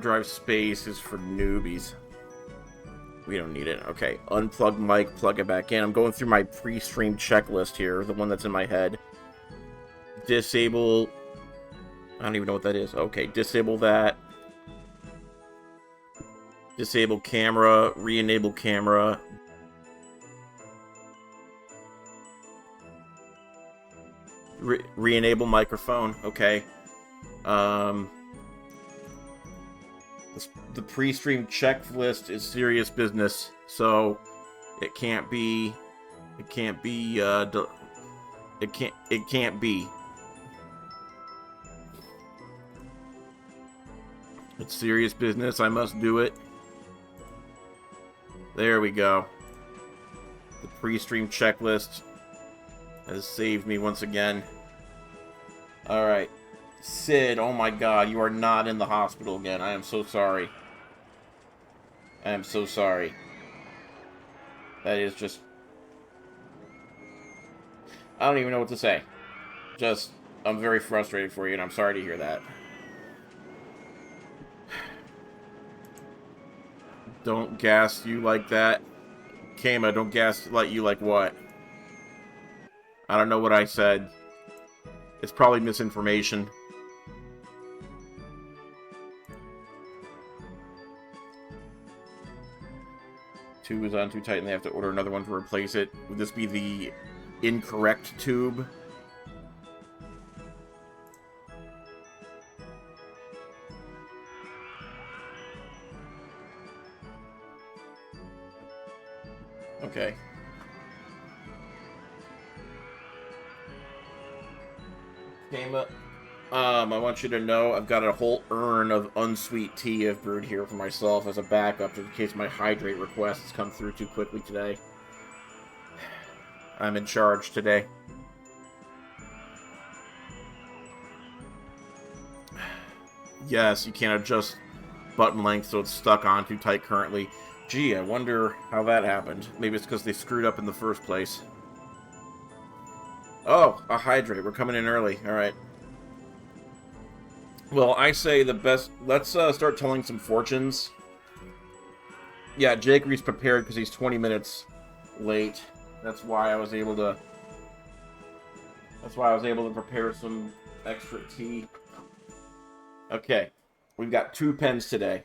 Drive space is for newbies. We don't need it. Okay, unplug mic, plug it back in. I'm going through my pre-stream checklist here, the one that's in my head. Disable... I don't even know what that is. Okay, disable that. Disable camera, re-enable camera. Re-enable microphone, okay. The pre-stream checklist is serious business, so it can't be. It can't be. It can't be. It's serious business. I must do it. There we go. The pre-stream checklist has saved me once again. All right. Sid, oh my god, you are not in the hospital again. I am so sorry. I am so sorry. That is just... I don't even know what to say. Just, I'm very frustrated for you, and I'm sorry to hear that. Don't gas you like that. Kama, don't gaslight you like what? I don't know what I said. It's probably misinformation. Tube is on too tight and they have to order another one to replace it. Would this be the incorrect tube? Okay. Kama, I want you to know I've got a whole urn of unsweet tea I've brewed here for myself as a backup in case my hydrate requests come through too quickly today. I'm in charge today. Yes, you can't adjust button length so it's stuck on too tight currently. Gee, I wonder how that happened. Maybe it's because they screwed up in the first place. Oh, a hydrate. We're coming in early. Alright. Well, I say the best... Let's start telling some fortunes. Yeah, Jakery's prepared because he's 20 minutes late. That's why I was able to... prepare some extra tea. Okay. We've got 2 pens today.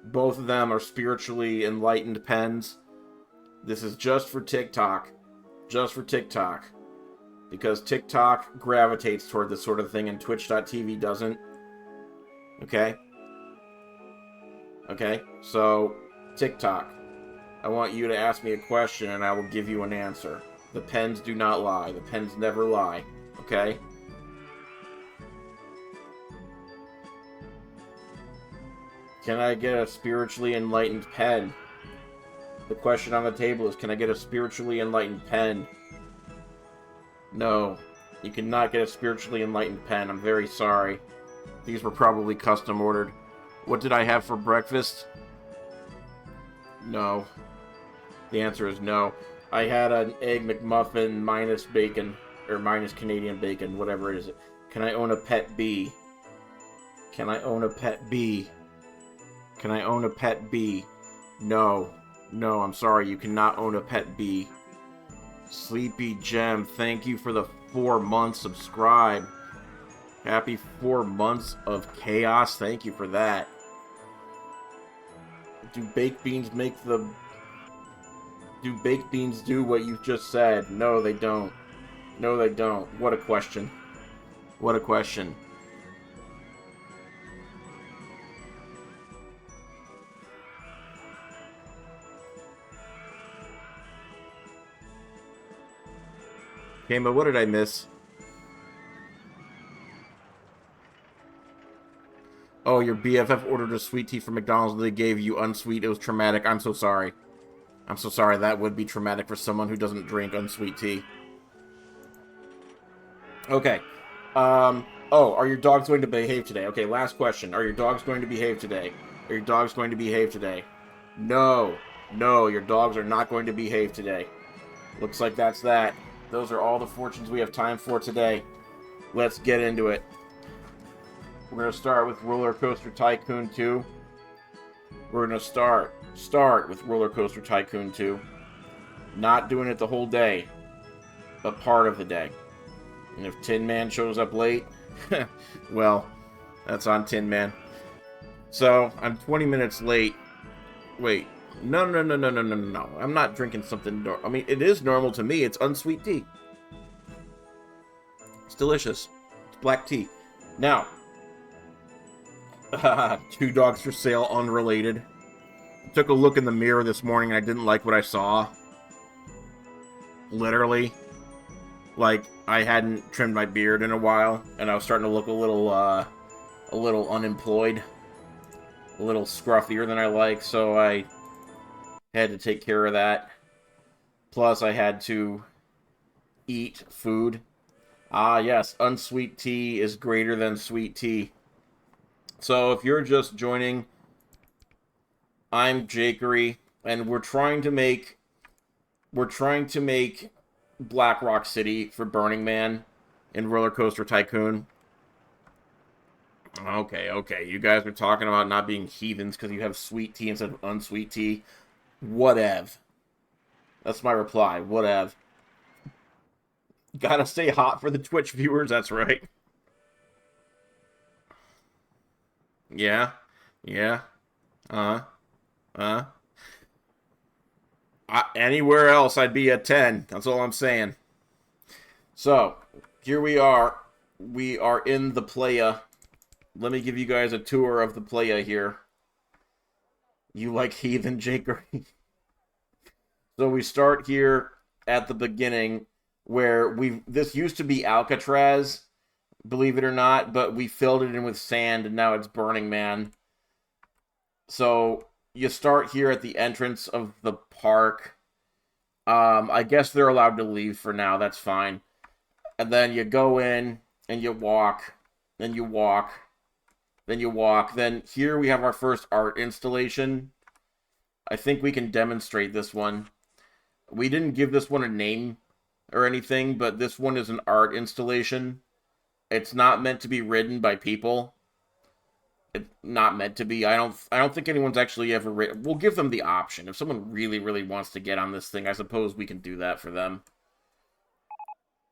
Both of them are spiritually enlightened pens. This is just for TikTok. Just for TikTok. Because TikTok gravitates toward this sort of thing and Twitch.tv doesn't. Okay? Okay? So, TikTok. I want you to ask me a question and I will give you an answer. The pens do not lie. The pens never lie. Okay? Can I get a spiritually enlightened pen? The question on the table is, can I get a spiritually enlightened pen? No. You cannot get a spiritually enlightened pen. I'm very sorry. These were probably custom ordered. What did I have for breakfast? No. The answer is no. I had an Egg McMuffin minus bacon, or minus Canadian bacon, whatever it is. Can I own a pet bee? Can I own a pet bee? Can I own a pet bee? No. No, I'm sorry, you cannot own a pet bee. Sleepy Gem, thank you for the 4 months subscribe. Happy 4 months of chaos, thank you for that. Do baked beans make the... Do baked beans do what you just said? No, they don't. No, they don't. What a question. What a question. Okay, but what did I miss? Oh, your BFF ordered a sweet tea from McDonald's and they gave you unsweet. It was traumatic. I'm so sorry. I'm so sorry. That would be traumatic for someone who doesn't drink unsweet tea. Okay. Oh, are your dogs going to behave today? Okay, last question. Are your dogs going to behave today? Are your dogs going to behave today? No. No, your dogs are not going to behave today. Looks like that's that. Those are all the fortunes we have time for today. Let's get into it. We're going to start with Roller Coaster Tycoon 2. We're going to start with Roller Coaster Tycoon 2. Not doing it the whole day, but part of the day. And if Tin Man shows up late, well, that's on Tin Man. So, I'm 20 minutes late. Wait. No. I'm not drinking something. I mean, it is normal to me. It's unsweet tea. It's delicious. It's black tea. Now, 2 dogs for sale, unrelated. Took a look in the mirror this morning and I didn't like what I saw. Literally. Like, I hadn't trimmed my beard in a while, and I was starting to look a little unemployed. A little scruffier than I like, so I had to take care of that. Plus, I had to eat food. Ah, yes, unsweet tea is greater than sweet tea. So, if you're just joining, I'm Jakery, and we're trying to make Black Rock City for Burning Man in Roller Coaster Tycoon. Okay. You guys are talking about not being heathens because you have sweet tea instead of unsweet tea. Whatever. That's my reply. Whatever. Gotta stay hot for the Twitch viewers, that's right. Yeah. Anywhere else, I'd be a 10. That's all I'm saying. So, here we are. We are in the playa. Let me give you guys a tour of the playa here. You like heathen Jakery? So we start here at the beginning where this used to be Alcatraz, believe it or not, but we filled it in with sand and now it's Burning Man. So you start here at the entrance of the park. I guess they're allowed to leave for now, that's fine. And then you go in and you walk, then you walk. Then you walk. Then here we have our first art installation. I think we can demonstrate this one. We didn't give this one a name or anything, but this one is an art installation. It's not meant to be ridden by people. It's not meant to be. I don't think anyone's actually ever ridden. We'll give them the option. If someone really, really wants to get on this thing, I suppose we can do that for them.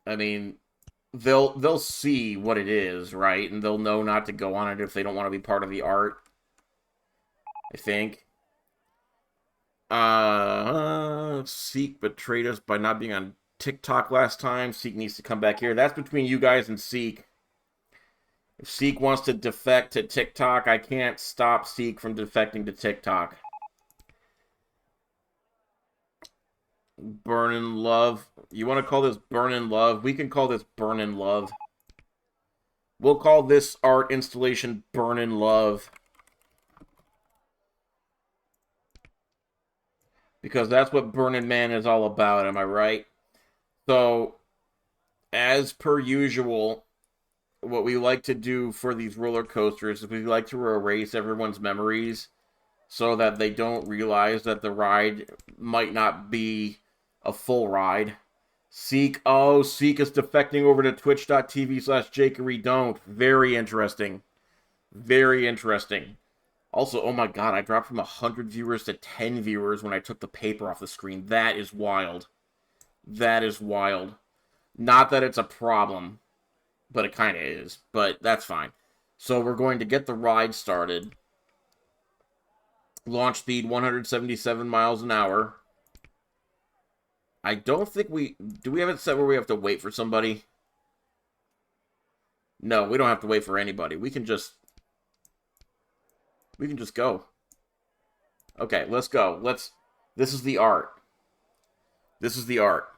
I mean, they'll see what it is, right? And they'll know not to go on it if they don't want to be part of the art. I think. Seek betrayed us by not being on TikTok last time. Seek needs to come back here. That's between you guys and Seek. If Seek wants to defect to TikTok, I can't stop Seek from defecting to TikTok. Burnin' Love. You want to call this Burnin' Love? We can call this Burnin' Love. We'll call this art installation Burnin' Love. Because that's what Burning Man is all about, am I right? So, as per usual, what we like to do for these roller coasters is we like to erase everyone's memories so that they don't realize that the ride might not be a full ride. Seek is defecting over to twitch.tv/jakeydon't. Very interesting. Very interesting. Also, oh my god, I dropped from 100 viewers to 10 viewers when I took the paper off the screen. That is wild. That is wild. Not that it's a problem, but it kind of is. But that's fine. So we're going to get the ride started. Launch speed 177 miles an hour. I don't think do we have it set where we have to wait for somebody? No, we don't have to wait for anybody. We can just go. Okay, let's go. This is the art. This is the art.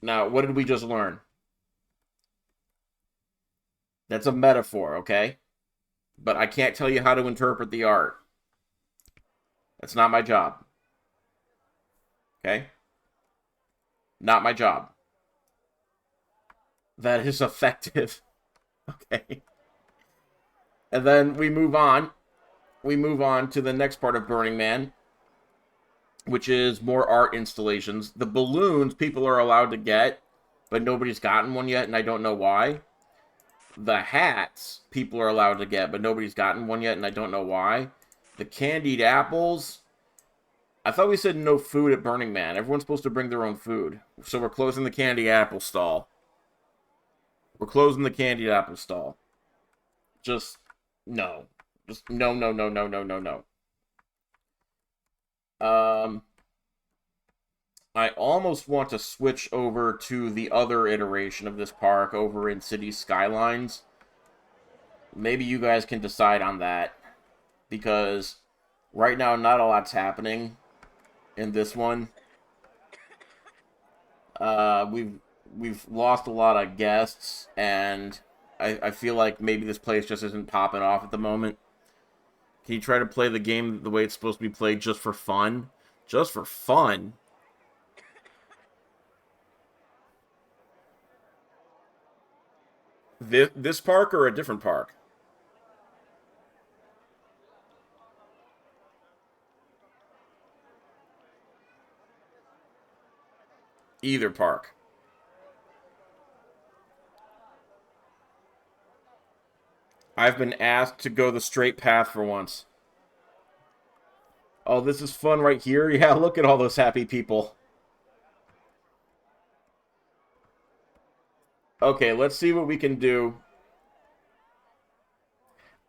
Now, what did we just learn? That's a metaphor, okay? But I can't tell you how to interpret the art. That's not my job. Okay? Not my job. That is effective. Okay. And then we move on. We move on to the next part of Burning Man. which is more art installations. The balloons people are allowed to get, but nobody's gotten one yet, and I don't know why. The hats people are allowed to get, but nobody's gotten one yet, and I don't know why. The candied apples, I thought we said no food at Burning Man. Everyone's supposed to bring their own food. So we're closing the candy apple stall. We're closing the candied apple stall. Just, no. Just, no, no, no, no, no, no, no. I almost want to switch over to the other iteration of this park over in City Skylines. Maybe you guys can decide on that. Because right now, not a lot's happening in this one. We've lost a lot of guests, and I feel like maybe this place just isn't popping off at the moment. Can you try to play the game the way it's supposed to be played just for fun? Just for fun? This park or a different park? Either park. I've been asked to go the straight path for once. Oh, this is fun right here? Yeah, look at all those happy people. Okay, let's see what we can do.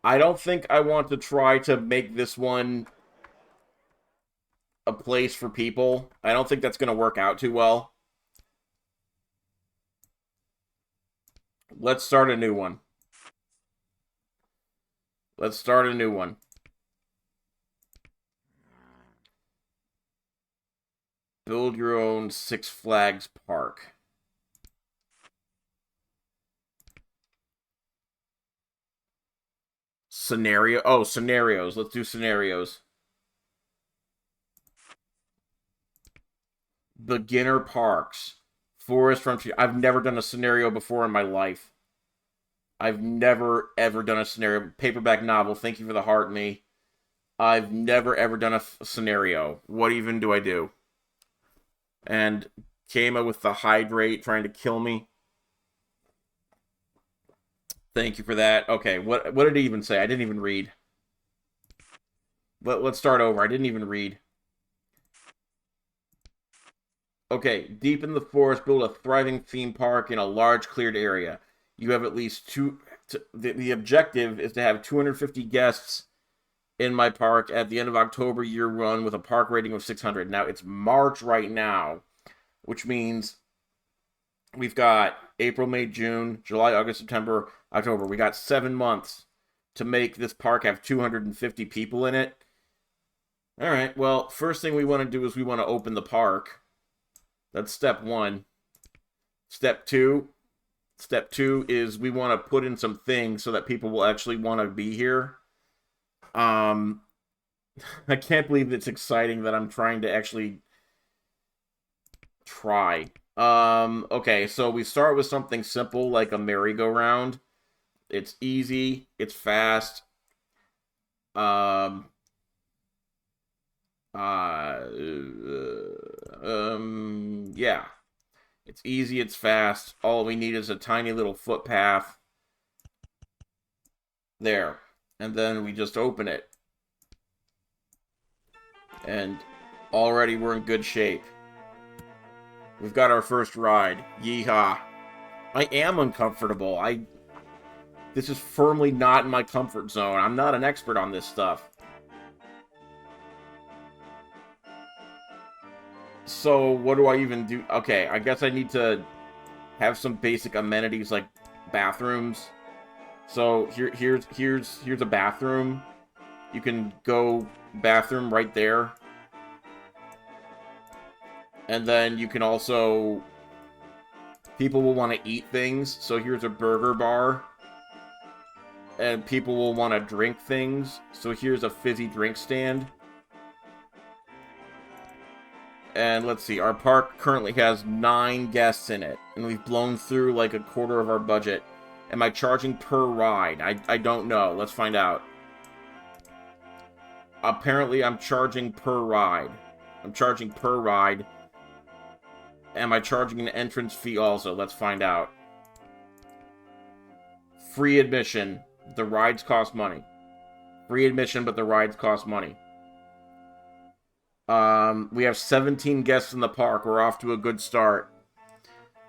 I don't think I want to try to make this one a place for people. I don't think that's going to work out too well. Let's start a new one. Let's start a new one. Build your own Six Flags park. Scenario. Oh, scenarios. Let's do scenarios. Beginner parks. Forest Frontier. I've never done a scenario before in my life. I've never, ever done a scenario. Paperback novel. Thank you for the heart, me. I've never, ever done a scenario. What even do I do? And Kama with the hydrate trying to kill me. Thank you for that. Okay, what did he even say? I didn't even read. Let's start over. I didn't even read. Okay, deep in the forest, build a thriving theme park in a large cleared area. You have at least two. The objective is to have 250 guests in my park at the end of October year one with a park rating of 600. Now, it's March right now, which means we've got April, May, June, July, August, September, October. We got 7 months to make this park have 250 people in it. All right, well, first thing we want to do is we want to open the park. That's step one. Step two is we want to put in some things so that people will actually want to be here. I can't believe it's exciting that I'm trying to actually try. Okay, so we start with something simple like a merry-go-round. It's easy, it's fast. Yeah. It's easy, it's fast. All we need is a tiny little footpath. There. And then we just open it. And already we're in good shape. We've got our first ride. Yeehaw. I am uncomfortable. This is firmly not in my comfort zone. I'm not an expert on this stuff. So, what do I even do? Okay, I guess I need to have some basic amenities like bathrooms. So, here's a bathroom. You can go bathroom right there. And then you can also... People will want to eat things. So here's a burger bar. And people will want to drink things. So here's a fizzy drink stand. And let's see, our park currently has 9 guests in it. And we've blown through like a quarter of our budget. Am I charging per ride? I don't know. Let's find out. Apparently I'm charging per ride. I'm charging per ride. Am I charging an entrance fee also? Let's find out. Free admission. The rides cost money. Free admission, but the rides cost money. We have 17 guests in the park. We're off to a good start.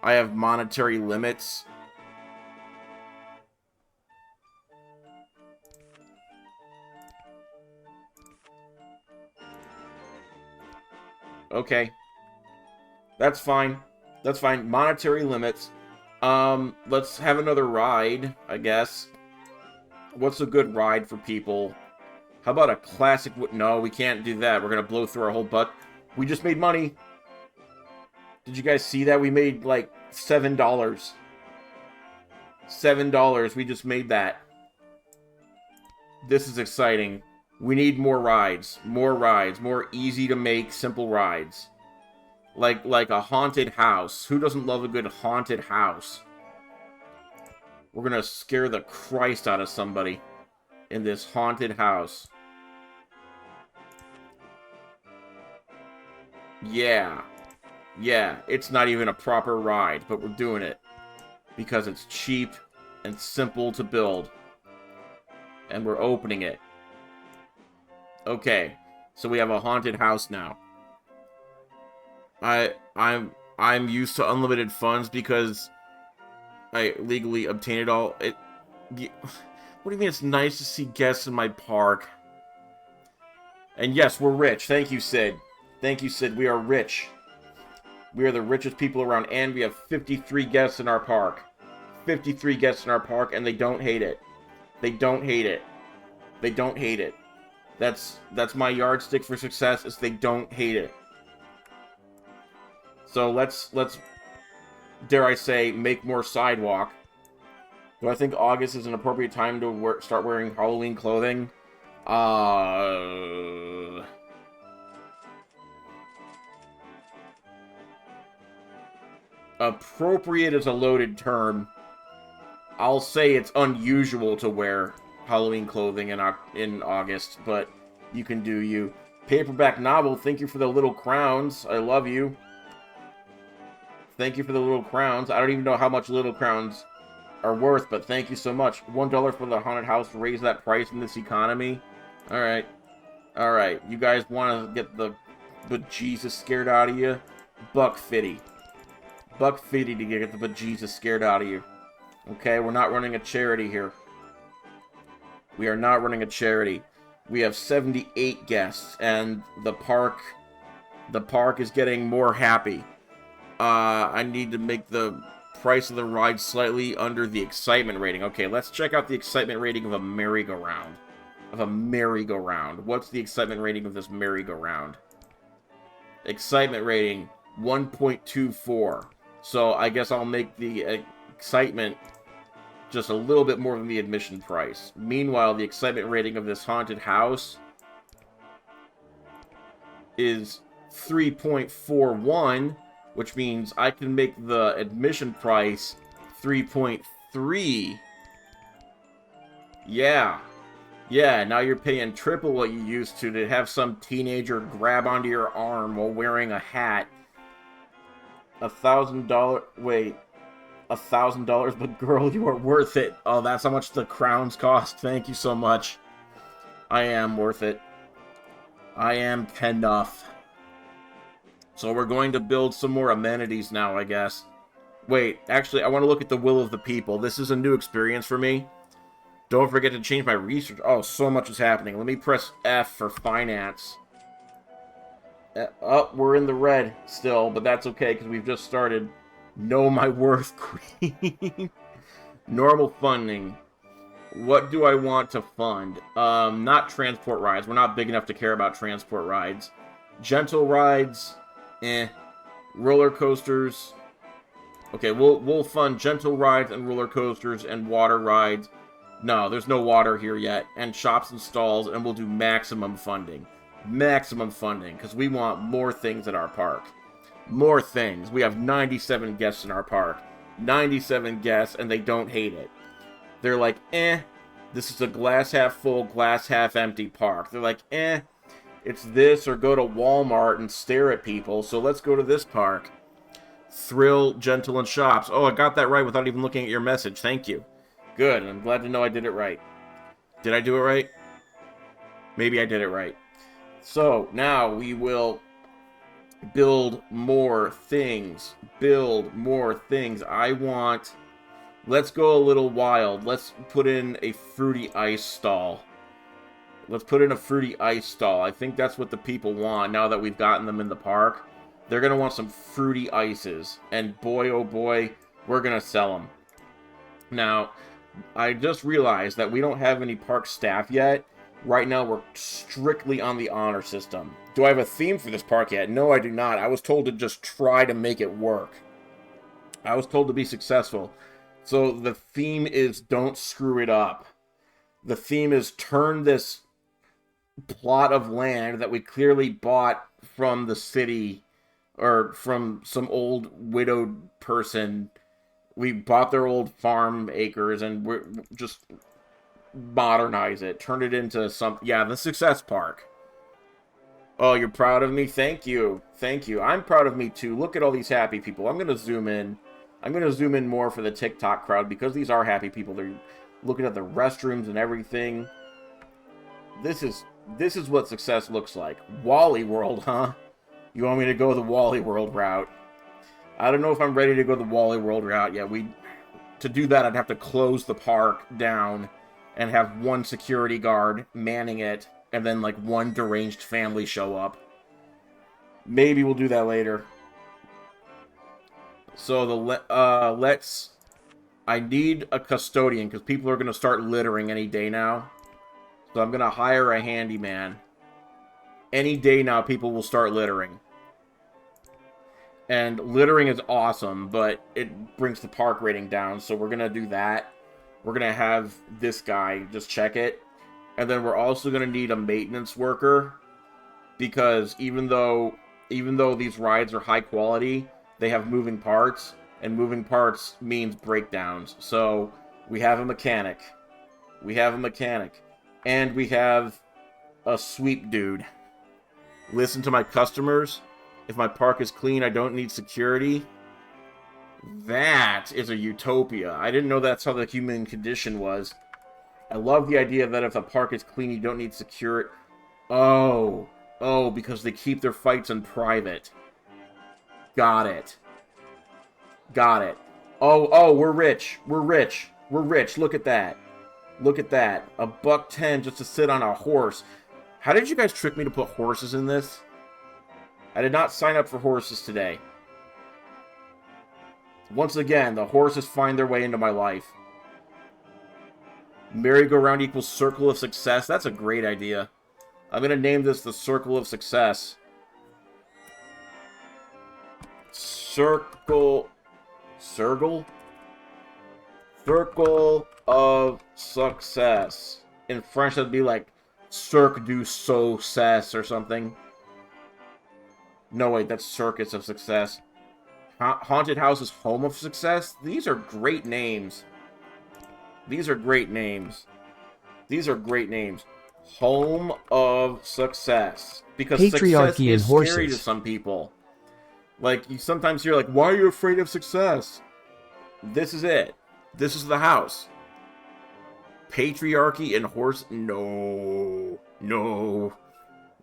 I have monetary limits. Okay. That's fine. That's fine. Monetary limits. Let's have another ride, I guess. What's a good ride for people? How about a classic? No, we can't do that. We're gonna blow through our whole butt. We just made money. Did you guys see that? We made like $7. $7. We just made that. This is exciting. We need more rides. More rides. More easy to make, simple rides. Like a haunted house. Who doesn't love a good haunted house? We're gonna scare the Christ out of somebody in this haunted house. Yeah. Yeah, it's not even a proper ride, but we're doing it. Because it's cheap and simple to build. And we're opening it. Okay, so we have a haunted house now. I'm used to unlimited funds because I legally obtained it all. What do you mean it's nice to see guests in my park? And yes, we're rich. Thank you, Sid. Thank you, Sid. We are rich. We are the richest people around, and we have 53 guests in our park. 53 guests in our park, and they don't hate it. They don't hate it. They don't hate it. That's my yardstick for success, is they don't hate it. So let's dare I say, make more sidewalk. Do I think August is an appropriate time to start wearing Halloween clothing? Appropriate is a loaded term. I'll say it's unusual to wear Halloween clothing in August, but you can do you. Paperback novel, thank you for the little crowns. I love you. Thank you for the little crowns. I don't even know how much little crowns are worth, but thank you so much. $1 for the haunted house. Raise that price in this economy. Alright. Alright. You guys want to get the bejesus scared out of you? $1.50. $1.50 to get the bejesus scared out of you. Okay, we're not running a charity here. We are not running a charity. We have 78 guests, and the park is getting more happy. I need to make the price of the ride slightly under the excitement rating. Okay, let's check out the excitement rating of a merry-go-round. What's the excitement rating of this merry-go-round? Excitement rating, 1.24. So I guess I'll make the excitement just a little bit more than the admission price. Meanwhile, the excitement rating of this haunted house is 3.41, which means I can make the admission price 3.3. Yeah. Yeah, now you're paying triple what you used to have some teenager grab onto your arm while wearing a hat. $1,000... Wait. $1,000, but girl, you are worth it. Oh, that's how much the crowns cost. Thank you so much. I am worth it. I am enough. So we're going to build some more amenities now, I guess. Wait, actually, I want to look at the will of the people. This is a new experience for me. Don't forget to change my research. Oh, so much is happening. Let me press F for finance. Oh, we're in the red still, but that's okay, because we've just started. Know my worth, queen. Normal funding. What do I want to fund? Not transport rides. We're not big enough to care about transport rides. Gentle rides, roller coasters. Okay, we'll fund gentle rides and roller coasters and water rides. No, there's no water here yet. And shops and stalls, and we'll do maximum funding. Maximum funding, because we want more things at our park. More things. We have 97 guests in our park. 97 guests, and they don't hate it. They're like, this is a glass half full, glass half empty park. They're like, It's this or go to Walmart and stare at people. So let's go to this park. Thrill, Gentle, and Shops. Oh, I got that right without even looking at your message. Thank you. Good. I'm glad to know I did it right. Did I do it right? Maybe I did it right. So now we will build more things. Build more things. Let's go a little wild. Let's put in a fruity ice stall. Let's put in a fruity ice stall. I think that's what the people want now that we've gotten them in the park. They're going to want some fruity ices. And boy, oh boy, we're going to sell them. Now, I just realized that we don't have any park staff yet. Right now, we're strictly on the honor system. Do I have a theme for this park yet? No, I do not. I was told to just try to make it work. I was told to be successful. So the theme is don't screw it up. The theme is turn this plot of land that we clearly bought from the city or from some old widowed person. We bought their old farm acres and we're just modernize it, turn it into something. Yeah, the success park. Oh, you're proud of me? Thank you. Thank you. I'm proud of me too. Look at all these happy people. I'm going to zoom in. I'm going to zoom in more for the TikTok crowd because these are happy people. They're looking at the restrooms and everything. This is what success looks like. Wally World, huh? You want me to go the Wally World route? I don't know if I'm ready to go the Wally World route yet. To do that, I'd have to close the park down and have one security guard manning it, and then like one deranged family show up. Maybe we'll do that later. So I need a custodian because people are going to start littering any day now. So I'm going to hire a handyman. Any day now, people will start littering. And littering is awesome, but it brings the park rating down, so we're going to do that. We're going to have this guy just check it. And then we're also going to need a maintenance worker. Because even though these rides are high quality, they have moving parts. And moving parts means breakdowns. So we have a mechanic. And we have a sweep dude. Listen to my customers. If my park is clean, I don't need security. That is a utopia. I didn't know that's how the human condition was. I love the idea that if a park is clean, you don't need security. Oh, because they keep their fights in private. Got it. Oh, we're rich. Look at that. $1.10 just to sit on a horse. How did you guys trick me to put horses in this? I did not sign up for horses today. Once again, the horses find their way into my life. Merry-go-round equals circle of success. That's a great idea. I'm going to name this the Circle of Success. Circle of Success. In French, that'd be like Cirque du Success or something. No, wait, that's Circus of Success. Haunted House is Home of Success? These are great names. Home of Success. Because success is scary to some people. Like, you sometimes hear like, why are you afraid of success? This is it. This is the house. Patriarchy and horse... No.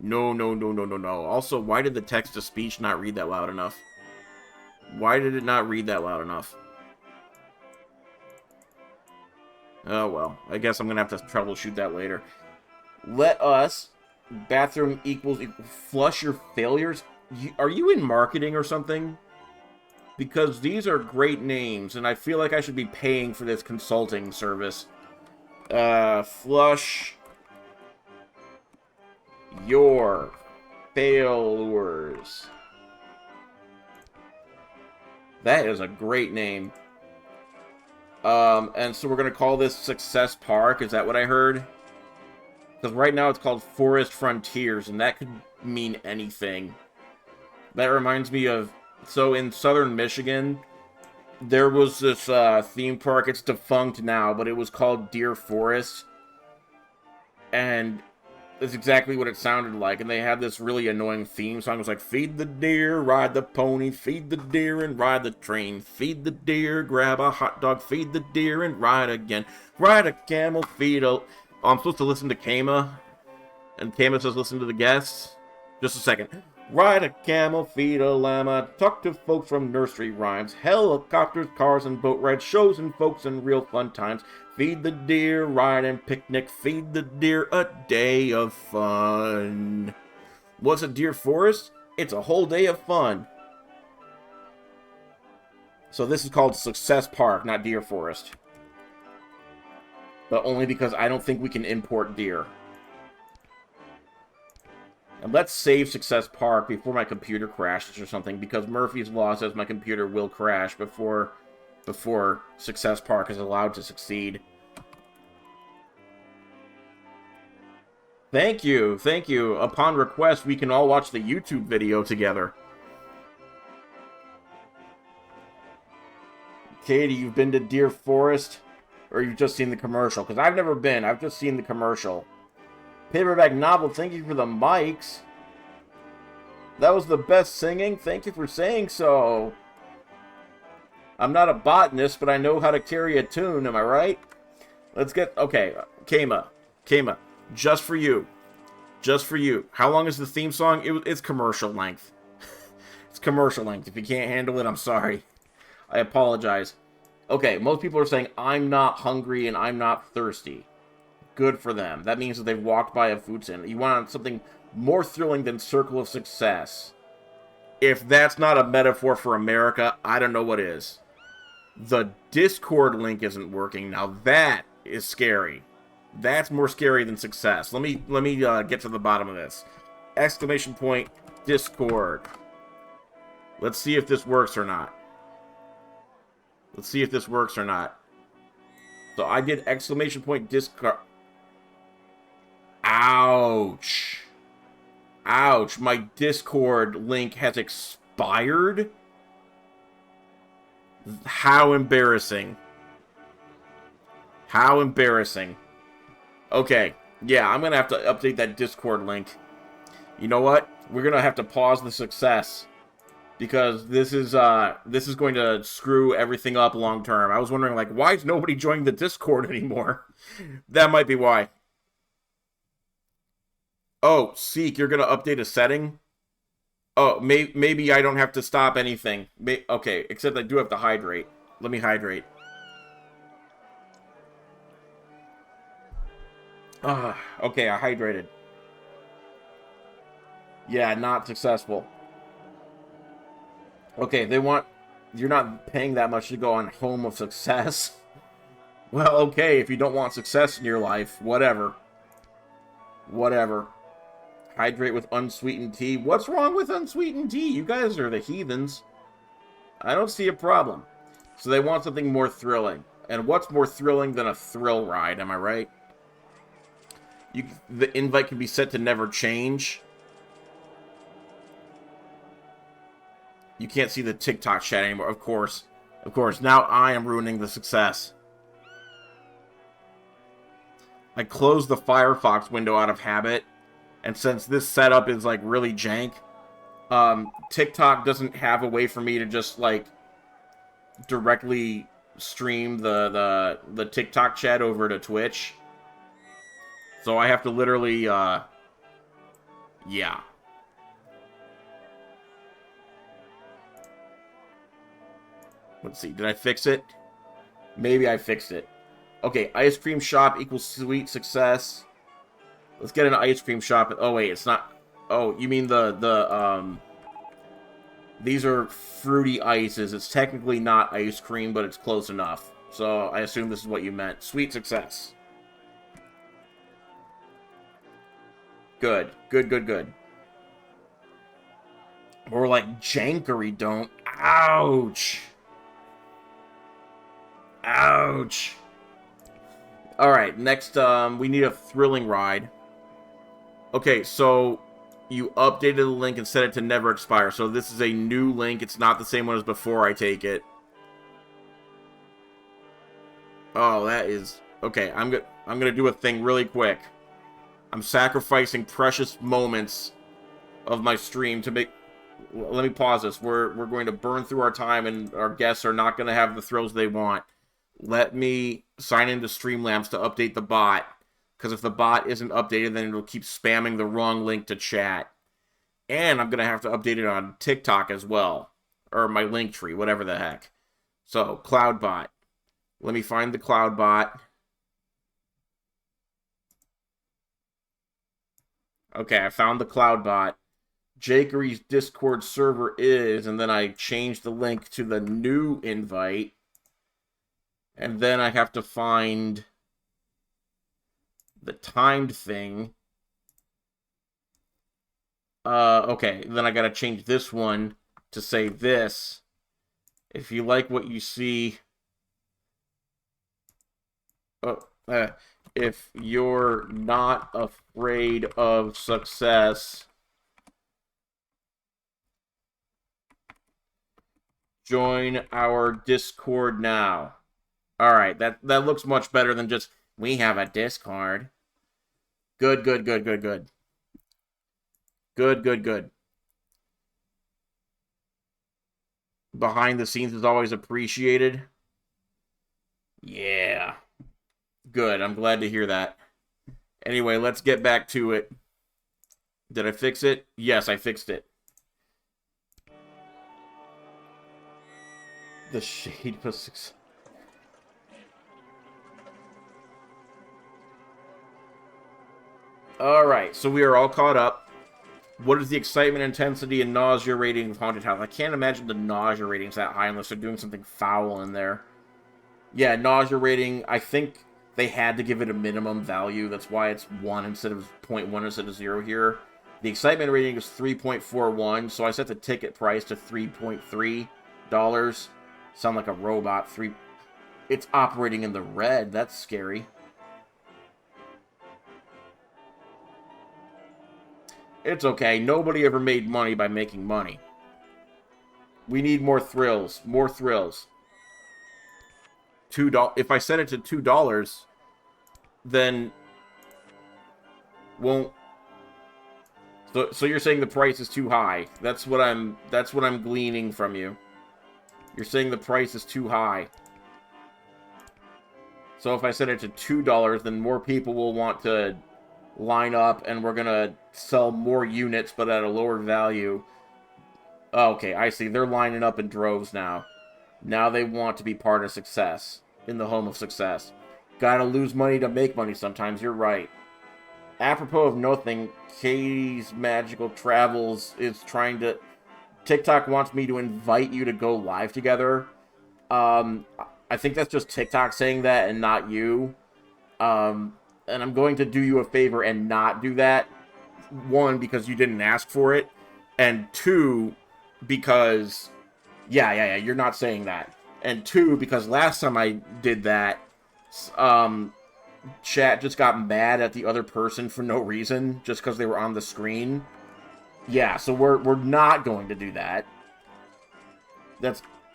Also, why did the text-to-speech not read that loud enough? Why did it not read that loud enough? Oh, well. I guess I'm going to have to troubleshoot that later. Let us... Bathroom equals... Flush your failures? Are you in marketing or something? Because these are great names, and I feel like I should be paying for this consulting service. Flush... your failures. That is a great name. And so we're going to call this Success Park. Is that what I heard? Because right now it's called Forest Frontiers, and that could mean anything. That reminds me of... So in southern Michigan, there was this theme park. It's defunct now, but it was called Deer Forest. And That's exactly what it sounded like. And they had this really annoying theme song. It was like, feed the deer, ride the pony, feed the deer and ride the train. Feed the deer, grab a hot dog, feed the deer and ride again. Ride a camel, feed a... Oh, I'm supposed to listen to Kama. And Kama says listen to the guests. Just a second. Ride a camel, feed a llama, talk to folks from nursery rhymes, helicopters, cars, and boat rides, shows and folks and real fun times. Feed the deer, ride and picnic, feed the deer a day of fun. What's a deer forest? It's a whole day of fun. So this is called Success Park, not Deer Forest. But only because I don't think we can import deer. And let's save Success Park before my computer crashes or something, because Murphy's Law says my computer will crash before Success Park is allowed to succeed. Thank you, thank you. Upon request, we can all watch the YouTube video together. Katie, you've been to Deer Forest? Or you've just seen the commercial? Because I've never been, I've just seen the commercial. Paperback Novel, thank you for the mics. That was the best singing. Thank you for saying so. I'm not a botanist, but I know how to carry a tune. Am I right? Let's get... Okay, Kama. Just for you. Just for you. How long is the theme song? It's commercial length. It's commercial length. If you can't handle it, I'm sorry. I apologize. Okay, most people are saying, I'm not hungry and I'm not thirsty. Good for them. That means that they've walked by a food stand. You want something more thrilling than Circle of Success. If that's not a metaphor for America, I don't know what is. The Discord link isn't working. Now that is scary. That's more scary than success. Let me get to the bottom of this. Exclamation point Discord. Let's see if this works or not. Let's see if this works or not. So I did exclamation point Discord. Ouch. Ouch. My Discord link has expired? How embarrassing. How embarrassing. Okay. Yeah, I'm going to have to update that Discord link. You know what? We're going to have to pause the success. Because this is going to screw everything up long term. I was wondering, like, why is nobody joining the Discord anymore? That might be why. Oh, Seek, you're going to update a setting? Oh, maybe I don't have to stop anything. Okay, except I do have to hydrate. Let me hydrate. Okay, I hydrated. Yeah, not successful. Okay, they want... You're not paying that much to go on Home of Success. Well, okay, if you don't want success in your life, whatever. Whatever. Hydrate with unsweetened tea. What's wrong with unsweetened tea? You guys are the heathens. I don't see a problem. So they want something more thrilling. And what's more thrilling than a thrill ride, am I right? The invite can be set to never change. You can't see the TikTok chat anymore, of course. Of course, now I am ruining the success. I closed the Firefox window out of habit. And since this setup is, like, really jank, TikTok doesn't have a way for me to just, like, directly stream the TikTok chat over to Twitch. So I have to literally, yeah. Let's see, did I fix it? Maybe I fixed it. Okay, ice cream shop equals sweet success. Let's get an ice cream shop. Oh, wait, it's not... Oh, you mean these are fruity ices. It's technically not ice cream, but it's close enough. So I assume this is what you meant. Sweet success. Good. Good. Or like Jakery don't. Ouch. Ouch. Alright, next, we need a thrilling ride. Okay, so you updated the link and set it to never expire. So this is a new link. It's not the same one as before, I take it. Oh, that is... Okay, I'm gonna do a thing really quick. I'm sacrificing precious moments of my stream to make... Let me pause this. We're going to burn through our time, and our guests are not going to have the thrills they want. Let me sign into Streamlabs to update the bot, because if the bot isn't updated, then it'll keep spamming the wrong link to chat. And I'm going to have to update it on TikTok as well, or my link tree, whatever the heck. So, CloudBot. Let me find the CloudBot. Okay, I found the CloudBot. Jakery's Discord server is, and then I change the link to the new invite. And then I have to find the timed thing. Okay, then I gotta change this one to say this. If you like what you see... if you're not afraid of success, join our Discord now. Alright, that looks much better than just, we have a Discord. Good. Good. Behind the scenes is always appreciated. Yeah. Good, I'm glad to hear that. Anyway, let's get back to it. Did I fix it? Yes, I fixed it. The shade was success. Alright, so we are all caught up. What is the excitement, intensity, and nausea rating of Haunted House? I can't imagine the nausea rating's that high unless they're doing something foul in there. Yeah, nausea rating, I think they had to give it a minimum value. That's why it's 1 instead of 0.1 instead of 0 here. The excitement rating is 3.41, so I set the ticket price to $3.3. Sound like a robot. It's operating in the red. That's scary. It's okay. Nobody ever made money by making money. We need more thrills. More thrills. $2. If I set it to $2, then won't. So you're saying the price is too high. That's what I'm gleaning from you. You're saying the price is too high. So if I set it to $2, then more people will want to line up, and we're gonna sell more units, but at a lower value. Okay, I see. They're lining up in droves now. Now they want to be part of success. In the home of success. Gotta lose money to make money sometimes. You're right. Apropos of nothing, Katie's Magical Travels is trying to... TikTok wants me to invite you to go live together. I think that's just TikTok saying that and not you. And I'm going to do you a favor and not do that. 1, because you didn't ask for it. And 2, because... Yeah, you're not saying that. And 2, because last time I did that, chat just got mad at the other person for no reason, just because they were on the screen. Yeah, so we're not going to do that.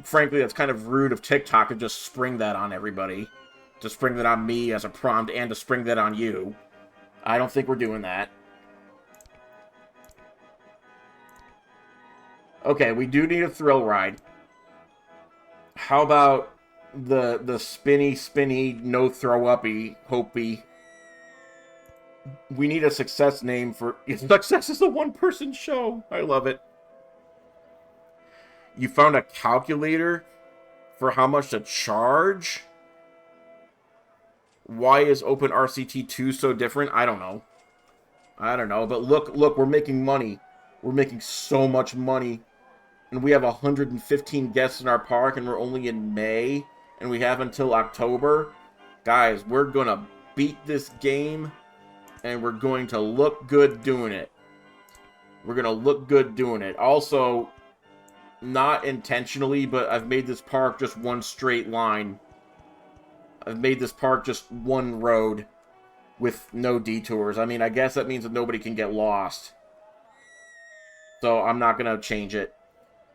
Frankly, that's kind of rude of TikTok to just spring that on everybody. To spring that on me as a prompt, and to spring that on you. I don't think we're doing that. Okay, we do need a thrill ride. How about the spinny, no throw-uppy, hopey? We need a success name for... Success is a one-person show. I love it. You found a calculator for how much to charge? Why is OpenRCT2 so different? I don't know. But look, we're making money. We're making so much money. And we have 115 guests in our park, and we're only in May, and we have until October. Guys, we're gonna beat this game, and we're going to look good doing it. We're gonna look good doing it. Also, not intentionally, but I've made this park just one straight line. I've made this park just one road with no detours. I mean, I guess that means that nobody can get lost. So I'm not gonna change it.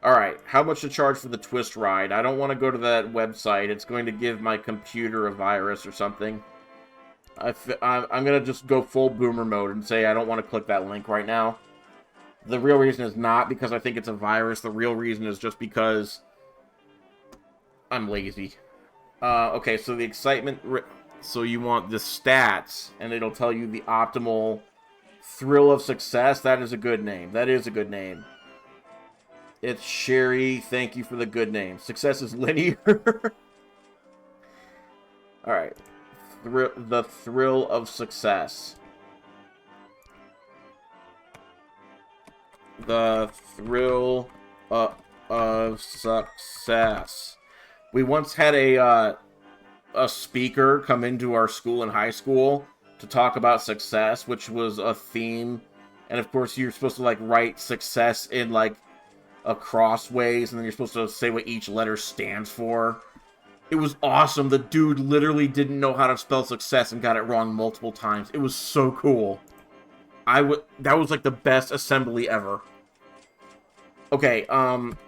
Alright, how much to charge for the twist ride? I don't want to go to that website. It's going to give my computer a virus or something. I'm gonna just go full boomer mode and say I don't want to click that link right now. The real reason is not because I think it's a virus. The real reason is just because I'm lazy. Okay, so the excitement... So you want the stats, and it'll tell you the optimal thrill of success. That is a good name. That is a good name. It's Sherry. Thank you for the good name. Success is linear. Alright. The thrill of success. The thrill of success. We once had a speaker come into our school in high school to talk about success, which was a theme. And of course, you're supposed to like write success in like a crossways, and then you're supposed to say what each letter stands for. It was awesome. The dude literally didn't know how to spell success and got it wrong multiple times. It was so cool. That was like the best assembly ever. Okay,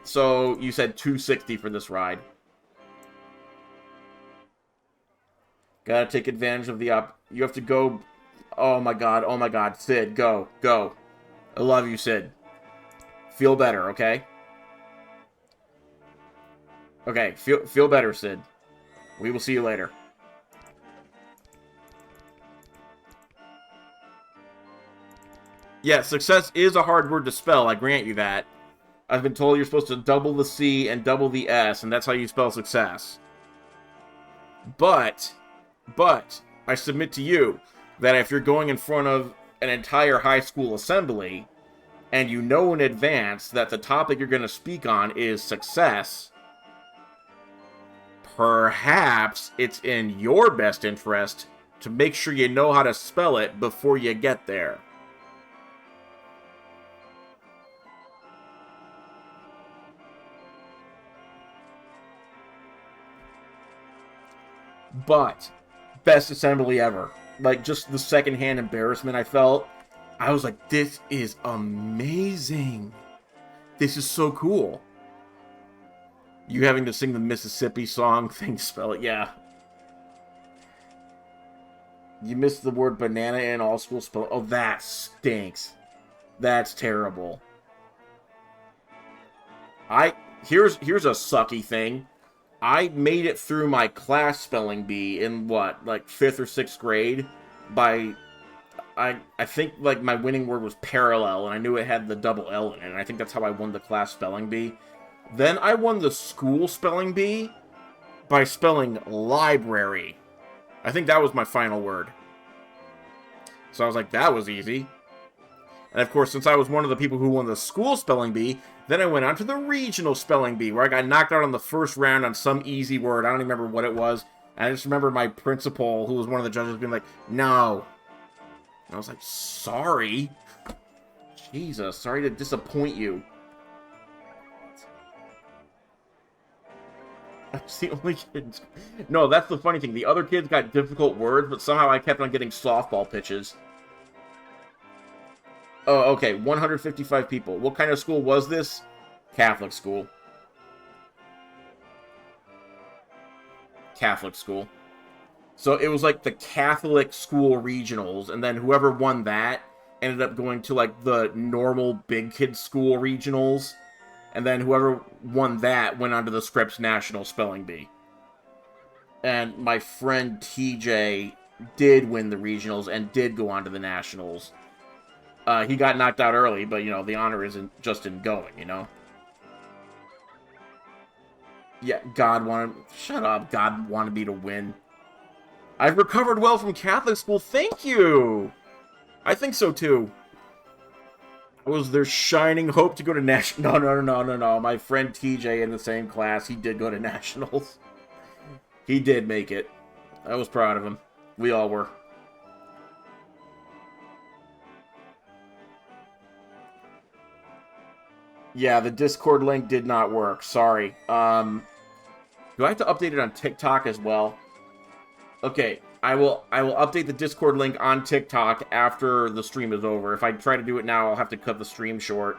so you said 260 for this ride. Gotta take advantage of the you have to go. Oh my god, Sid, go. I love you, Sid. Feel better, okay? Okay, feel better, Sid. We will see you later. Yeah, success is a hard word to spell, I grant you that. I've been told you're supposed to double the C and double the S, and that's how you spell success. But, I submit to you that if you're going in front of an entire high school assembly, and you know in advance that the topic you're going to speak on is success, perhaps it's in your best interest to make sure you know how to spell it before you get there. But, best assembly ever. Like, just the secondhand embarrassment I felt. I was like, this is amazing. This is so cool. You having to sing the Mississippi song thing, spell it, yeah. You missed the word banana in all school spell. Oh, that stinks. That's terrible. Here's a sucky thing. I made it through my class spelling bee in what, like 5th or 6th grade by I think like my winning word was parallel, and I knew it had the double L in it, and I think that's how I won the class spelling bee. Then I won the school spelling bee by spelling library. I think that was my final word. So I was like, that was easy. And of course, since I was one of the people who won the school spelling bee, then I went on to the regional spelling bee, where I got knocked out on the first round on some easy word. I don't even remember what it was. And I just remember my principal, who was one of the judges, being like, no. And I was like, sorry. Jesus, sorry to disappoint you. That's the only kid. No, that's the funny thing. The other kids got difficult words, but somehow I kept on getting softball pitches. Oh, okay, 155 people. What kind of school was this? Catholic school. Catholic school. So it was like the Catholic school regionals, and then whoever won that ended up going to like the normal big kid school regionals, and then whoever won that went on to the Scripps National Spelling Bee. And my friend TJ did win the regionals and did go on to the nationals. He got knocked out early, but, you know, the honor isn't just in going, you know? Yeah, God wanted... Shut up. God wanted me to win. I've recovered well from Catholic school. Thank you! I think so, too. Was there shining hope to go to national? No. My friend TJ in the same class, he did go to nationals. He did make it. I was proud of him. We all were. Yeah, the Discord link did not work. Sorry. Do I have to update it on TikTok as well? Okay, I will update the Discord link on TikTok after the stream is over. If I try to do it now, I'll have to cut the stream short.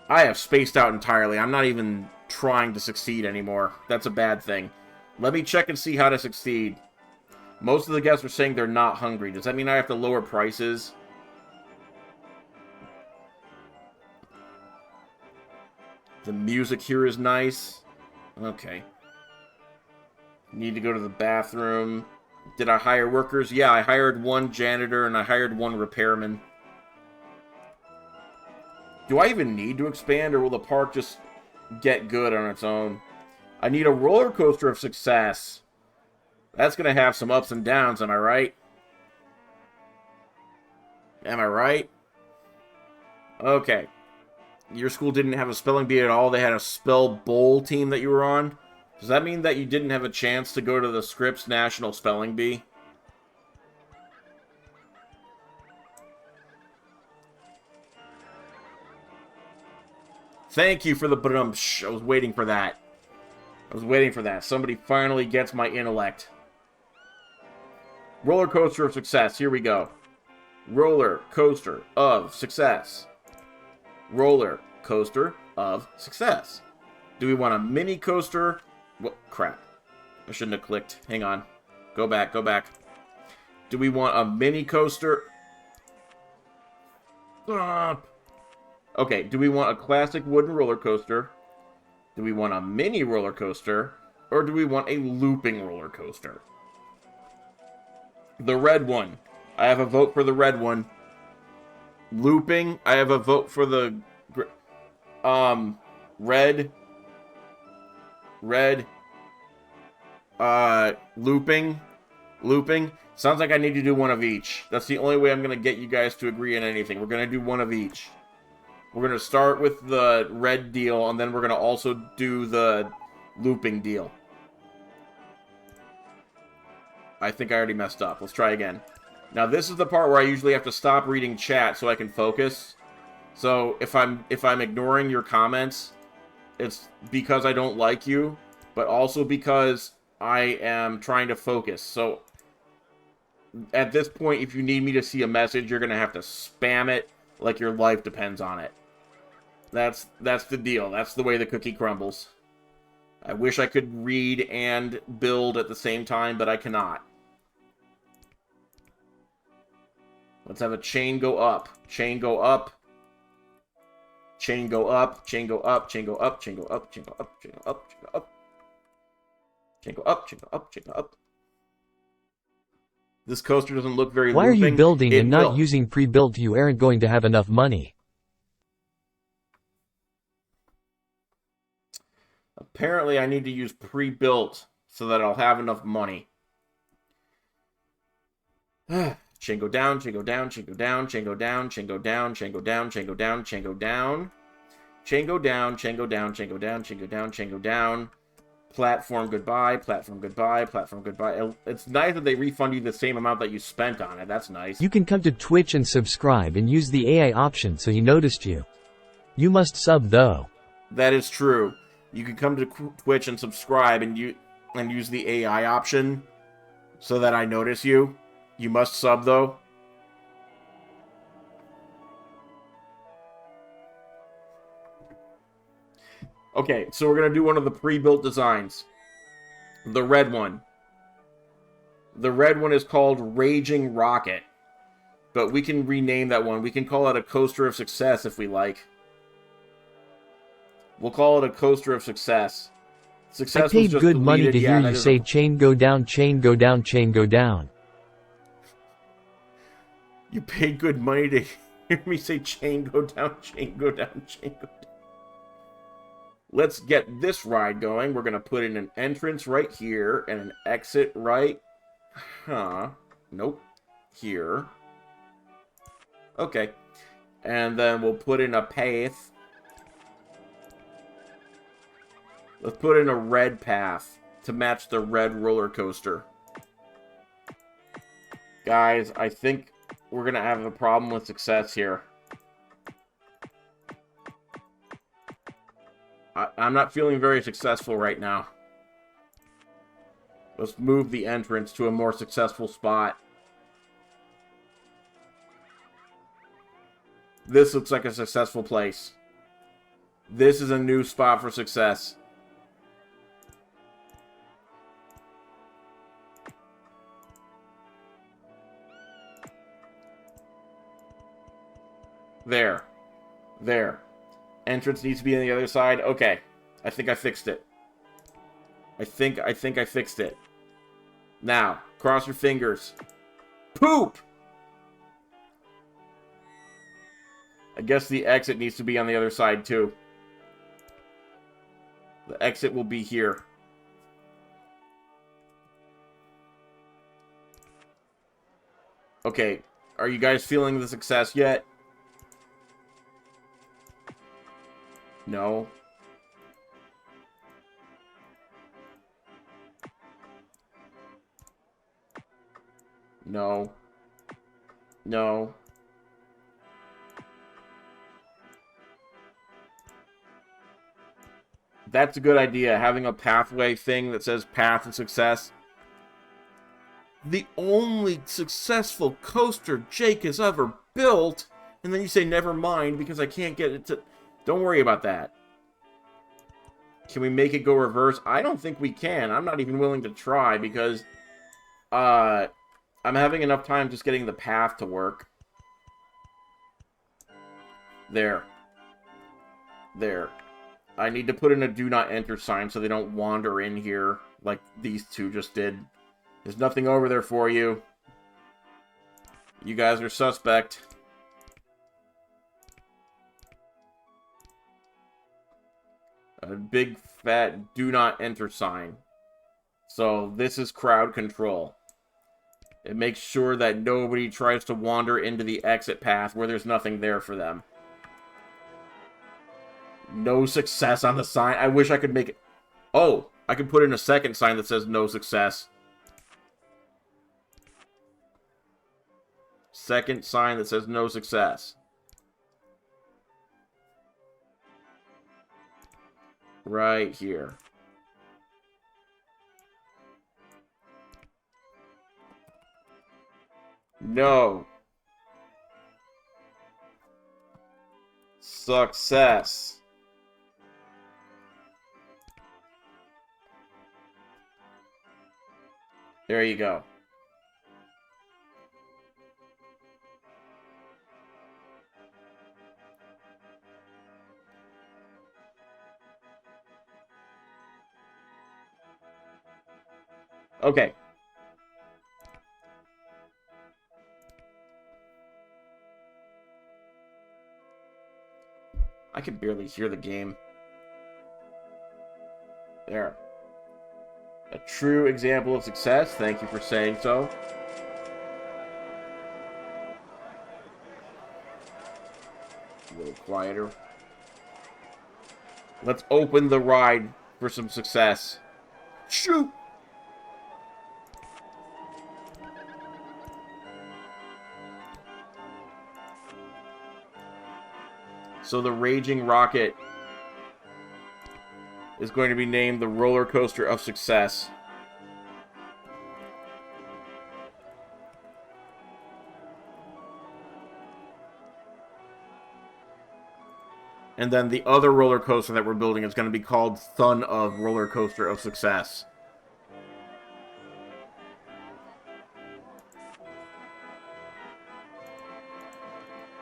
I have spaced out entirely. I'm not even trying to succeed anymore. That's a bad thing. Let me check and see how to succeed. Most of the guests are saying they're not hungry. Does that mean I have to lower prices? The music here is nice. Okay. Need to go to the bathroom. Did I hire workers? Yeah, I hired one janitor and I hired one repairman. Do I even need to expand, or will the park just get good on its own? I need a roller coaster of success. That's going to have some ups and downs, am I right? Am I right? Okay. Your school didn't have a spelling bee at all. They had a spell bowl team that you were on. Does that mean that you didn't have a chance to go to the Scripps National Spelling Bee? Thank you for the ba-dum-shh. I was waiting for that. I was waiting for that. Somebody finally gets my intellect. Roller coaster of success. Here we go. Roller coaster of success. Roller coaster of success. Do we want a mini coaster? What crap. I shouldn't have clicked. Hang on. Go back, go back. Do we want a mini coaster? Stop. Okay, do we want a classic wooden roller coaster? Do we want a mini roller coaster? Or do we want a looping roller coaster? The red one. I have a vote for the red one. Looping. I have a vote for the... Red. Looping. Looping. Sounds like I need to do one of each. That's the only way I'm going to get you guys to agree on anything. We're going to do one of each. We're going to start with the red deal, and then we're going to also do the looping deal. I think I already messed up. Let's try again. Now, this is the part where I usually have to stop reading chat so I can focus. So, if I'm ignoring your comments, it's because I don't like you, but also because I am trying to focus. So, at this point, if you need me to see a message, you're going to have to spam it like your life depends on it. That's the deal. That's the way the cookie crumbles. I wish I could read and build at the same time, but I cannot. Let's have a chain go up. Chain go up. Chain go up. Chain go up. Chain go up. Chain go up. Chain go up. Chain go up. Chain go up. Chain go up. Chain go up. Chain go up. This coaster doesn't look very Why are you looping. building and not will. using pre-built? You aren't going to have enough money. Apparently, I need to use pre-built so that I'll have enough money. Chain go down, chain go down, chain go down, chain go down, chain go down, chain go down, chain go down, chain go down. Chain go down, chain go down, chain go down, chain go down, chain go down. Platform goodbye, platform goodbye, platform goodbye. It's nice that they refund you the same amount that you spent on it. That's nice. You can come to Twitch and subscribe and use the AI option so he noticed you. You must sub though. That is true. You can come to Twitch and subscribe and use the AI option so that I notice you. You must sub though. Okay, so we're going to do one of the pre-built designs. The red one. The red one is called Raging Rocket. But we can rename that one. We can call it a Coaster of Success if we like. We'll call it a Coaster of Success. Success I paid was just good money deleted. to hear Yeah, you say chain go down, chain go down, chain go down. You paid good money to hear me say chain go down, chain go down, chain go down. Let's get this ride going. We're going to put in an entrance right here and an exit right... Nope. Here. Okay. And then we'll put in a path. Let's put in a red path to match the red roller coaster. Guys, I think we're going to have a problem with success here. I'm not feeling very successful right now. Let's move the entrance to a more successful spot. This looks like a successful place. This is a new spot for success. There. There. Entrance needs to be on the other side. Okay. I think I fixed it. I think I fixed it. Now, cross your fingers. Poop! I guess the exit needs to be on the other side, too. The exit will be here. Okay, are you guys feeling the success yet? No. No. No. That's a good idea, having a pathway thing that says path to success. The only successful coaster Jake has ever built, and then you say never mind because I can't get it to... Don't worry about that. Can we make it go reverse? I don't think we can. I'm not even willing to try because I'm having enough time just getting the path to work. There. There. I need to put in a do not enter sign so they don't wander in here like these two just did. There's nothing over there for you. You guys are suspect. A big fat do not enter sign. So this is crowd control. It makes sure that nobody tries to wander into the exit path where there's nothing there for them. No success on the sign. I wish I could make it... Oh, I could put in a second sign that says no success. Second sign that says no success. Right here. No. Success. There you go. Okay. I can barely hear the game. There. A true example of success. Thank you for saying so. A little quieter. Let's open the ride for some success. Shoot! So the Raging Rocket is going to be named the Roller Coaster of Success. And then the other roller coaster that we're building is going to be called Son of Roller Coaster of Success.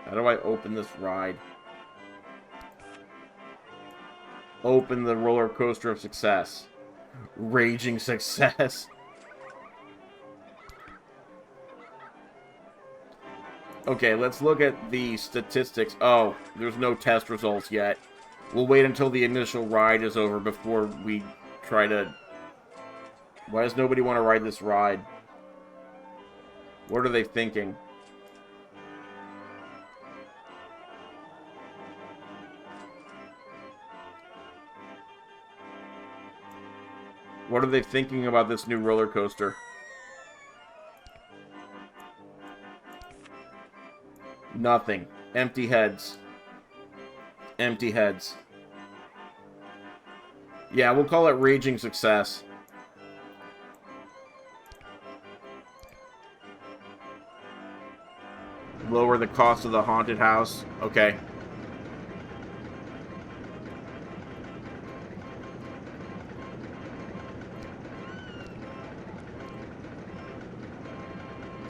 How do I open this ride? Open the Roller Coaster of Success. Raging Success. Okay, let's look at the statistics. Oh, there's no test results yet. We'll wait until the initial ride is over before we try to... Why does nobody want to ride this ride? What are they thinking? What are they thinking about this new roller coaster? Nothing. Empty heads. Empty heads. Yeah, we'll call it Raging Success. Lower the cost of the haunted house. Okay.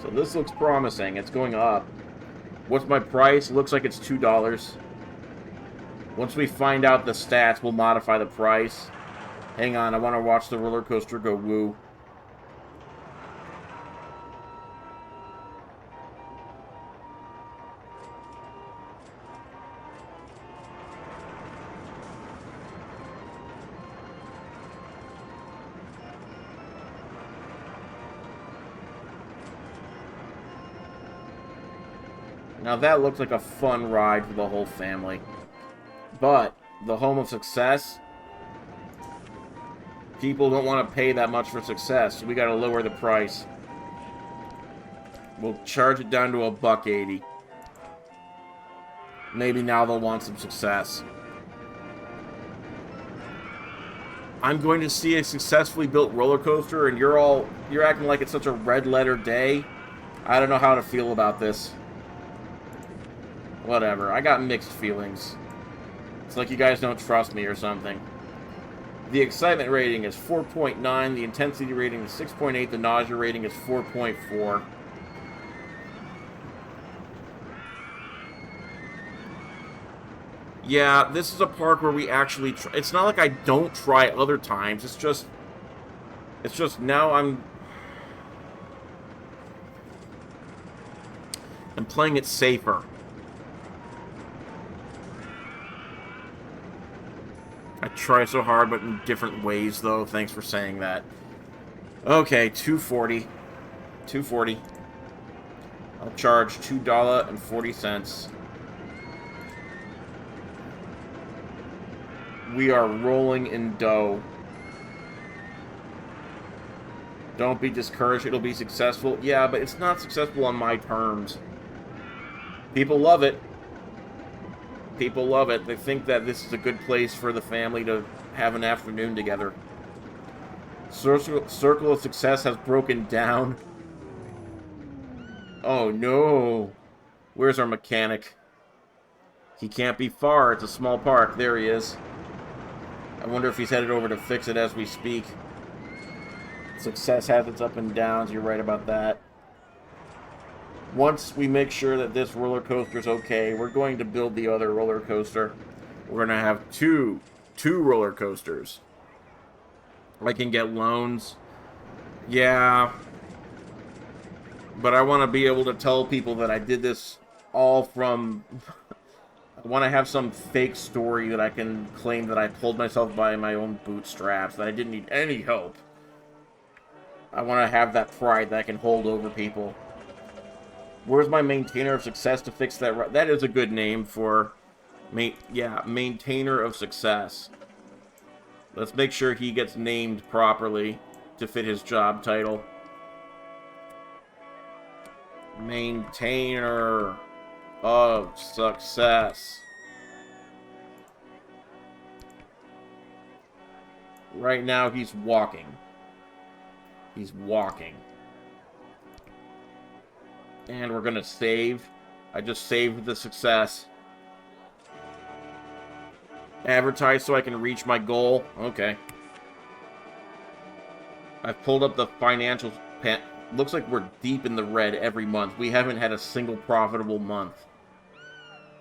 So this looks promising. It's going up. What's my price? Looks like it's $2. Once we find out the stats, we'll modify the price. Hang on, I want to watch the roller coaster go woo. Now that looks like a fun ride for the whole family. But, the home of success, people don't want to pay that much for success, so we gotta lower the price. We'll charge it down to $1.80. Maybe now they'll want some success. I'm going to see a successfully built roller coaster, and you're acting like it's such a red letter day. I don't know how to feel about this. Whatever, I got mixed feelings. It's like you guys don't trust me or something. The excitement rating is 4.9, the intensity rating is 6.8, the nausea rating is 4.4. Yeah, this is a park where we actually try. It's not like I don't try other times, it's just now I'm playing it safer. I try so hard, but in different ways, though. Thanks for saying that. Okay, $2.40. $2.40. I'll charge $2.40. We are rolling in dough. Don't be discouraged. It'll be successful. Yeah, but it's not successful on my terms. People love it. People love it. They think that this is a good place for the family to have an afternoon together. Circle of Success has broken down. Oh no. Where's our mechanic? He can't be far. It's a small park. There he is. I wonder if he's headed over to fix it as we speak. Success has its up and downs. You're right about that. Once we make sure that this roller coaster is okay, we're going to build the other roller coaster. We're going to have two roller coasters. I can get loans. Yeah. But I want to be able to tell people that I did this all from... I want to have some fake story that I can claim that I pulled myself by my own bootstraps, that I didn't need any help. I want to have that pride that I can hold over people. Where's my Maintainer of Success to fix that? That is a good name for... yeah, Maintainer of Success. Let's make sure he gets named properly to fit his job title. Maintainer of Success. Right now, he's walking. He's walking. And we're gonna save. I just saved the success. Advertise so I can reach my goal. Okay. I've pulled up the financial... Looks like we're deep in the red every month. We haven't had a single profitable month.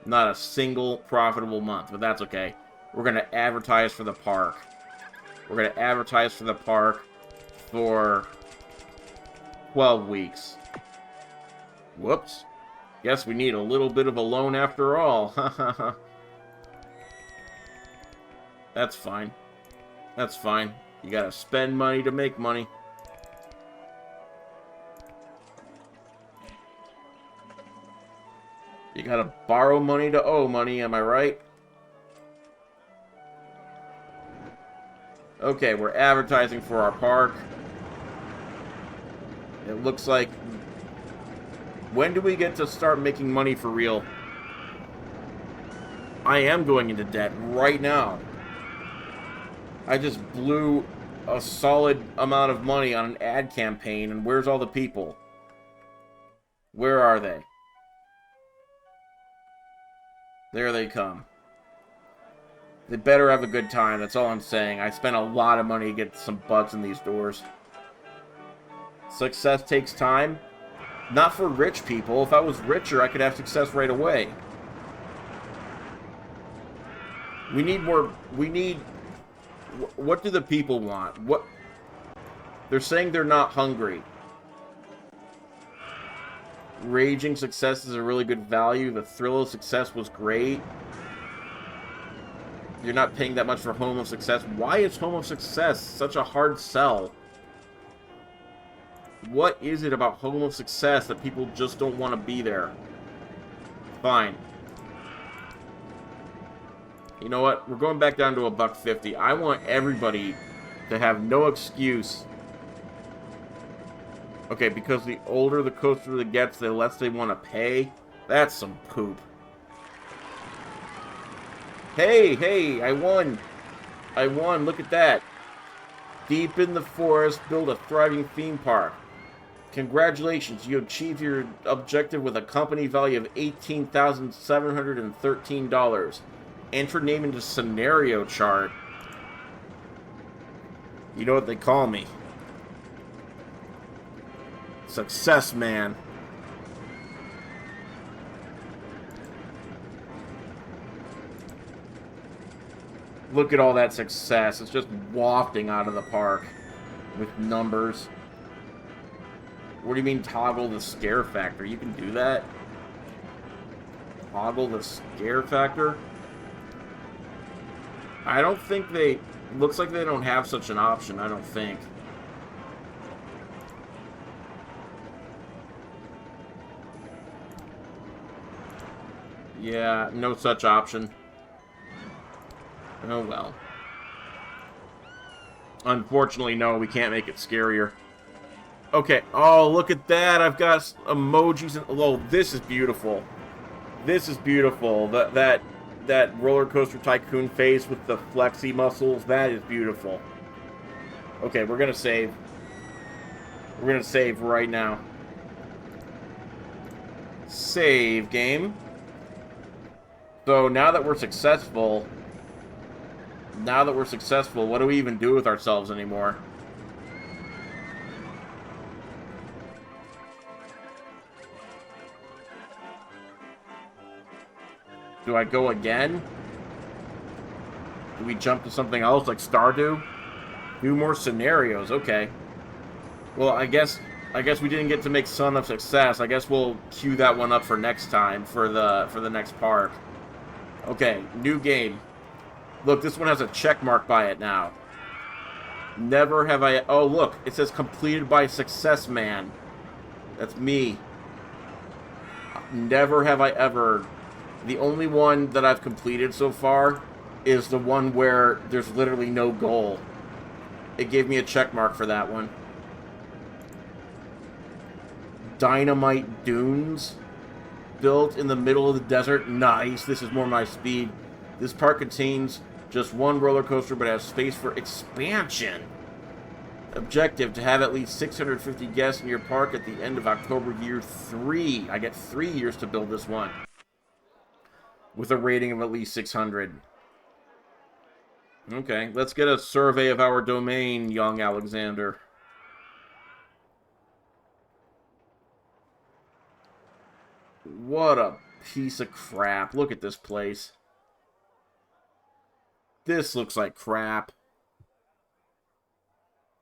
Not a single profitable month, but that's okay. We're gonna advertise for the park. We're gonna advertise for the park for 12 weeks. Whoops. Guess we need a little bit of a loan after all. That's fine. That's fine. You gotta spend money to make money. You gotta borrow money to owe money, am I right? Okay, we're advertising for our park. It looks like... When do we get to start making money for real? I am going into debt right now. I just blew a solid amount of money on an ad campaign, and where's all the people? Where are they? There they come. They better have a good time, that's all I'm saying. I spent a lot of money to get some butts in these doors. Success takes time. Not for rich people. If I was richer, I could have success right away. We need more... We need... What do the people want? What... They're saying they're not hungry. Raging success is a really good value. The thrill of success was great. You're not paying that much for Home of Success. Why is Home of Success such a hard sell? What is it about Home of Success that people just don't want to be there? Fine. You know what? We're going back down to $1.50. I want everybody to have no excuse. Okay, because the older the coaster gets, the less they want to pay. That's some poop. Hey, I won. I won, look at that. Deep in the forest, build a thriving theme park. Congratulations, you achieved your objective with a company value of $18,713. Enter name into scenario chart. You know what they call me? Success man. Look at all that success. It's just wafting out of the park with numbers. What do you mean toggle the scare factor? You can do that? Toggle the scare factor? I don't think they... Looks like they don't have such an option, I don't think. Yeah, no such option. Oh well. Unfortunately, no, we can't make it scarier. Okay, oh, look at that. I've got emojis and... Oh, this is beautiful. This is beautiful. That roller coaster tycoon face with the flexi muscles, that is beautiful. Okay, we're gonna save. We're gonna save right now. Save game. So now that we're successful, what do we even do with ourselves anymore? Do I go again? Do we jump to something else like Stardew? Do more scenarios, okay. Well, I guess we didn't get to make Son of Success. I guess we'll queue that one up for next time, for the next park. Okay, new game. Look, this one has a check mark by it now. Never have I... Oh, look, it says completed by Success Man. That's me. Never have I ever... The only one that I've completed so far is the one where there's literally no goal. It gave me a check mark for that one. Dynamite Dunes. Built in the middle of the desert. Nice. This is more my speed. This park contains just one roller coaster, but has space for expansion. Objective, to have at least 650 guests in your park at the end of October year 3. I get 3 years to build this one. With a rating of at least 600. Okay, let's get a survey of our domain, young Alexander. What a piece of crap. Look at this place. This looks like crap.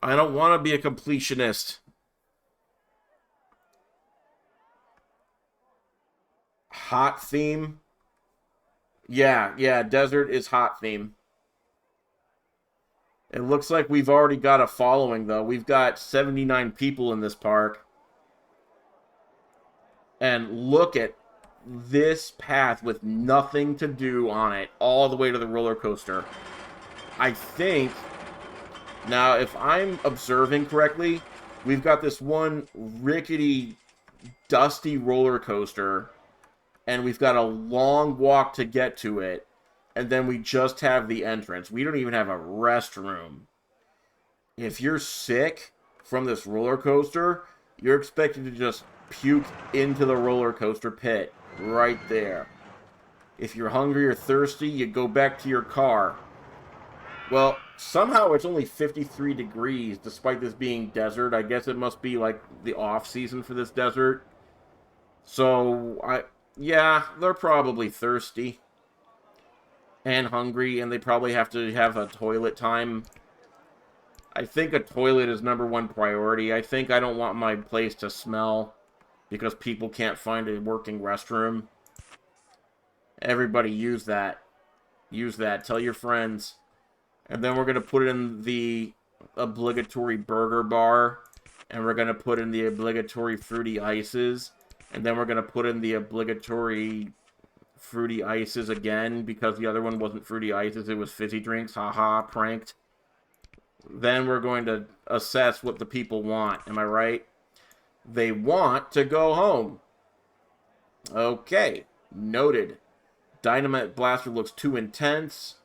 I don't want to be a completionist. Hot theme? Yeah, desert is hot theme. It looks like we've already got a following, though. We've got 79 people in this park. And look at this path with nothing to do on it, all the way to the roller coaster. I think, now if I'm observing correctly, we've got this one rickety, dusty roller coaster, and we've got a long walk to get to it, and then we just have the entrance. We don't even have a restroom. If you're sick from this roller coaster, you're expected to just puke into the roller coaster pit right there. If you're hungry or thirsty, you go back to your car. Well, somehow it's only 53 degrees despite this being desert. I guess it must be like the off season for this desert. So, yeah, they're probably thirsty and hungry, and they probably have to have a toilet time. I think a toilet is #1 priority. I think I don't want my place to smell because people can't find a working restroom. Everybody use that. Use that. Tell your friends. And then we're going to put in the obligatory burger bar. And we're going to put in the obligatory fruity ices. And then we're going to put in the obligatory fruity ices again. Because the other one wasn't fruity ices, it was fizzy drinks. Haha, pranked. Then we're going to assess what the people want. Am I right? They want to go home. Okay. Noted. Dynamite blaster looks too intense.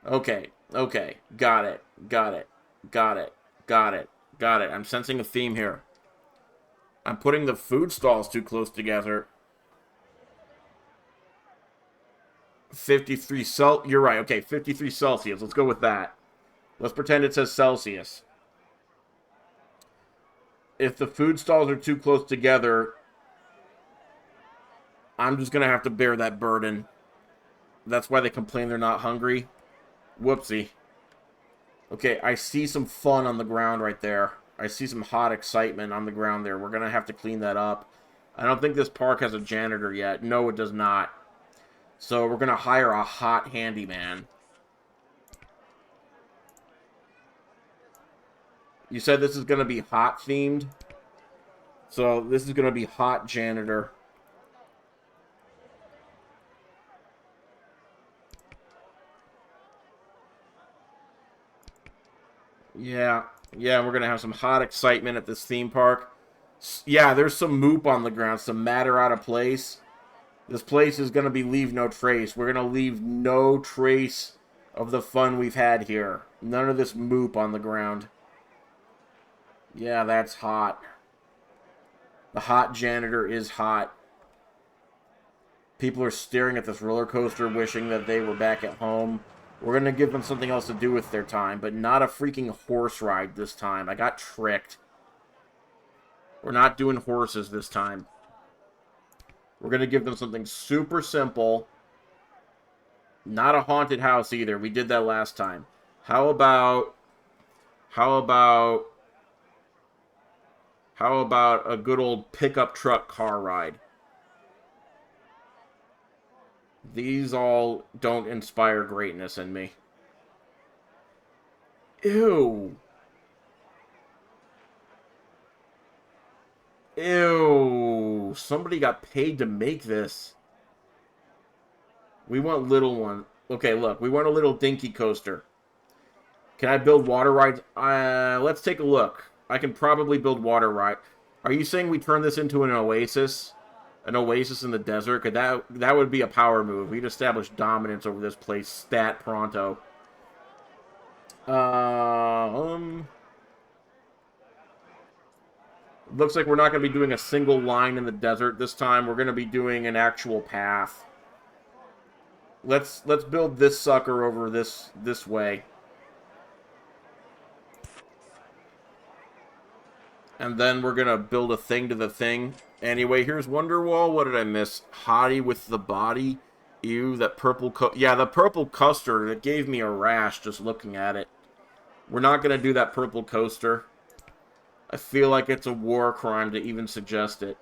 Okay. Okay. Got it. Got it. Got it. Got it. Got it. I'm sensing a theme here. I'm putting the food stalls too close together. 53 Celsius. You're right. Okay, 53 Celsius. Let's go with that. Let's pretend it says Celsius. If the food stalls are too close together, I'm just going to have to bear that burden. That's why they complain they're not hungry. Whoopsie. Okay, I see some fun on the ground right there. I see some hot excitement on the ground there. We're going to have to clean that up. I don't think this park has a janitor yet. No, it does not. So we're going to hire a hot handyman. You said this is going to be hot themed? So this is going to be hot janitor. Yeah, we're going to have some hot excitement at this theme park. Yeah, there's some moop on the ground, some matter out of place. This place is going to be leave no trace. We're going to leave no trace of the fun we've had here. None of this moop on the ground. Yeah, that's hot. The hot janitor is hot. People are staring at this roller coaster wishing that they were back at home. We're going to give them something else to do with their time, but not a freaking horse ride this time. I got tricked. We're not doing horses this time. We're going to give them something super simple. Not a haunted house either. We did that last time. How about a good old pickup truck car ride? These all don't inspire greatness in me. Ew. Ew. Somebody got paid to make this. We want little one. Okay, look. We want a little dinky coaster. Can I build water rides? Let's take a look. I can probably build water ride. Are you saying we turn this into an oasis? An oasis in the desert? Cause that would be a power move. We'd establish dominance over this place stat pronto. Looks like we're not going to be doing a single line in the desert this time. We're going to be doing an actual path. Let's build this sucker over this way. And then we're going to build a thing to the thing. Anyway, here's Wonderwall. What did I miss? Hottie with the body. Ew, that purple... yeah, the purple custard. It gave me a rash just looking at it. We're not going to do that purple coaster. I feel like it's a war crime to even suggest it.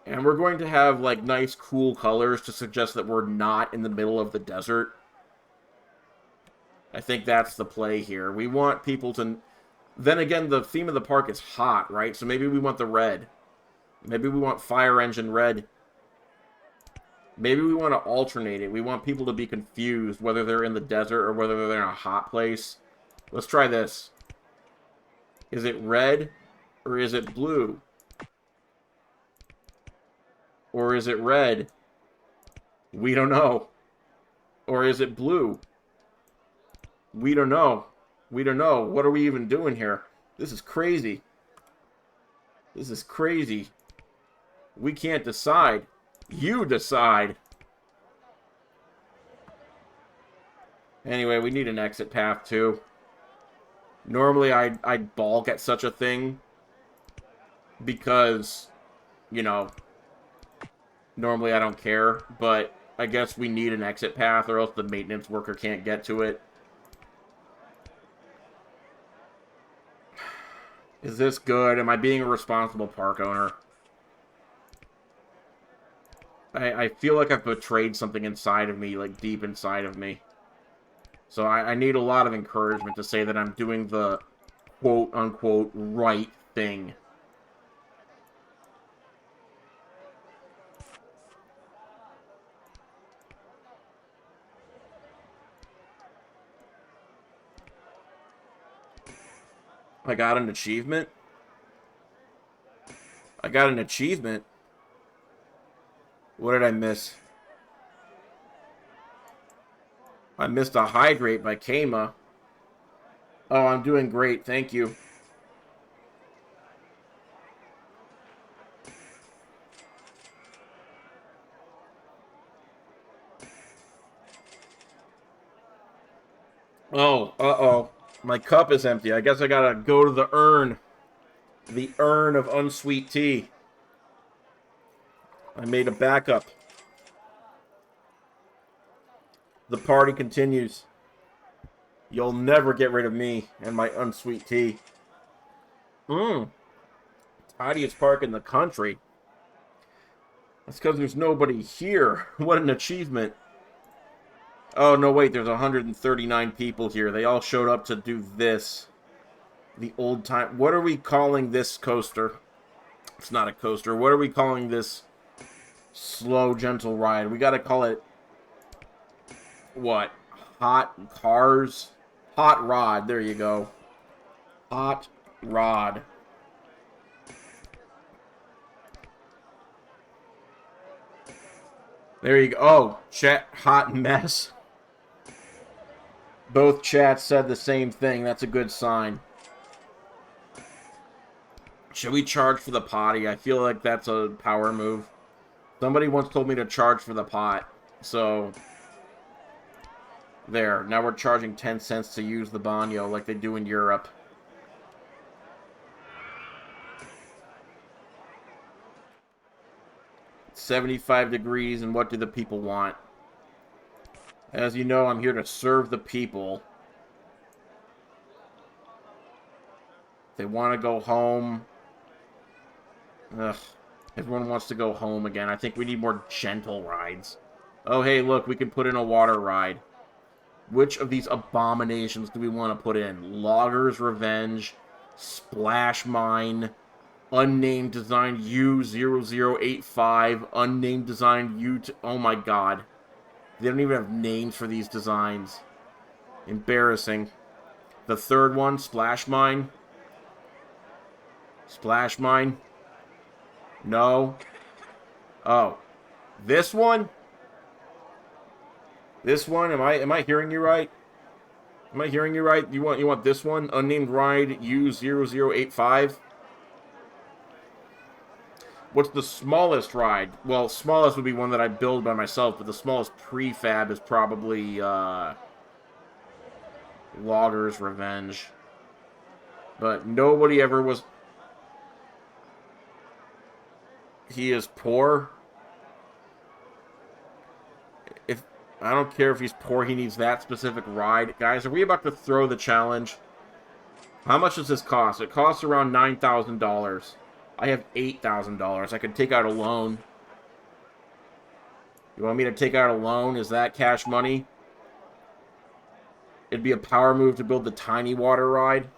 And we're going to have, like, nice, cool colors to suggest that we're not in the middle of the desert. I think that's the play here. We want people to... Then again, the theme of the park is hot, right? So maybe we want the red. Maybe we want fire engine red. Maybe we want to alternate it. We want people to be confused whether they're in the desert or whether they're in a hot place. Let's try this. Is it red or is it blue? Or is it red? We don't know. Or is it blue? We don't know. We don't know. What are we even doing here? This is crazy. This is crazy. We can't decide. You decide. Anyway, we need an exit path too. Normally I'd balk at such a thing because, you know, Normally I don't care, but I guess we need an exit path or else the maintenance worker can't get to it. Is this good? Am I being a responsible park owner? I feel like I've betrayed something inside of me, like deep inside of me. So I need a lot of encouragement to say that I'm doing the quote-unquote right thing. I got an achievement? I got an achievement? What did I miss? I missed a hydrate by Kama. Oh, I'm doing great, thank you. Oh, uh-oh. My cup is empty. I guess I gotta go to the urn. The urn of unsweet tea. I made a backup. The party continues. You'll never get rid of me and my unsweet tea. Tidiest park in the country. That's because there's nobody here. What an achievement. Oh, no, wait, there's 139 people here. They all showed up to do this. The old time... What are we calling this coaster? It's not a coaster. What are we calling this slow, gentle ride? We gotta call it... What? Hot cars? Hot rod. There you go. Hot rod. There you go. Oh, chat, hot mess. Both chats said the same thing. That's a good sign. Should we charge for the potty? I feel like that's a power move. Somebody once told me to charge for the pot. So, there. Now we're charging 10 cents to use the banyo like they do in Europe. It's 75 degrees, and what do the people want? As you know, I'm here to serve the people. They want to go home. Ugh. Everyone wants to go home again. I think we need more gentle rides. Oh, hey, look, we can put in a water ride. Which of these abominations do we want to put in? Logger's Revenge, Splash Mine, Unnamed Design U0085, Unnamed Design U... Oh my god. They don't even have names for these designs. Embarrassing. The third one, Splash Mine. Splash Mine. No. Oh. This one? This one? Am I hearing you right? Am I hearing you right? You want this one? Unnamed Ride U0085? What's the smallest ride? Well, smallest would be one that I build by myself, but the smallest prefab is probably Logger's Revenge. But nobody ever was... He is poor? If I don't care if he's poor, he needs that specific ride. Guys, are we about to throw the challenge? How much does this cost? It costs around $9,000. I have $8,000. I could take out a loan. You want me to take out a loan? Is that cash money? It'd be a power move to build the tiny water ride.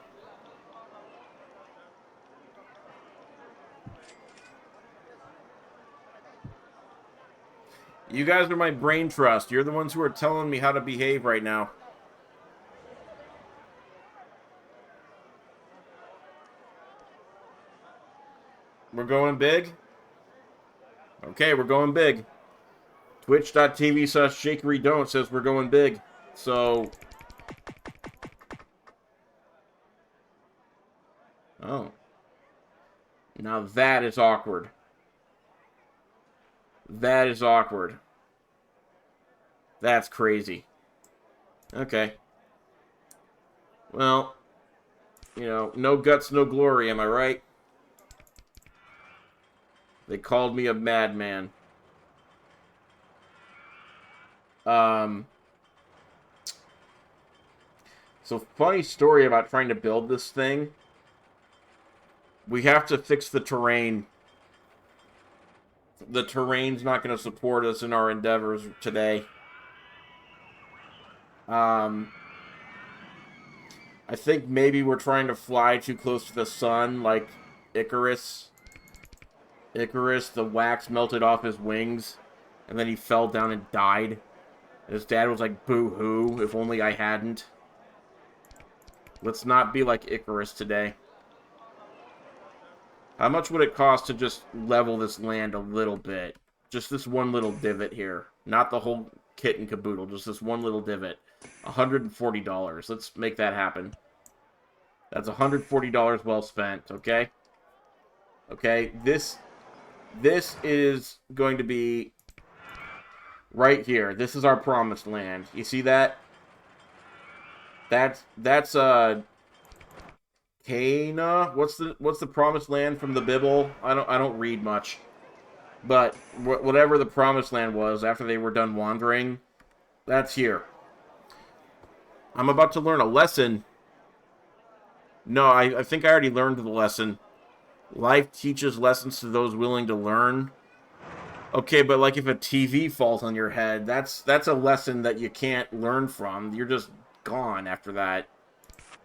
You guys are my brain trust. You're the ones who are telling me how to behave right now. We're going big? Okay, we're going big. Twitch.tv/jakeydon't says we're going big. So... Oh. Now that is awkward. That is awkward. That's crazy. Okay. Well, you know, no guts, no glory, am I right? They called me a madman. Um, so funny story about trying to build this thing. We have to fix the terrain. The terrain's not going to support us in our endeavors today. I think maybe we're trying to fly too close to the sun, like Icarus. Icarus, the wax melted off his wings, and then he fell down and died. And his dad was like, boo-hoo, if only I hadn't. Let's not be like Icarus today. How much would it cost to just level this land a little bit? Just this one little divot here. Not the whole kit and caboodle, just this one little divot. $140. Let's make that happen. That's $140 well spent, okay? Okay, this is going to be right here. This is our promised land. You see that? That's Cana. What's the promised land from the Bible? I don't read much. But whatever the promised land was after they were done wandering, that's here. I'm about to learn a lesson. No, I think I already learned the lesson. Life teaches lessons to those willing to learn. Okay, but like if a TV falls on your head, that's a lesson that you can't learn from. You're just gone after that.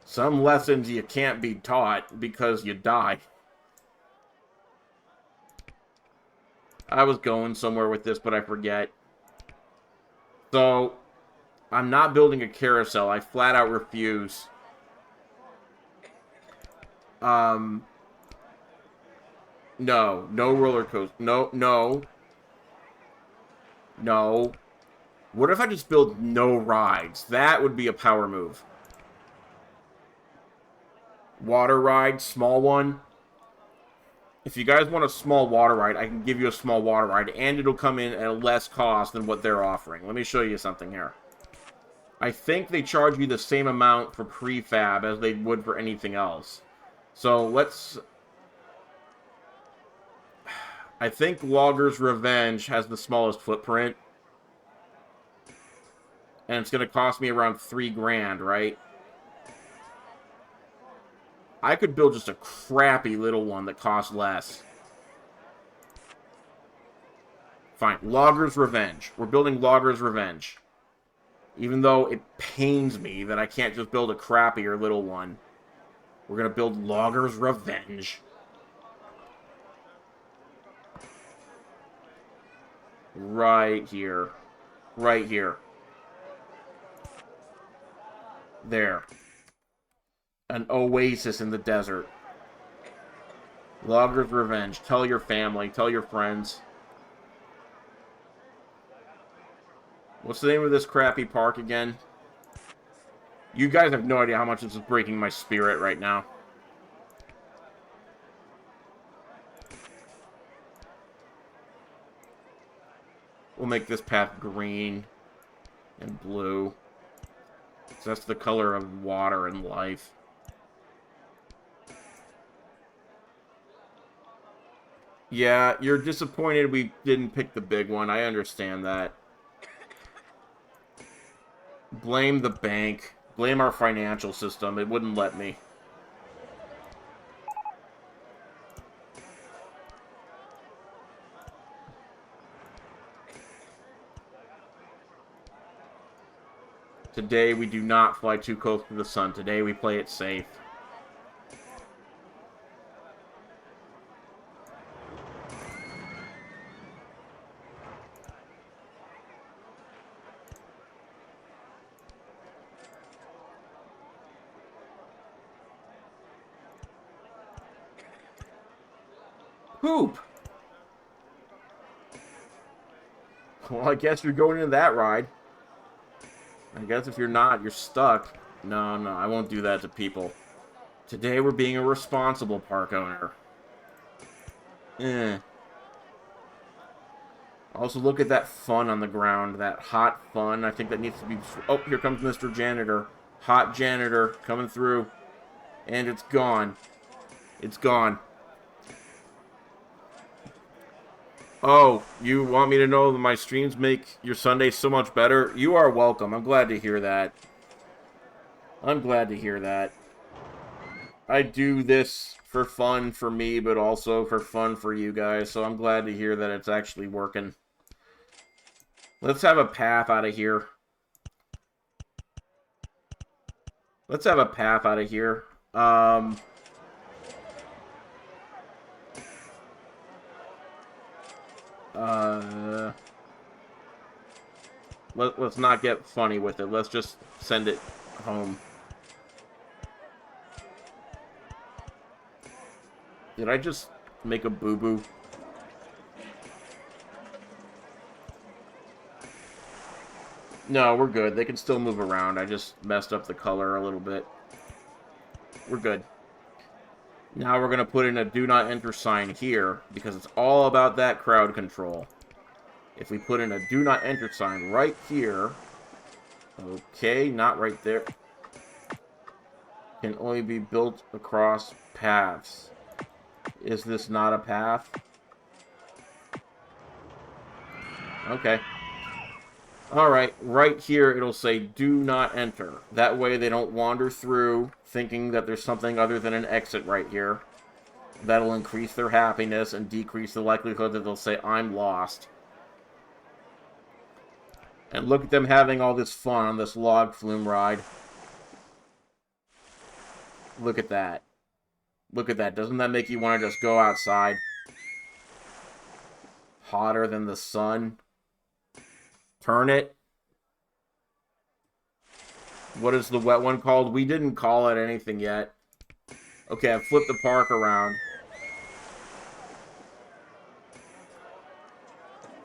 Some lessons you can't be taught because you die. I was going somewhere with this, but I forget. So, I'm not building a carousel. I flat out refuse. No roller coaster. No. What if I just build no rides? That would be a power move. Water ride, small one. If you guys want a small water ride, I can give you a small water ride, and it'll come in at a less cost than what they're offering. Let me show you something here. I think they charge you the same amount for prefab as they would for anything else. So let's... I think Logger's Revenge has the smallest footprint. And it's going to cost me around $3,000, right? I could build just a crappy little one that costs less. Fine. Logger's Revenge. We're building Logger's Revenge. Even though it pains me that I can't just build a crappier little one. We're going to build Logger's Revenge. Right here. Right here. There. An oasis in the desert. Logger's Revenge. Tell your family. Tell your friends. What's the name of this crappy park again? You guys have no idea how much this is breaking my spirit right now. We'll make this path green and blue. So that's the color of water and life. Yeah, you're disappointed we didn't pick the big one. I understand that. Blame the bank. Blame our financial system. It wouldn't let me. Today we do not fly too close to the sun. Today we play it safe. Poop! Well, I guess you're going into that ride. I guess if you're not, you're stuck. No, I won't do that to people. Today we're being a responsible park owner. Also, look at that fun on the ground. That hot fun. I think that needs to be... Oh, here comes Mr. Janitor. Hot janitor coming through. And it's gone. It's gone. Oh, you want me to know that my streams make your Sunday so much better? You are welcome. I'm glad to hear that. I'm glad to hear that. I do this for fun for me, but also for fun for you guys, so I'm glad to hear that it's actually working. Let's have a path out of here. Let's have a path out of here. Let's not get funny with it. Let's just send it home. Did I just make a boo-boo? No, we're good. They can still move around. I just messed up the color a little bit. We're good. Now we're going to put in a do not enter sign here, because it's all about that crowd control. If we put in a do not enter sign right here... Okay, not right there. Can only be built across paths. Is this not a path? Okay. Alright, right here it'll say do not enter. That way they don't wander through thinking that there's something other than an exit right here. That'll increase their happiness and decrease the likelihood that they'll say, I'm lost. And look at them having all this fun on this log flume ride. Look at that. Look at that. Doesn't that make you want to just go outside? Hotter than the sun. Turn it. What is the wet one called? We didn't call it anything yet. Okay, I've flipped the park around.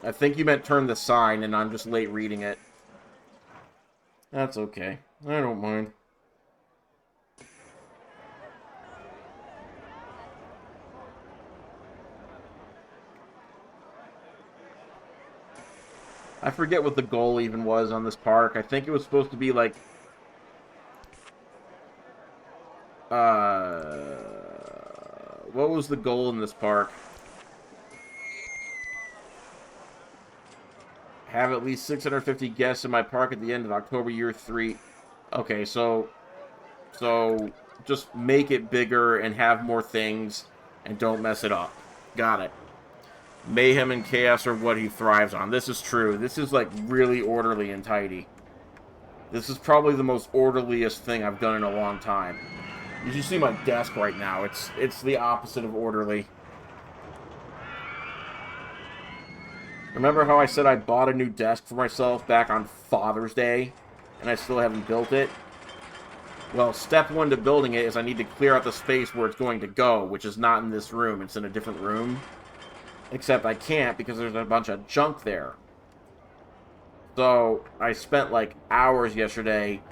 I think you meant turn the sign, and I'm just late reading it. That's okay. I don't mind. I forget what the goal even was on this park. I think it was supposed to be like... what was the goal in this park? Have at least 650 guests in my park at the end of October year 3. Okay, so just make it bigger and have more things and don't mess it up. Got it. Mayhem and chaos are what he thrives on. This is true. This is like really orderly and tidy. This is probably the most orderliest thing I've done in a long time. You should see my desk right now. It's the opposite of orderly. Remember how I said I bought a new desk for myself back on Father's Day, and I still haven't built it? Well, step one to building it is I need to clear out the space where it's going to go, which is not in this room. It's in a different room. Except I can't because there's a bunch of junk there. So, I spent like hours yesterday,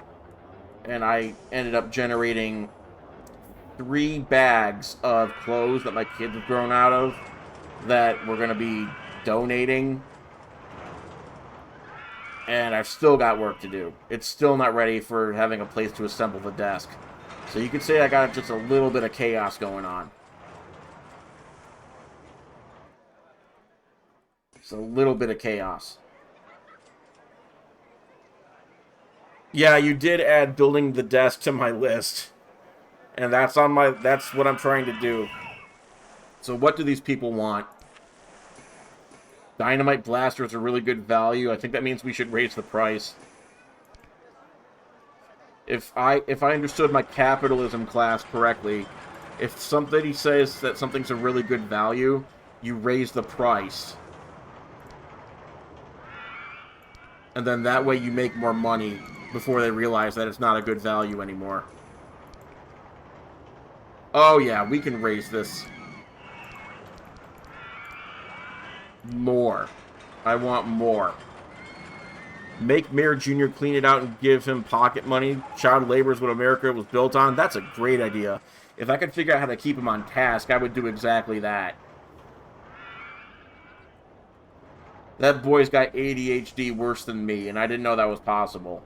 and I ended up generating 3 bags of clothes that my kids have grown out of that we're going to be donating. And I've still got work to do. It's still not ready for having a place to assemble the desk. So you could say I got just a little bit of chaos going on. It's a little bit of chaos. Yeah, you did add building the desk to my list. And that's what I'm trying to do. So what do these people want? Dynamite blasters are really good value. I think that means we should raise the price. If I understood my capitalism class correctly, if somebody says that something's a really good value, you raise the price. And then that way you make more money before they realize that it's not a good value anymore. Oh yeah, we can raise this. More. I want more. Make Mayor Jr. clean it out and give him pocket money. Child labor is what America was built on. That's a great idea. If I could figure out how to keep him on task, I would do exactly that. That boy's got ADHD worse than me, and I didn't know that was possible.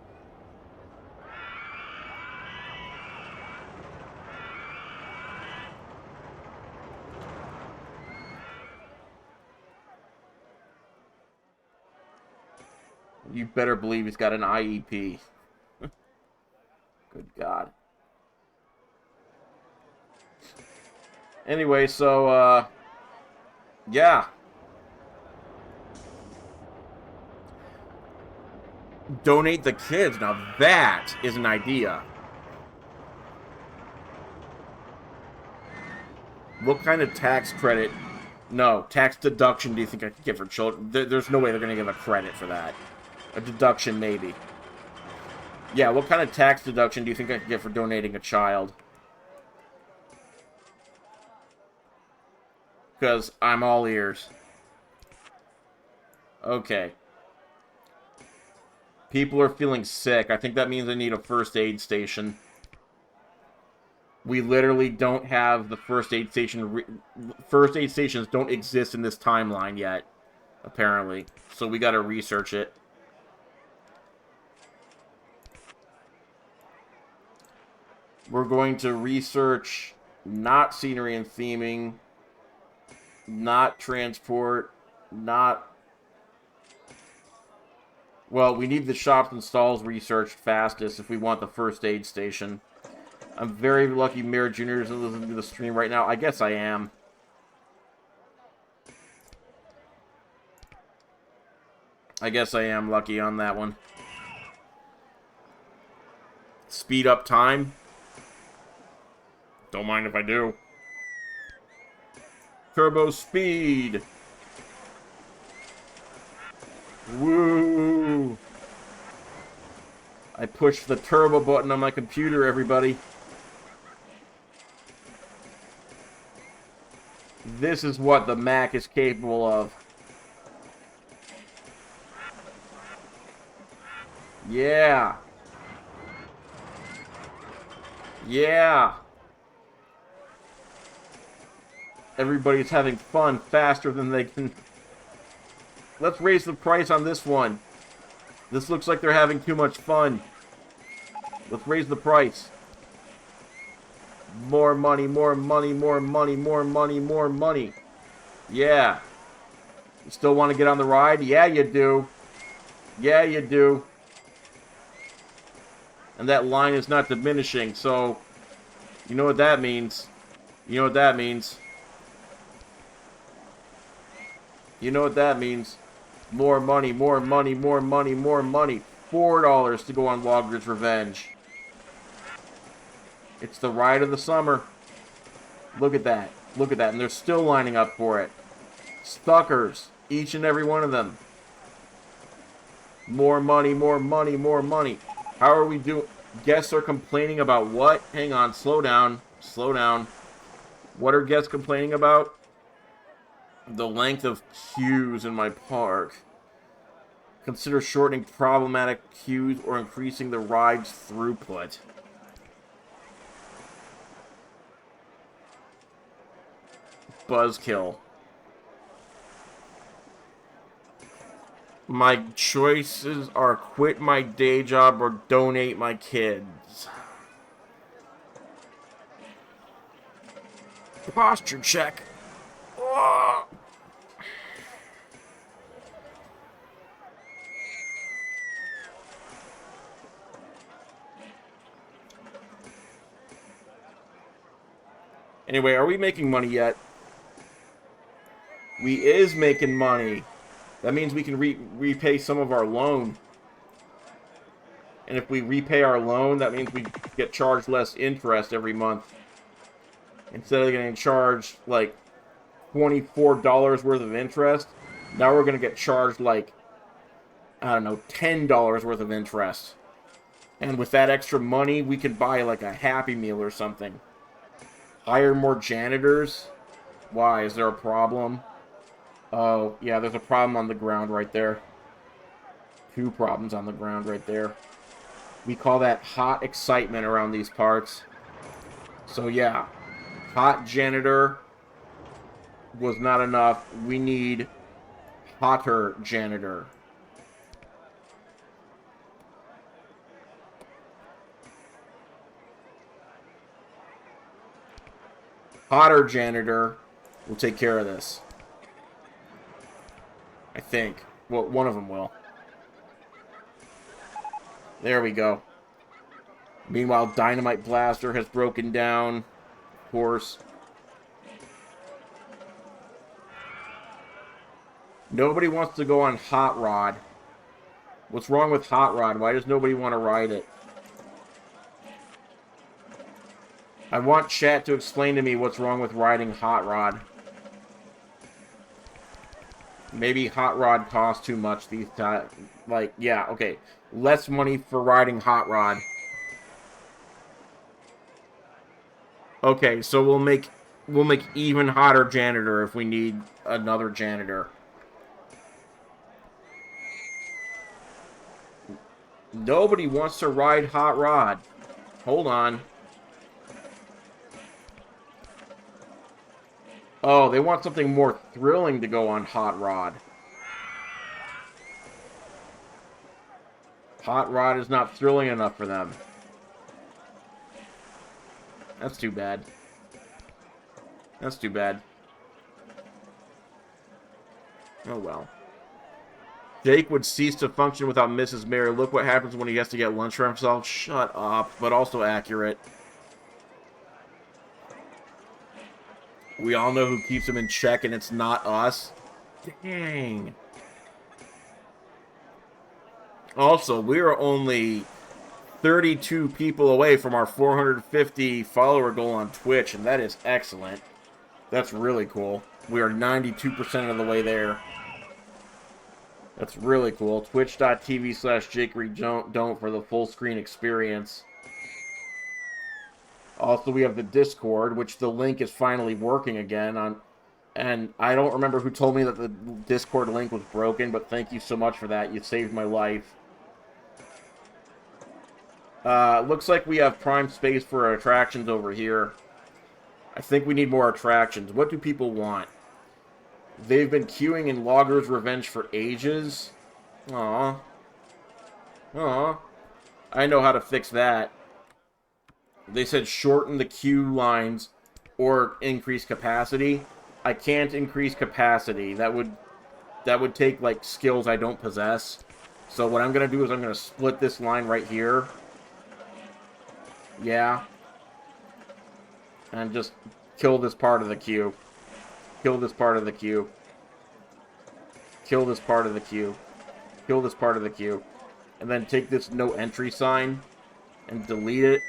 You better believe he's got an IEP. Good God. Anyway, so, yeah. Donate the kids. Now that is an idea. What kind of tax credit? No, tax deduction do you think I could give for children? There's no way they're going to give a credit for that. A deduction, maybe. Yeah, what kind of tax deduction do you think I could get for donating a child? Because I'm all ears. Okay. People are feeling sick. I think that means I need a first aid station. We literally don't have the first aid station. First aid stations don't exist in this timeline yet, apparently. So we gotta research it. We're going to research not scenery and theming, not transport, not... Well, we need the shops and stalls researched fastest if we want the first aid station. I'm very lucky Mayor Jr. is listening to the stream right now. I guess I am. I guess I am lucky on that one. Speed up time. Don't mind if I do. Turbo speed. Woo! I pushed the turbo button on my computer, everybody. This is what the Mac is capable of. Yeah. Yeah. Everybody's having fun faster than they can. Let's raise the price on this one. This looks like they're having too much fun. Let's raise the price. More money, more money, more money, more money, more money. Yeah. You still want to get on the ride? Yeah, you do. Yeah, you do. And that line is not diminishing, so... You know what that means. You know what that means. You know what that means. More money, more money, more money, more money. $4 to go on Logger's Revenge. It's the ride of the summer. Look at that. Look at that. And they're still lining up for it. Stuckers. Each and every one of them. More money, more money, more money. How are we doing? Guests are complaining about what? Hang on. Slow down. Slow down. What are guests complaining about? The length of queues in my park. Consider shortening problematic queues or increasing the ride's throughput. Buzzkill. My choices are quit my day job or donate my kids. Posture check. Oh. Anyway, are we making money yet? We is making money. That means we can repay some of our loan. And if we repay our loan, that means we get charged less interest every month. Instead of getting charged, like, $24 worth of interest, now we're going to get charged, like, I don't know, $10 worth of interest. And with that extra money, we could buy, like, a Happy Meal or something. Hire more janitors? Why? Is there a problem? Oh, yeah, there's a problem on the ground right there. 2 problems on the ground right there. We call that hot excitement around these parts. So, yeah. Hot janitor was not enough. We need hotter janitor. Hotter janitor will take care of this. I think. Well, one of them will. There we go. Meanwhile, Dynamite Blaster has broken down. Of course. Nobody wants to go on Hot Rod. What's wrong with Hot Rod? Why does nobody want to ride it? I want chat to explain to me what's wrong with riding Hot Rod. Maybe Hot Rod costs too much these times. Like, yeah, okay. Less money for riding Hot Rod. Okay, so we'll make even hotter janitor if we need another janitor. Nobody wants to ride Hot Rod. Hold on. Oh, they want something more thrilling to go on Hot Rod. Hot Rod is not thrilling enough for them. That's too bad. That's too bad. Oh well. Jake would cease to function without Mrs. Mary. Look what happens when he has to get lunch for himself. Shut up, but also accurate. We all know who keeps him in check, and it's not us. Dang. Also, we are only 32 people away from our 450 follower goal on Twitch, and that is excellent. That's really cool. We are 92% of the way there. That's really cool. Twitch.tv/jakeydon't for the full screen experience. Also, we have the Discord, which the link is finally working again on. And I don't remember who told me that the Discord link was broken, but thank you so much for that. You saved my life. Looks like we have prime space for attractions over here. I think we need more attractions. What do people want? They've been queuing in Logger's Revenge for ages. Aww. Aww. I know how to fix that. They said shorten the queue lines or increase capacity. I can't increase capacity. That would take, like, skills I don't possess. So what I'm going to do is I'm going to split this line right here. Yeah. And just kill this part of the queue. Kill this part of the queue. Kill this part of the queue. Kill this part of the queue. And then take this no entry sign and delete it.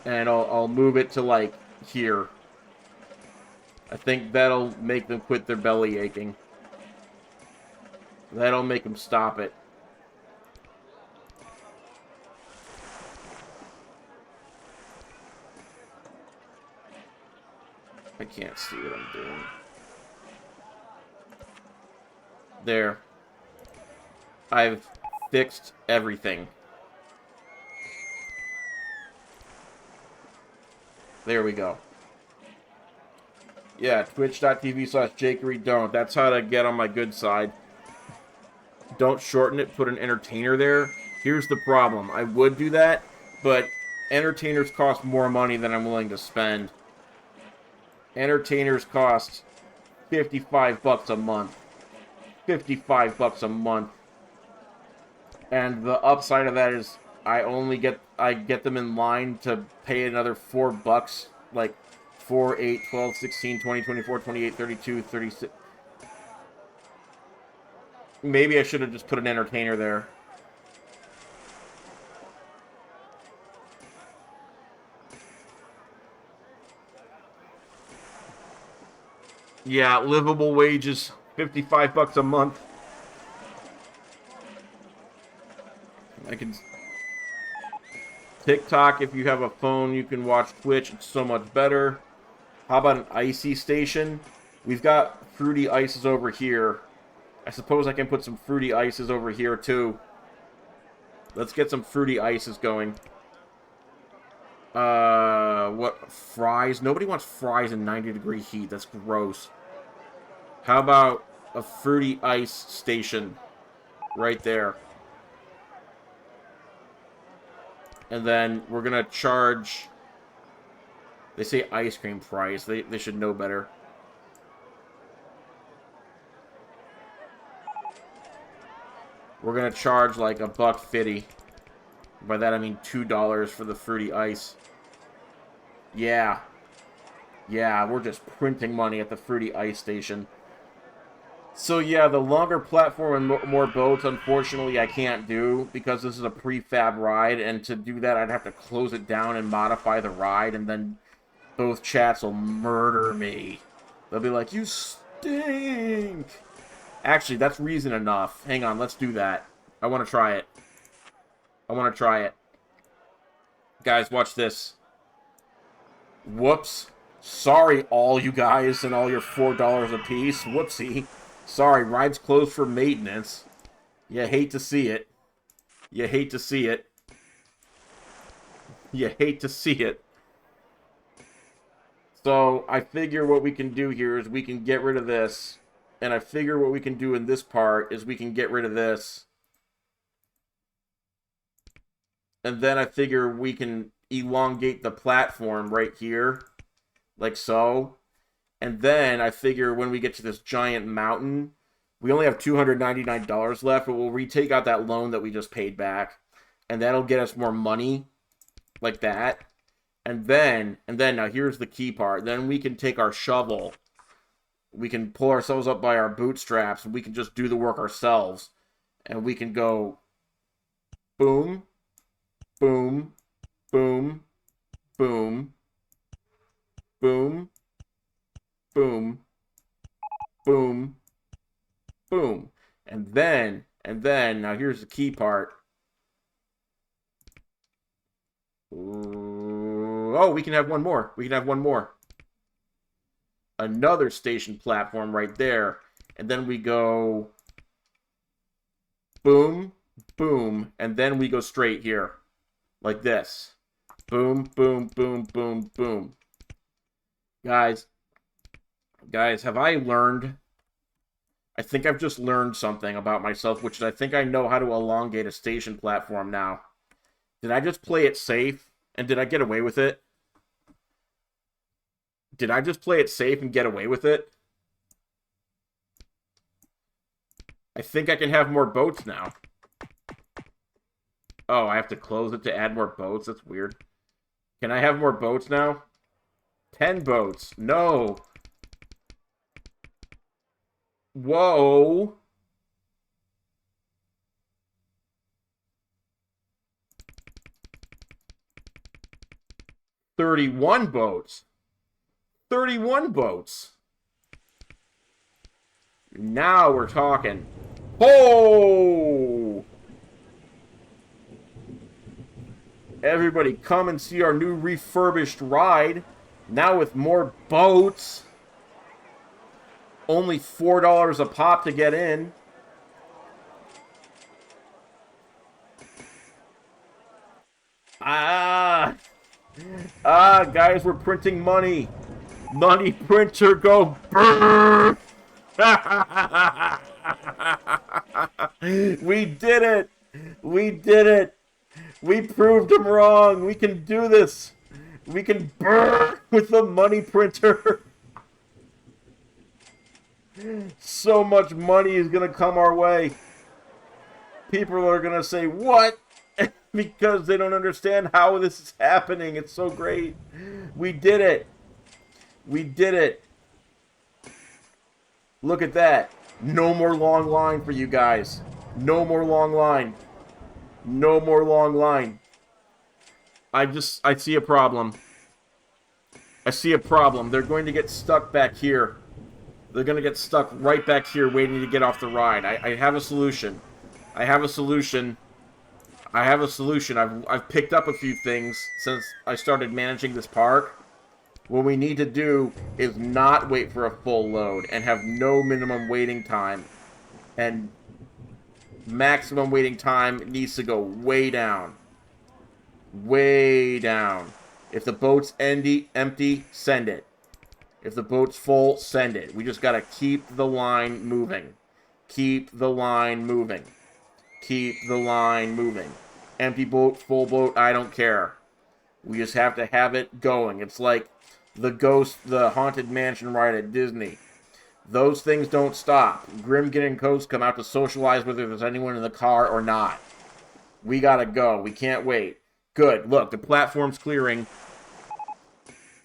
And I'll move it to, like, here. I think that'll make them quit their belly aching. That'll make them stop it. I can't see what I'm doing. There. I've fixed everything. There we go. Yeah, twitch.tv/jakeydon't. That's how to get on my good side. Don't shorten it, put an entertainer there. Here's the problem. I would do that, but entertainers cost more money than I'm willing to spend. Entertainers cost $55 a month. $55 a month. And the upside of that is I get them in line to pay another $4, like 4, 8, 12, 16, 20, 24, 28, 32, 36. Maybe I should have just put an entertainer there. Yeah, livable wages, $55 a month. I can... TikTok, if you have a phone, you can watch Twitch. It's so much better. How about an icy station? We've got fruity ices over here. I suppose I can put some fruity ices over here, too. Let's get some fruity ices going. What? Fries? Nobody wants fries in 90-degree heat. That's gross. How about a fruity ice station? Right there. And then we're gonna charge... They say ice cream price. They should know better. We're gonna charge like $1.50. By that I mean $2 for the fruity ice. Yeah. Yeah, we're just printing money at the fruity ice station. So yeah, the longer platform and more boats, unfortunately, I can't do because this is a prefab ride, and to do that, I'd have to close it down and modify the ride, and then both chats will murder me. They'll be like, "You stink!" Actually, that's reason enough. Hang on, let's do that. I want to try it. I want to try it. Guys, watch this. Whoops. Sorry, all you guys and all your $4 a piece. Whoopsie. Sorry, ride's closed for maintenance. You hate to see it. You hate to see it. You hate to see it. So, I figure what we can do here is we can get rid of this. And I figure what we can do in this part is we can get rid of this. And then I figure we can elongate the platform right here. Like so. And then I figure when we get to this giant mountain, we only have $299 left, but we'll retake out that loan that we just paid back. And that'll get us more money. Like that. And then, now here's the key part. Then we can take our shovel. We can pull ourselves up by our bootstraps, and we can just do the work ourselves. And we can go boom, boom, boom, boom, boom, boom, boom, boom. And then, now here's the key part. Oh, we can have one more. We can have one more. Another station platform right there. And then we go boom, boom, and then we go straight here. Like this. Boom, boom, boom, boom, boom. Guys, have I learned? I think I've just learned something about myself, which is I think I know how to elongate a station platform now. Did I just play it safe? And did I get away with it? Did I just play it safe and get away with it? I think I can have more boats now. Oh, I have to close it to add more boats? That's weird. Can I have more boats now? 10 boats. No. Whoa. $31 boats. 31 boats. Now we're talking. Oh! Everybody come and see our new refurbished ride. Now with more boats. Only $4 a pop to get in. Guys, we're printing money. Money printer, go burr! We did it! We did it! We proved them wrong! We can do this! We can burr with the money printer! So much money is gonna come our way. People are gonna say, what? Because they don't understand how this is happening. It's so great. We did it. We did it. Look at that. No more long line for you guys. No more long line. No more long line. I see a problem. I see a problem. They're going to get stuck back here. They're going to get stuck right back here waiting to get off the ride. I have a solution. I have a solution. I have a solution. I've picked up a few things since I started managing this park. What we need to do is not wait for a full load and have no minimum waiting time. And maximum waiting time needs to go way down. Way down. If the boat's empty, send it. If the boat's full, send it. We just gotta keep the line moving. Keep the line moving. Keep the line moving. Empty boat, full boat, I don't care. We just have to have it going. It's like the Haunted Mansion ride at Disney. Those things don't stop. Grimgin and Coast come out to socialize whether there's anyone in the car or not. We gotta go. We can't wait. Good. Look, the platform's clearing.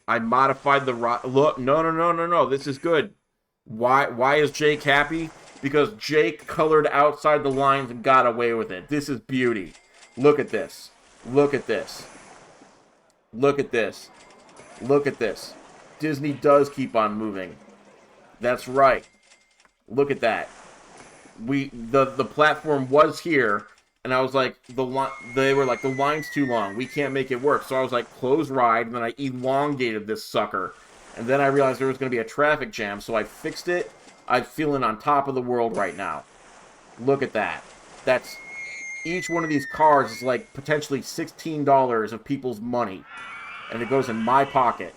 I modified the... Look, no. This is good. Why is Jake happy? Because Jake colored outside the lines and got away with it. This is beauty. Look at this. Look at this. Look at this. Look at this. Disney does keep on moving. That's right. Look at that. The platform was here, and I was like, they were like, the line's too long. We can't make it work. So I was like, close ride, and then I elongated this sucker. And then I realized there was going to be a traffic jam, so I fixed it. I'm feeling on top of the world right now. Look at that. That's... Each one of these cars is like potentially $16 of people's money. And it goes in my pocket.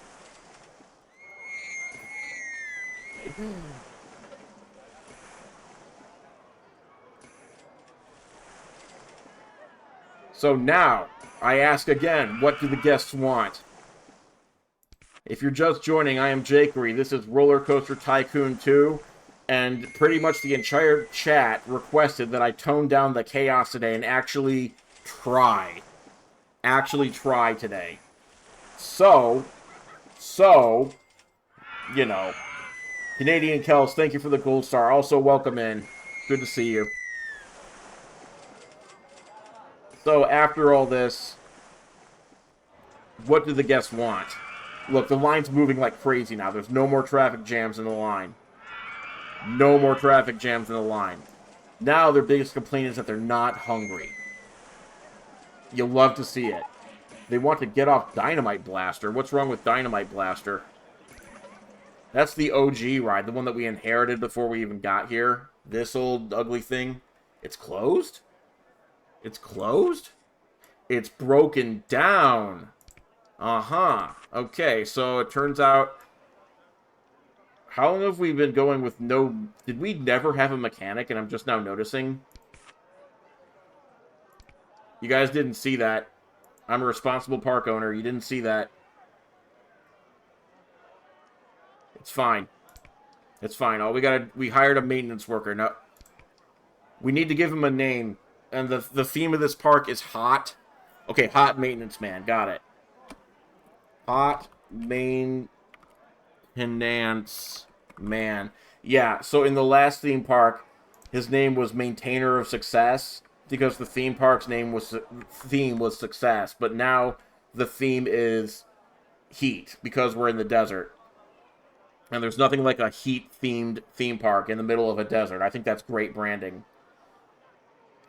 So now, I ask again, what do the guests want? If you're just joining, I am Jakery. This is Roller Coaster Tycoon 2. And pretty much the entire chat requested that I tone down the chaos today and actually try. Today. So, you know, Canadian Kels, thank you for the gold star. Also, welcome in. Good to see you. So, after all this, what do the guests want? Look, the line's moving like crazy now. There's no more traffic jams in the line. No more traffic jams in the line. Now their biggest complaint is that they're not hungry. You'll love to see it. They want to get off Dynamite Blaster. What's wrong with Dynamite Blaster? That's the OG ride, the one that we inherited before we even got here. This old ugly thing. It's closed? It's closed? It's broken down. Uh-huh. Okay, so it turns out... How long have we been going with no... Did we never have a mechanic and I'm just now noticing? You guys didn't see that. I'm a responsible park owner. You didn't see that. It's fine. It's fine. We hired a maintenance worker. No. We need to give him a name. And the theme of this park is hot. Okay, hot maintenance man. Got it. Hot maintenance man. Yeah, so in the last theme park, his name was Maintainer of Success, because the theme park's theme was Success, but now the theme is Heat, because we're in the desert. And there's nothing like a heat-themed theme park in the middle of a desert. I think that's great branding.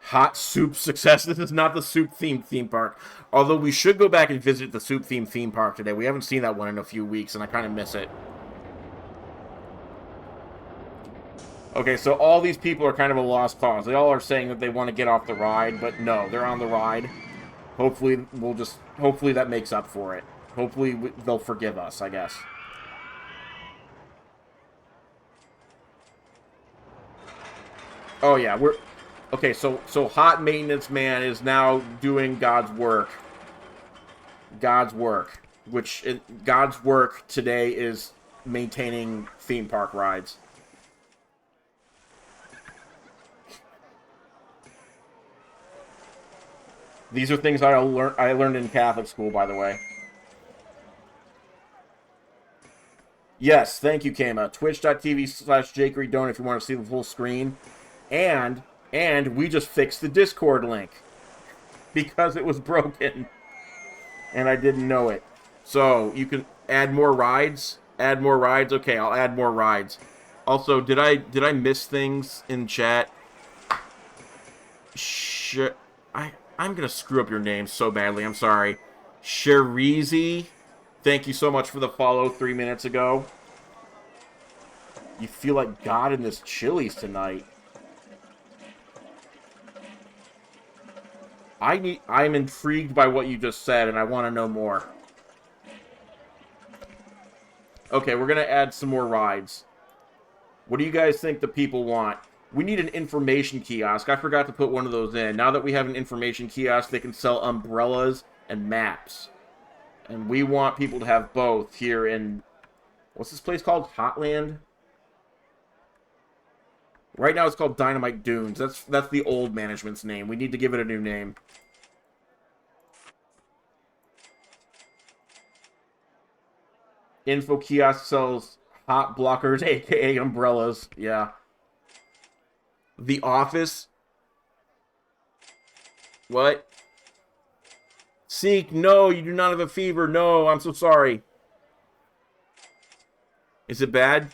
Hot Soup Success. This is not the soup-themed theme park. Although we should go back and visit the soup-themed theme park today. We haven't seen that one in a few weeks, and I kind of miss it. Okay, so all these people are kind of a lost cause. They all are saying that they want to get off the ride, but no, they're on the ride. Hopefully that makes up for it. Hopefully they'll forgive us, I guess. Oh yeah, okay, so Hot Maintenance Man is now doing God's work. God's work. God's work today is maintaining theme park rides. These are things I learned in Catholic school, by the way. Yes, thank you, Kama. Twitch.tv/jakeydon't if you want to see the full screen. And we just fixed the Discord link. Because it was broken. And I didn't know it. So, you can add more rides? Add more rides? Okay, I'll add more rides. Also, did I miss things in chat? I'm gonna screw up your name so badly, I'm sorry. Sharizi, thank you so much for the follow 3 minutes ago. You feel like God in this Chili's tonight. I'm intrigued by what you just said, and I want to know more. Okay, we're gonna add some more rides. What do you guys think the people want? We need an information kiosk. I forgot to put one of those in. Now that we have an information kiosk, they can sell umbrellas and maps. And we want people to have both here in... What's this place called? Hotland? Right now it's called Dynamite Dunes. That's the old management's name. We need to give it a new name. Info kiosk sells hot blockers, aka umbrellas. Yeah. The Office. What? Seek, no, you do not have a fever. No, I'm so sorry. Is it bad?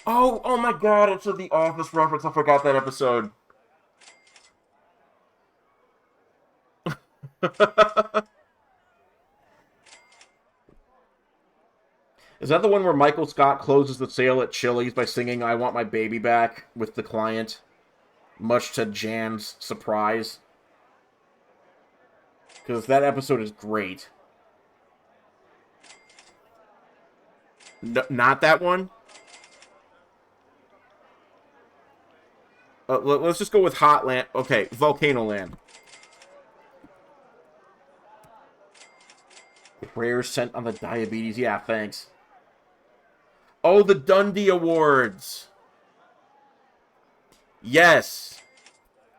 Oh my god, it's a The Office reference. I forgot that episode. Is that the one where Michael Scott closes the sale at Chili's by singing I Want My Baby Back with the client? Much to Jan's surprise. Because that episode is great. No, not that one? Let's just go with Hotland. Okay, Volcano Land. Prayers sent on the diabetes. Yeah, thanks. Oh, the Dundee Awards. Yes.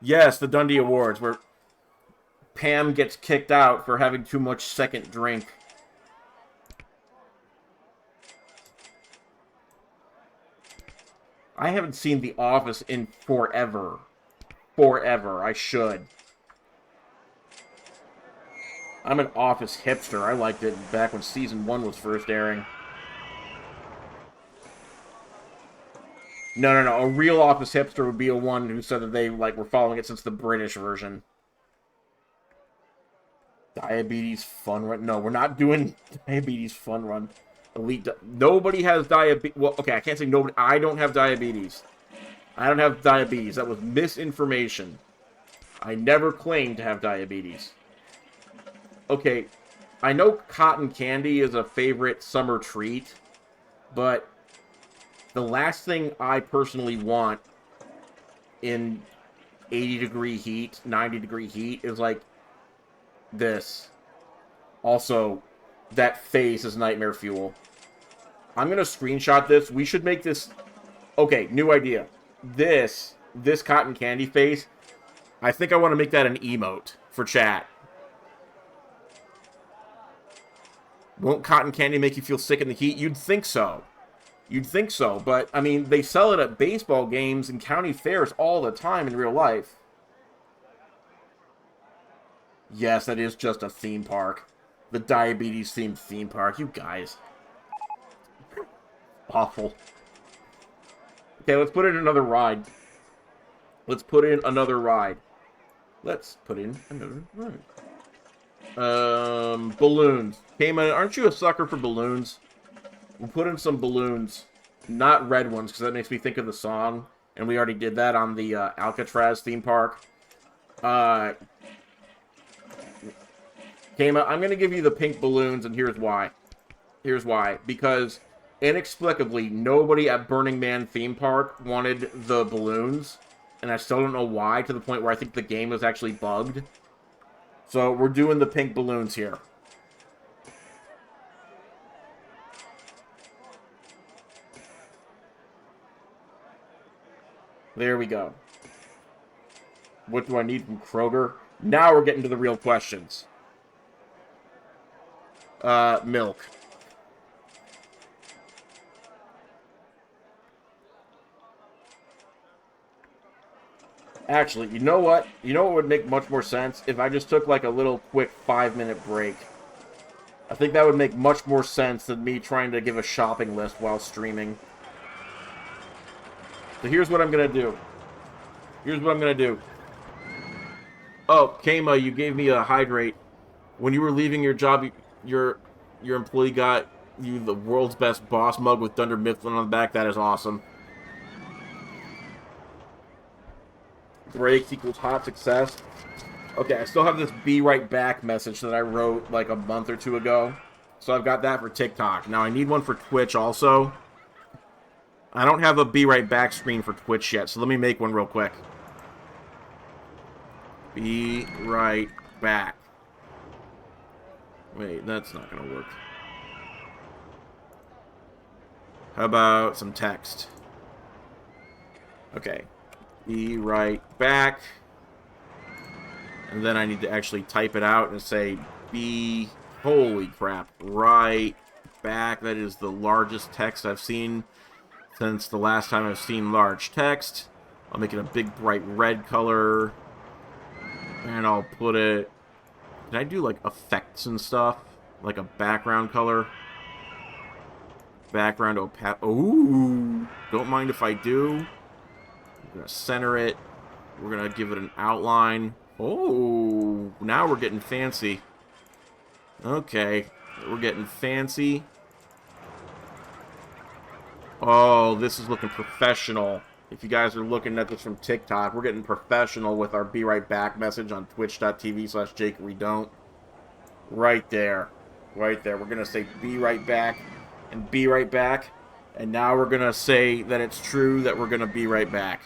Yes, the Dundee Awards, where Pam gets kicked out for having too much second drink. I haven't seen The Office in forever. Forever. I should. I'm an Office hipster. I liked it back when Season 1 was first airing. No. A real Office hipster would be a one who said that they were following it since the British version. Diabetes Fun Run. No, we're not doing Diabetes Fun Run. Elite. Nobody has diabetes. Well, okay, I can't say nobody. I don't have diabetes. I don't have diabetes. That was misinformation. I never claimed to have diabetes. Okay, I know cotton candy is a favorite summer treat, but the last thing I personally want in 80-degree heat, 90-degree heat is like this. Also, that face is nightmare fuel. I'm going to screenshot this. We should make this... Okay, new idea. This cotton candy face, I think I want to make that an emote for chat. Won't cotton candy make you feel sick in the heat? You'd think so. You'd think so, but, I mean, they sell it at baseball games and county fairs all the time in real life. Yes, that is just a theme park. The diabetes-themed theme park. You guys. Awful. Okay, let's put in another ride. Let's put in another ride. Balloons. Cayman, aren't you a sucker for balloons? We'll put in some balloons. Not red ones, because that makes me think of the song. And we already did that on the Alcatraz theme park. Cayman, I'm going to give you the pink balloons, and here's why. Here's why. Because, inexplicably, nobody at Burning Man theme park wanted the balloons. And I still don't know why, to the point where I think the game was actually bugged. So, we're doing the pink balloons here. There we go. What do I need from Kroger? Now we're getting to the real questions. Milk. Actually, you know what? You know what would make much more sense? If I just took like a little quick 5-minute break. I think that would make much more sense than me trying to give a shopping list while streaming. So here's what I'm going to do. Here's what I'm going to do. Oh, Kama, you gave me a hydrate. When you were leaving your job, your employee got you the world's best boss mug with Dunder Mifflin on the back. That is awesome. Breaks equals hot success. Okay, I still have this be right back message that I wrote like a month or two ago. So I've got that for TikTok. Now I need one for Twitch also. I don't have a be right back screen for Twitch yet, so let me make one real quick. Be right back. Wait, that's not gonna work. How about some text? Okay. Be right back. And then I need to actually type it out and say, be... Holy crap. Right back. That is the largest text I've seen since the last time I've seen large text. I'll make it a big, bright red color. And I'll put it... Can I do, like, effects and stuff? Like a background color? Background opaque. Ooh! Don't mind if I do. We're going to center it. We're going to give it an outline. Oh! Now we're getting fancy. Okay. We're getting fancy. Oh, this is looking professional. If you guys are looking at this from TikTok, we're getting professional with our Be Right Back message on twitch.tv/jakeydon't. Right there. Right there. We're going to say be right back and be right back. And now we're going to say that it's true that we're going to be right back.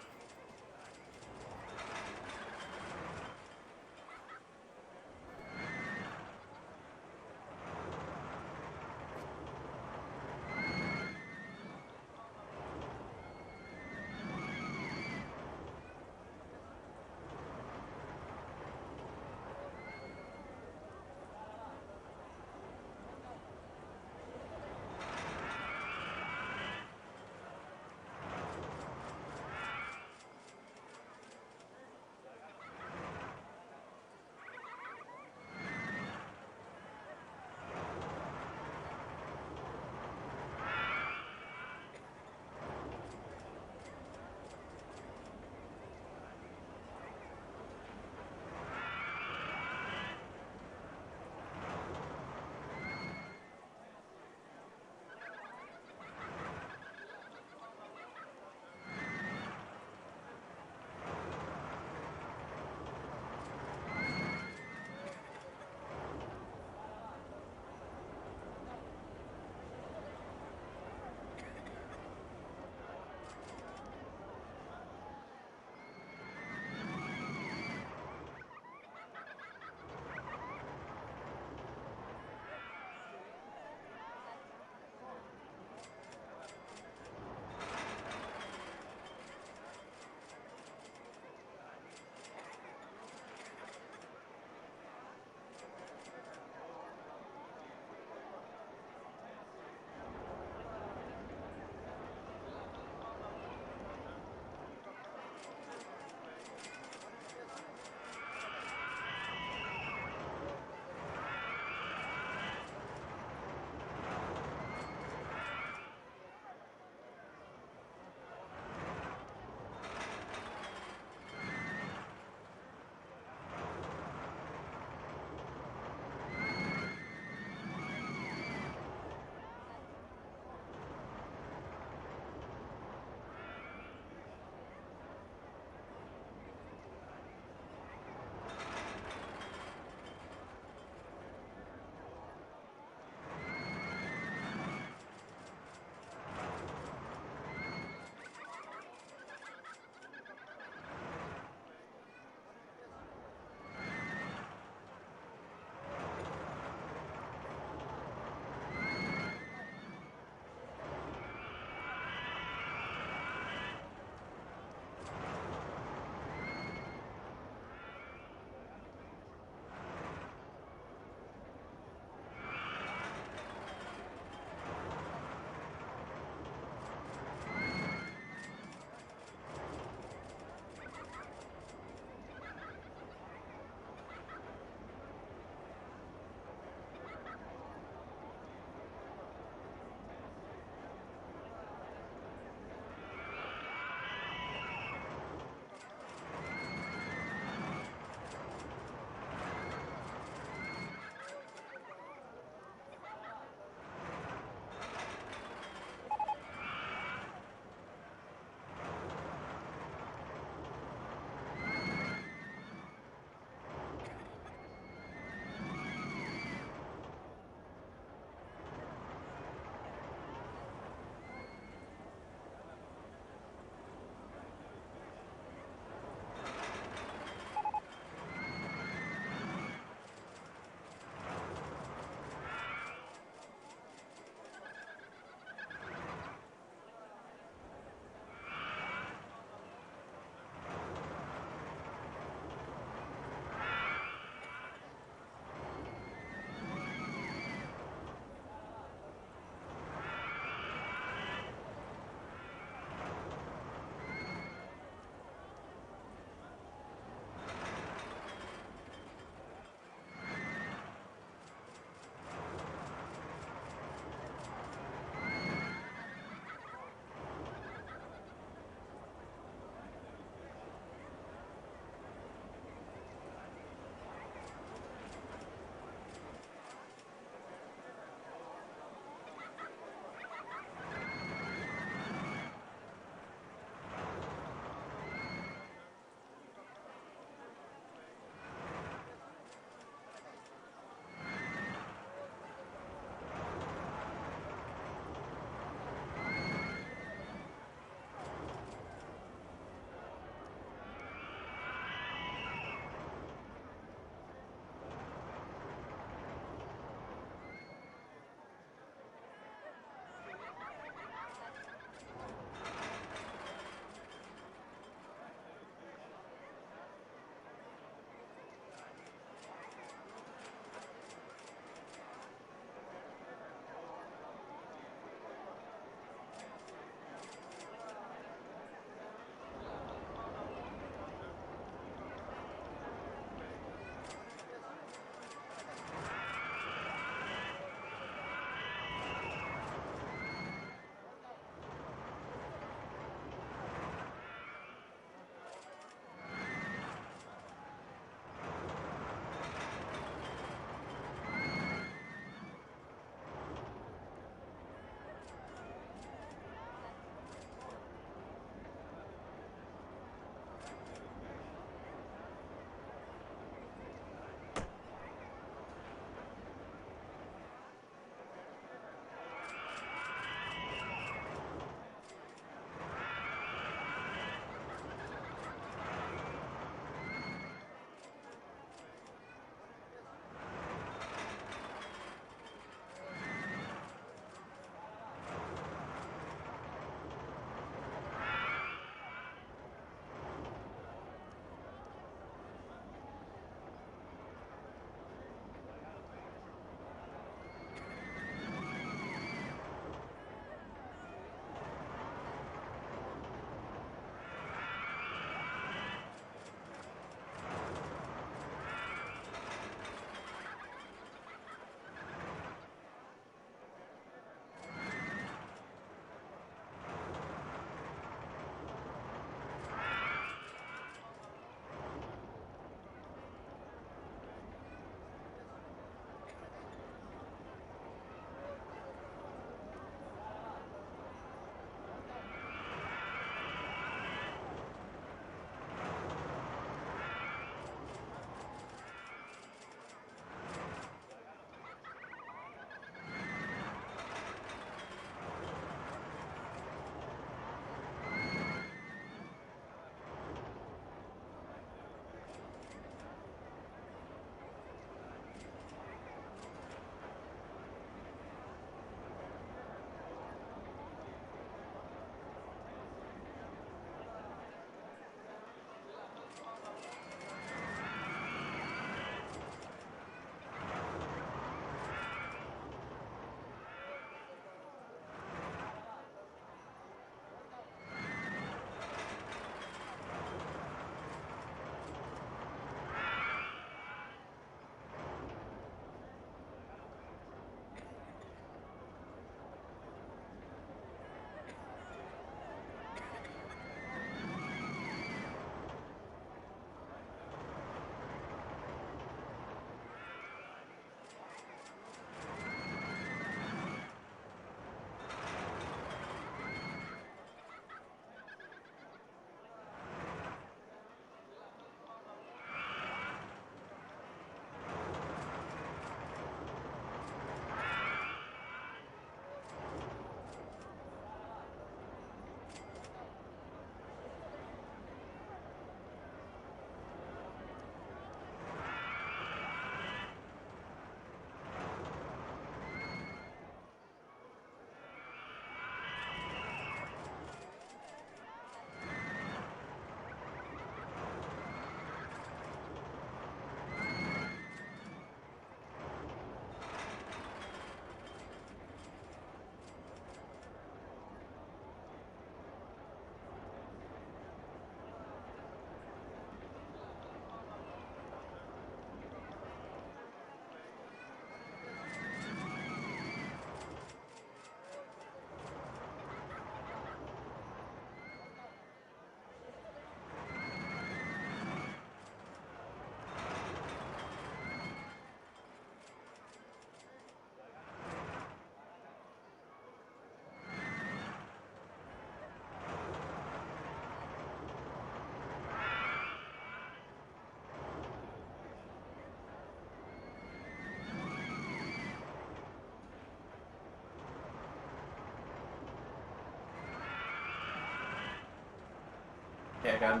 Okay, I got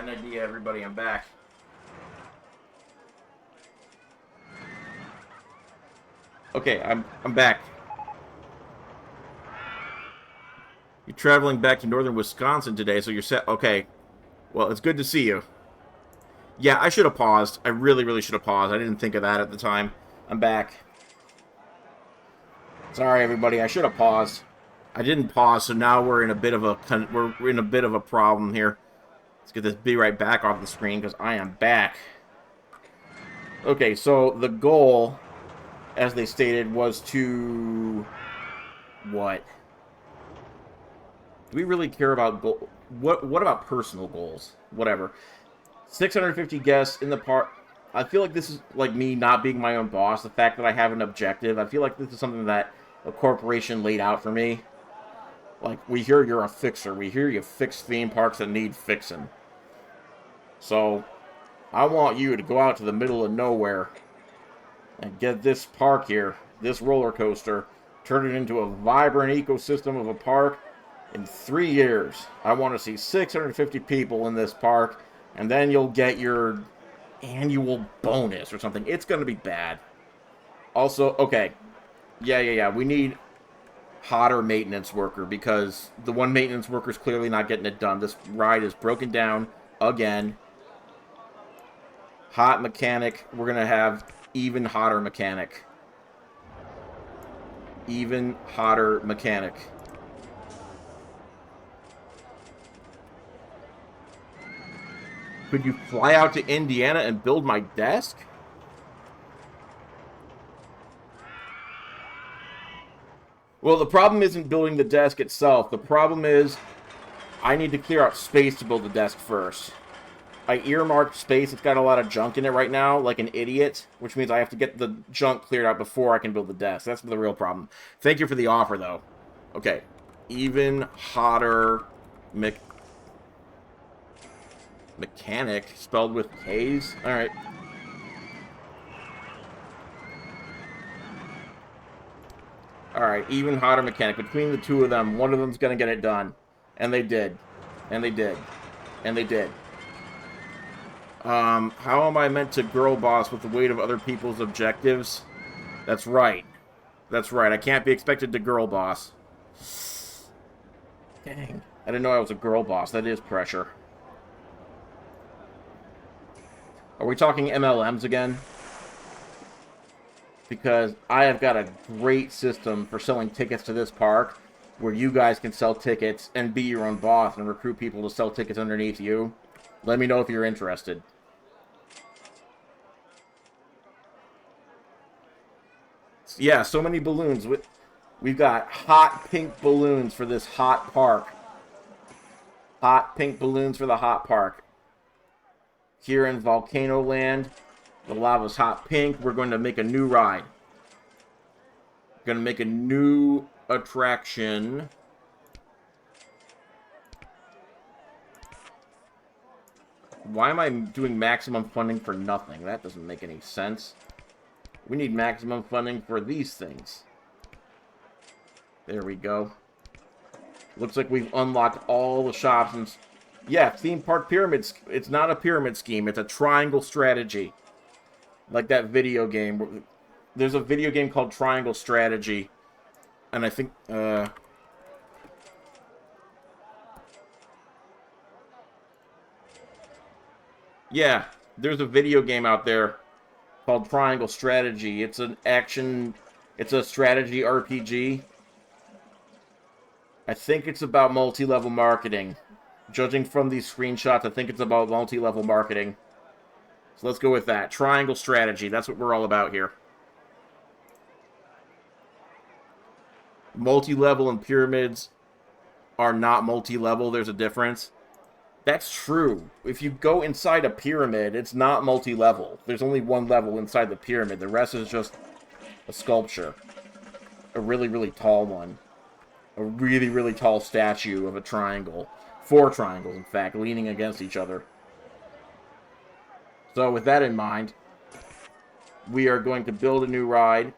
an idea. Everybody. I'm back. Okay, I'm back. You're traveling back to northern Wisconsin today, so you're set. Okay. Well, it's good to see you. Yeah, I should have paused. I really, really should have paused. I didn't think of that at the time. I'm back. Sorry, everybody. I should have paused. I didn't pause, so now we're in a bit of a problem here. Let's get this be right back off the screen because I am back. Okay, so the goal, as they stated, was to what? Do we really care about goal? What about personal goals? Whatever. 650 guests in the park. I feel like this is like me not being my own boss. The fact that I have an objective. I feel like this is something that a corporation laid out for me. Like, we hear you're a fixer. We hear you fix theme parks that need fixing. So, I want you to go out to the middle of nowhere and get this park here, this roller coaster, turn it into a vibrant ecosystem of a park in 3 years. I want to see 650 people in this park, and then you'll get your annual bonus or something. It's going to be bad. Also, okay. Yeah. We need hotter maintenance worker because the one maintenance worker is clearly not getting it done. This ride is broken down again. Hot mechanic. We're going to have even hotter mechanic. Even hotter mechanic. Could you fly out to Indiana and build my desk? Well, the problem isn't building the desk itself. The problem is I need to clear out space to build the desk first. I earmarked space. It's got a lot of junk in it right now, like an idiot, which means I have to get the junk cleared out before I can build the desk. That's the real problem. Thank you for the offer, though. Okay. Even hotter mechanic, spelled with K's? Alright. Alright, even hotter mechanic. Between the two of them, one of them's gonna get it done. And they did. And they did. And they did. How am I meant to girl boss with the weight of other people's objectives? That's right. That's right. I can't be expected to girl boss. Dang. I didn't know I was a girl boss. That is pressure. Are we talking MLMs again? Because I have got a great system for selling tickets to this park where you guys can sell tickets and be your own boss and recruit people to sell tickets underneath you. Let me know if you're interested. Yeah, so many balloons. We've got hot pink balloons for this hot park. Hot pink balloons for the hot park. Here in Volcano Land, the lava's hot pink. We're going to make a new ride. We're going to make a new attraction. Why am I doing maximum funding for nothing? That doesn't make any sense. We need maximum funding for these things. There we go. Looks like we've unlocked all the shops and... Yeah, theme park pyramids. It's not a pyramid scheme. It's a triangle strategy. Like that video game. There's a video game called Triangle Strategy. And I think... Yeah, there's a video game out there called Triangle Strategy. It's an action... It's a strategy RPG. I think it's about multi-level marketing. Judging from these screenshots, I think it's about multi-level marketing. So let's go with that. Triangle Strategy. That's what we're all about here. Multi-level and pyramids are not multi-level. There's a difference. That's true. If you go inside a pyramid, it's not multi-level. There's only one level inside the pyramid. The rest is just a sculpture. A really, really tall one. A really, really tall statue of a triangle. 4 triangles, in fact, leaning against each other. So, with that in mind, we are going to build a new ride.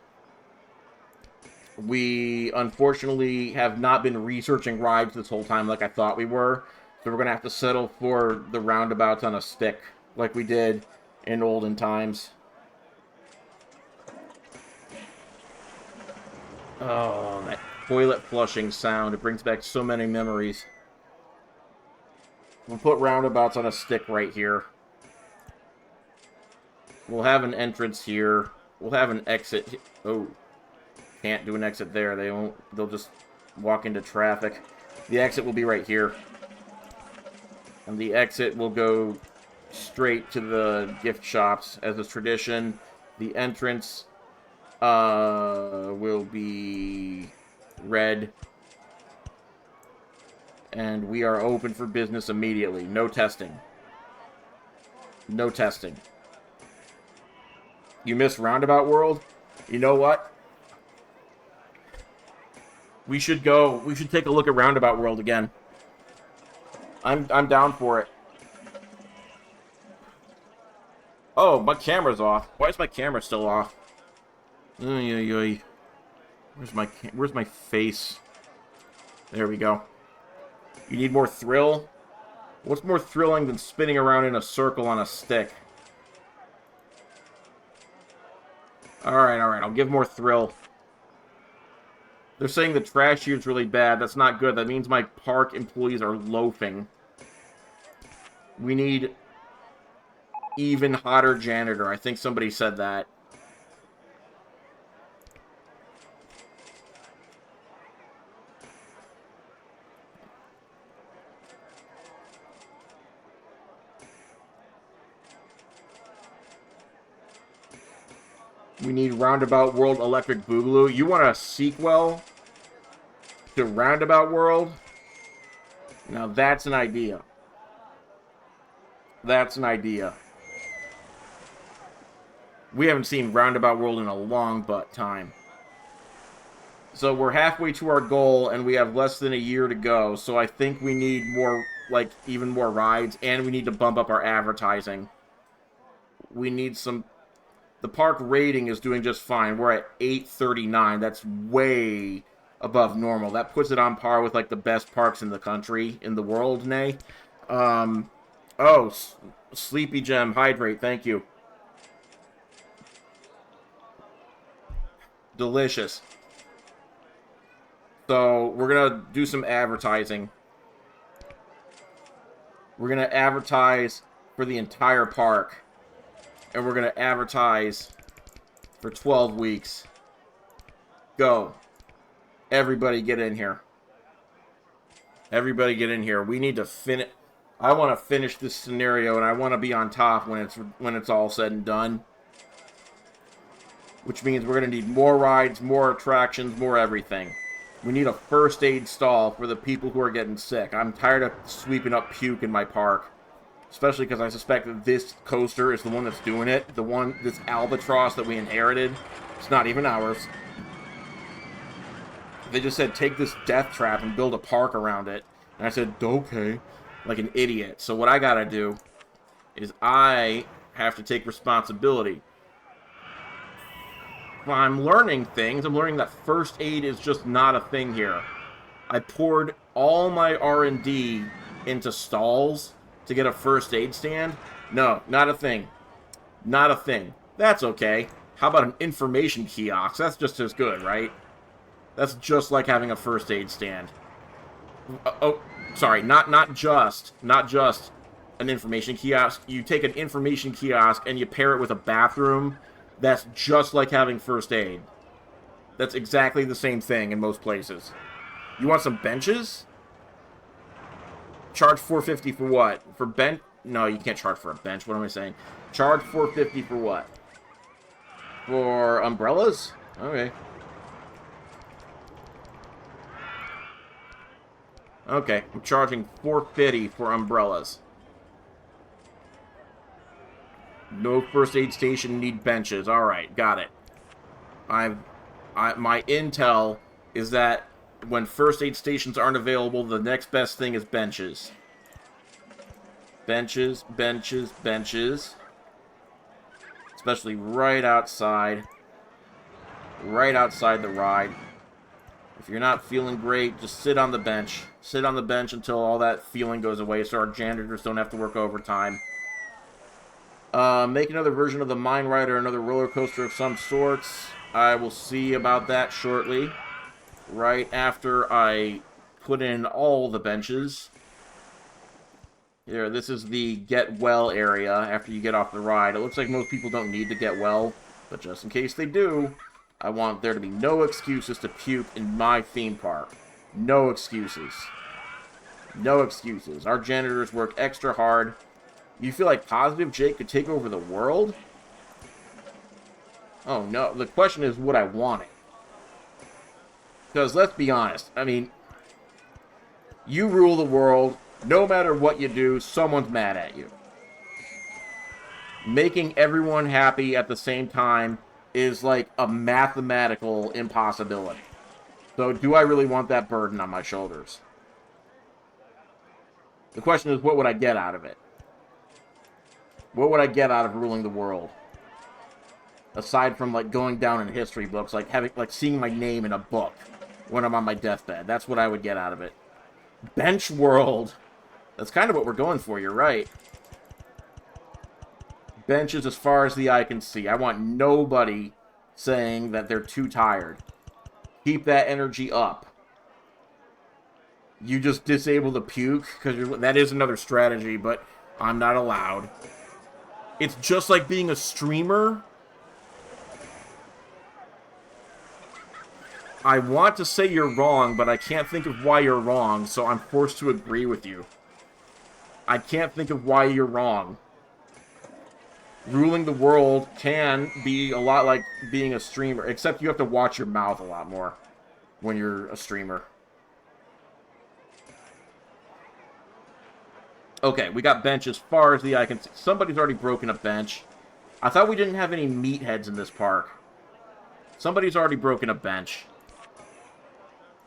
We, unfortunately, have not been researching rides this whole time like I thought we were. So we're going to have to settle for the roundabouts on a stick, like we did in olden times. Oh, that toilet flushing sound. It brings back so many memories. We'll put roundabouts on a stick right here. We'll have an entrance here. We'll have an exit. Oh, can't do an exit there. They won't. They'll just walk into traffic. The exit will be right here. And the exit will go straight to the gift shops as is tradition. The entrance will be red. And we are open for business immediately. No testing. No testing. You missed Roundabout World? You know what? We should go. We should take a look at Roundabout World again. I'm down for it. Oh, my camera's off. Why is my camera still off? Oy, oy, oy. Where's my face? There we go. You need more thrill? What's more thrilling than spinning around in a circle on a stick? Alright, I'll give more thrill. They're saying the trash here's really bad. That's not good. That means my park employees are loafing. We need even hotter janitor. I think somebody said that. We need Roundabout World Electric Boogaloo. You want a sequel to Roundabout World? Now that's an idea. That's an idea. We haven't seen Roundabout World in a long time. So we're halfway to our goal, and we have less than a year to go. So I think we need more, like, even more rides, and we need to bump up our advertising. We need some... The park rating is doing just fine. We're at 839. That's way above normal. That puts it on par with, like, the best parks in the country, in the world, nay. Oh, Sleepy Gem, hydrate, thank you. Delicious. So, we're gonna do some advertising. We're gonna advertise for the entire park. And we're going to advertise for 12 weeks. Go. Everybody get in here. Everybody get in here. We need to finish... I want to finish this scenario, and I want to be on top when it's all said and done. Which means we're going to need more rides, more attractions, more everything. We need a first aid stall for the people who are getting sick. I'm tired of sweeping up puke in my park. Especially because I suspect that this coaster is the one that's doing it. This albatross that we inherited. It's not even ours. They just said, take this death trap and build a park around it. And I said, okay. Like an idiot. So what I gotta do is I have to take responsibility. Well, I'm learning things. I'm learning that first aid is just not a thing here. I poured all my R&D into stalls to get a first aid stand? No, not a thing. Not a thing. That's okay. How about an information kiosk? That's just as good, right? That's just like having a first aid stand. Oh, sorry, not just an information kiosk. You take an information kiosk and you pair it with a bathroom. That's just like having first aid. That's exactly the same thing in most places. You want some benches? Charge $4.50 for what? For bench? No, you can't charge for a bench. What am I saying? Charge $4.50 for what? For umbrellas? Okay. Okay, I'm charging $4.50 for umbrellas. No first aid station, need benches. Alright, got it. My intel is that when first aid stations aren't available, the next best thing is benches. Benches, benches, benches. Especially right outside. Right outside the ride. If you're not feeling great, just sit on the bench. Sit on the bench until all that feeling goes away so our janitors don't have to work overtime. Make another version of the Mine Rider, another roller coaster of some sorts. I will see about that shortly. Right after I put in all the benches. Here, this is the get well area after you get off the ride. It looks like most people don't need to get well, but just in case they do, I want there to be no excuses to puke in my theme park. No excuses. No excuses. Our janitors work extra hard. You feel like Positive Jake could take over the world? Oh no, the question is would I want it? Because let's be honest, I mean, you rule the world. No matter what you do, someone's mad at you. Making everyone happy at the same time is like a mathematical impossibility. So do I really want that burden on my shoulders? The question is, what would I get out of it? What would I get out of ruling the world? Aside from like going down in history books, like seeing my name in a book when I'm on my deathbed. That's what I would get out of it. Bench world. That's kind of what we're going for, you're right. Benches as far as the eye can see. I want nobody saying that they're too tired. Keep that energy up. You just disable the puke, because that is another strategy, but I'm not allowed. It's just like being a streamer. I want to say you're wrong, but I can't think of why you're wrong, so I'm forced to agree with you. I can't think of why you're wrong. Ruling the world can be a lot like being a streamer, except you have to watch your mouth a lot more when you're a streamer. Okay, we got bench as far as the eye can see. Somebody's already broken a bench. I thought we didn't have any meatheads in this park. Somebody's already broken a bench.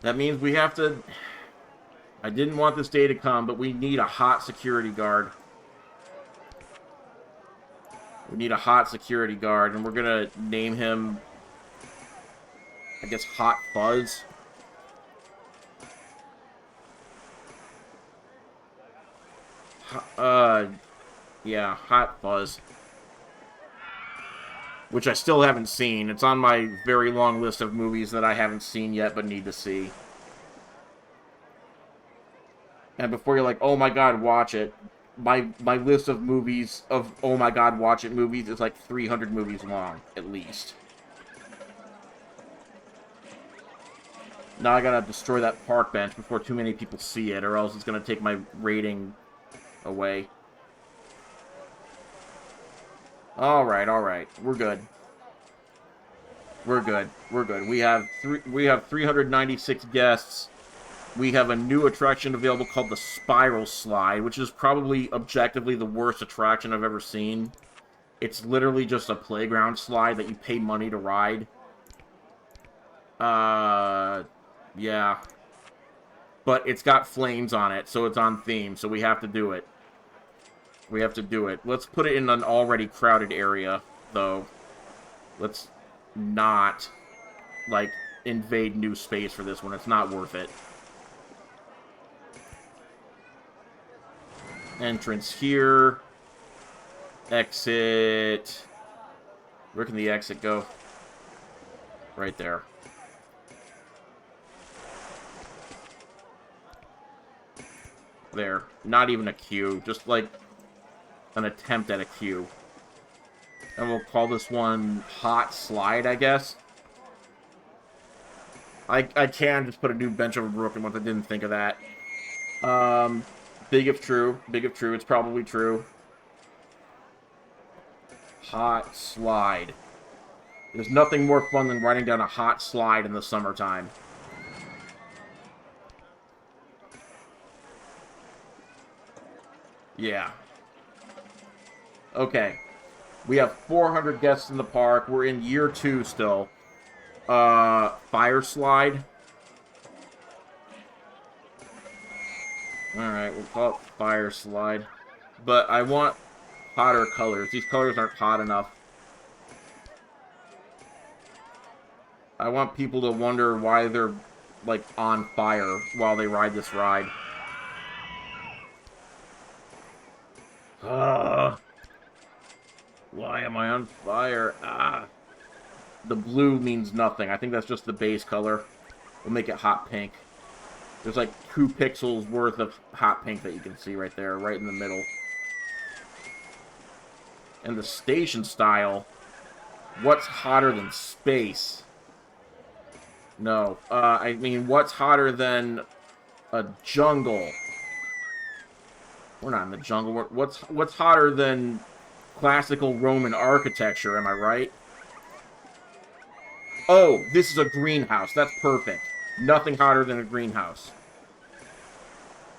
That means we have to... I didn't want this day to come, but we need a hot security guard. We need a hot security guard, and we're gonna name him, I guess, Hot Fuzz. Yeah, Hot Fuzz. Which I still haven't seen. It's on my very long list of movies that I haven't seen yet, but need to see. And before you're like, oh my god, watch it. My list of movies, of oh my god, watch it movies, is like 300 movies long, at least. Now I gotta destroy that park bench before too many people see it, or else it's gonna take my rating away. Alright. We're good. We're good. We have 396 guests. We have a new attraction available called the Spiral Slide, which is probably objectively the worst attraction I've ever seen. It's literally just a playground slide that you pay money to ride. Yeah. But it's got flames on it, so it's on theme, so we have to do it. We have to do it. Let's put it in an already crowded area, though. Let's not, like, invade new space for this one. It's not worth it. Entrance here. Exit. Where can the exit go? Right there. There. Not even a queue. Just like an attempt at a queue. And we'll call this one Hot Slide, I guess. I can just put a new bench over broken ones. I didn't think of that. Big if true. Big if true. It's probably true. Hot Slide. There's nothing more fun than riding down a hot slide in the summertime. Yeah. Okay. We have 400 guests in the park. We're in year 2 still. Fire Slide. Alright, we'll call it Fire Slide. But I want hotter colors. These colors aren't hot enough. I want people to wonder why they're like, on fire while they ride this ride. Why am I on fire? The blue means nothing. I think that's just the base color. We'll make it hot pink. There's like 2 pixels worth of hot pink that you can see right there, right in the middle. And the station style, what's hotter than space? No, I mean, what's hotter than a jungle? We're not in the jungle. What's hotter than classical Roman architecture, am I right? Oh, this is a greenhouse. That's perfect. Nothing hotter than a greenhouse.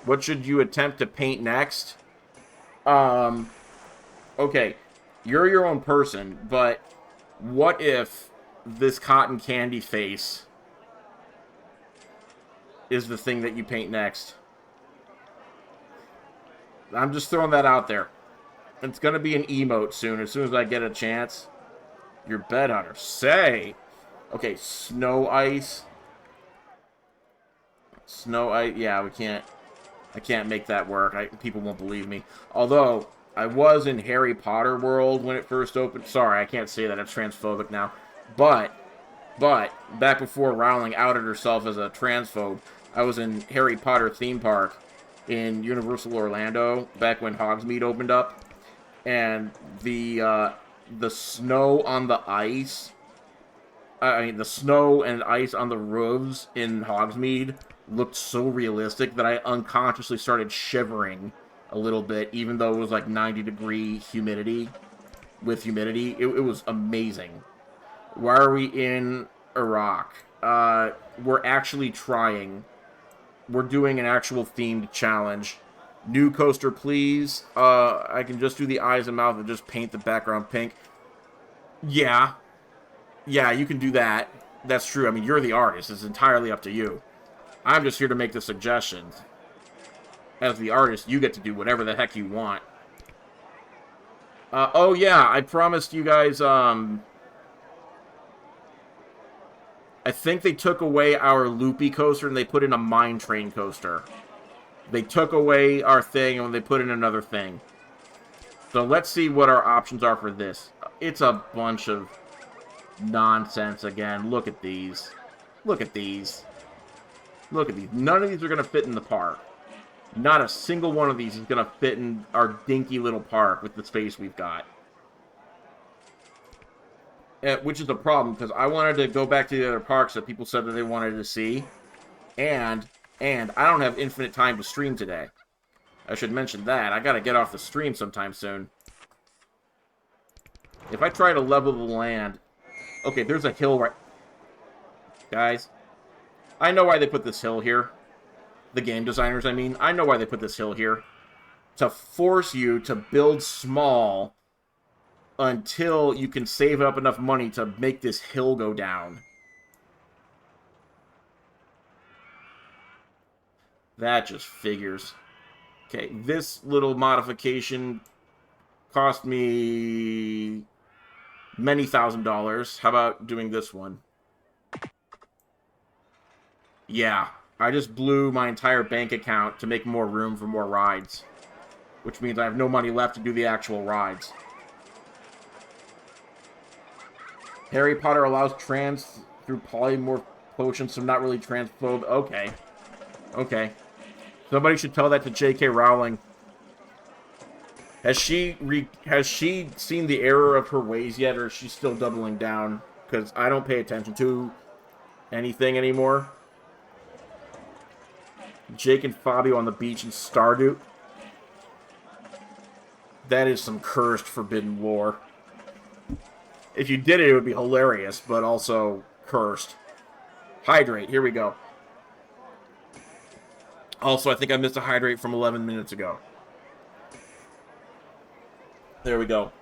What should you attempt to paint next? Okay. You're your own person, but what if this cotton candy face is the thing that you paint next? I'm just throwing that out there. It's going to be an emote soon as I get a chance. Your bed hunter. Say. Okay, snow ice. Snow ice. Yeah, we can't. I can't make that work. People won't believe me. Although, I was in Harry Potter World when it first opened. Sorry, I can't say that. It's transphobic now. But, back before Rowling outed herself as a transphobe, I was in Harry Potter theme park in Universal Orlando back when Hogsmeade opened up. And the snow on the ice... I mean, the snow and ice on the roofs in Hogsmeade looked so realistic that I unconsciously started shivering a little bit, even though it was like 90-degree humidity. With humidity, it was amazing. Why are we in Iraq? We're actually trying. We're doing an actual themed challenge. New coaster, please. I can just do the eyes and mouth and just paint the background pink. Yeah, you can do that. That's true. I mean, you're the artist. It's entirely up to you. I'm just here to make the suggestions. As the artist, you get to do whatever the heck you want. Oh yeah, I promised you guys, I think they took away our loopy coaster and they put in a mine train coaster. They took away our thing and they put in another thing. So let's see what our options are for this. It's a bunch of nonsense again. Look at these. Look at these. Look at these. None of these are going to fit in the park. Not a single one of these is going to fit in our dinky little park with the space we've got. Which is a problem, because I wanted to go back to the other parks that people said that they wanted to see. And I don't have infinite time to stream today. I should mention that. I gotta get off the stream sometime soon. If I try to level the land... Okay, there's a hill right... Guys, I know why they put this hill here. The game designers, I mean. I know why they put this hill here. To force you to build small until you can save up enough money to make this hill go down. That just figures. Okay, this little modification cost me many $1,000s. How about doing this one? Yeah, I just blew my entire bank account to make more room for more rides. Which means I have no money left to do the actual rides. Harry Potter allows trans through polymorph potions, so not really transphobe. Okay. Okay. Somebody should tell that to J.K. Rowling. Has she seen the error of her ways yet, or is she still doubling down? Because I don't pay attention to anything anymore. Jake and Fabio on the beach in Stardew. That is some cursed forbidden lore. If you did it, it would be hilarious, but also cursed. Hydrate, here we go. Also, I think I missed a hydrate from 11 minutes ago. There we go.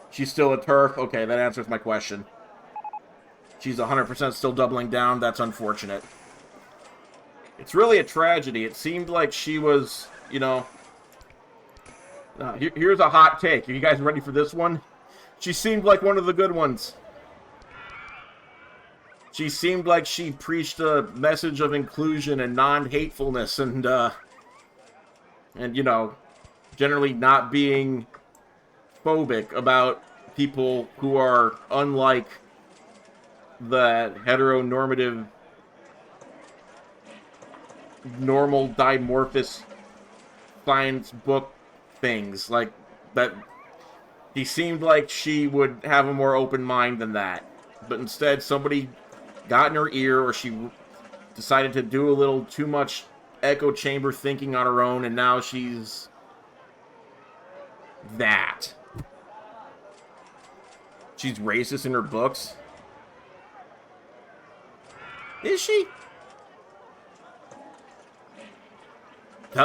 She's still a turf? Okay, that answers my question. She's 100% still doubling down. That's unfortunate. It's really a tragedy. It seemed like she was, you know... here's a hot take. Are you guys ready for this one? She seemed like one of the good ones. She seemed like she preached a message of inclusion and non-hatefulness and you know, generally not being phobic about people who are unlike the heteronormative, normal dimorphous science book things. Like, that. He seemed like she would have a more open mind than that. But instead, somebody got in her ear, or she decided to do a little too much echo chamber thinking on her own, and now she's that. She's racist in her books. Is she?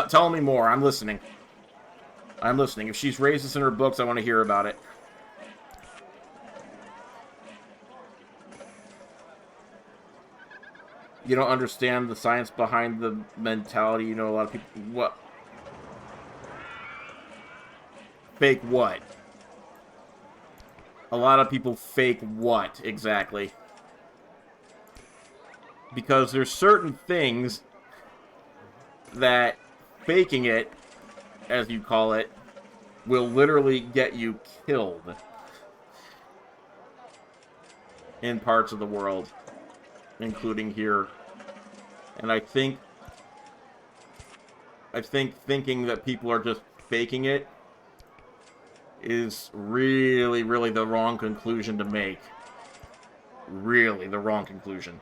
Tell me more. I'm listening. I'm listening. If she's racist in her books, I want to hear about it. You don't understand the science behind the mentality. You know, a lot of people... What? Fake what? A lot of people fake what, exactly? Because there's certain things that faking it, as you call it, will literally get you killed in parts of the world, including here. And I think thinking that people are just faking it is really, really the wrong conclusion to make. Really the wrong conclusion.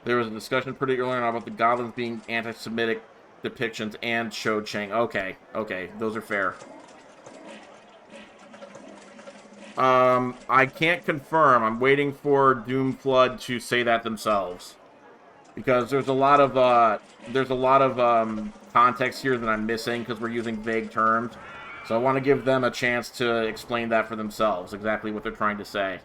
There was a discussion pretty early on about the goblins being anti-Semitic depictions and showed Chang. Okay, those are fair. I can't confirm. I'm waiting for Doomflood to say that themselves, because there's a lot of context here that I'm missing because we're using vague terms. So I want to give them a chance to explain that for themselves, exactly what they're trying to say.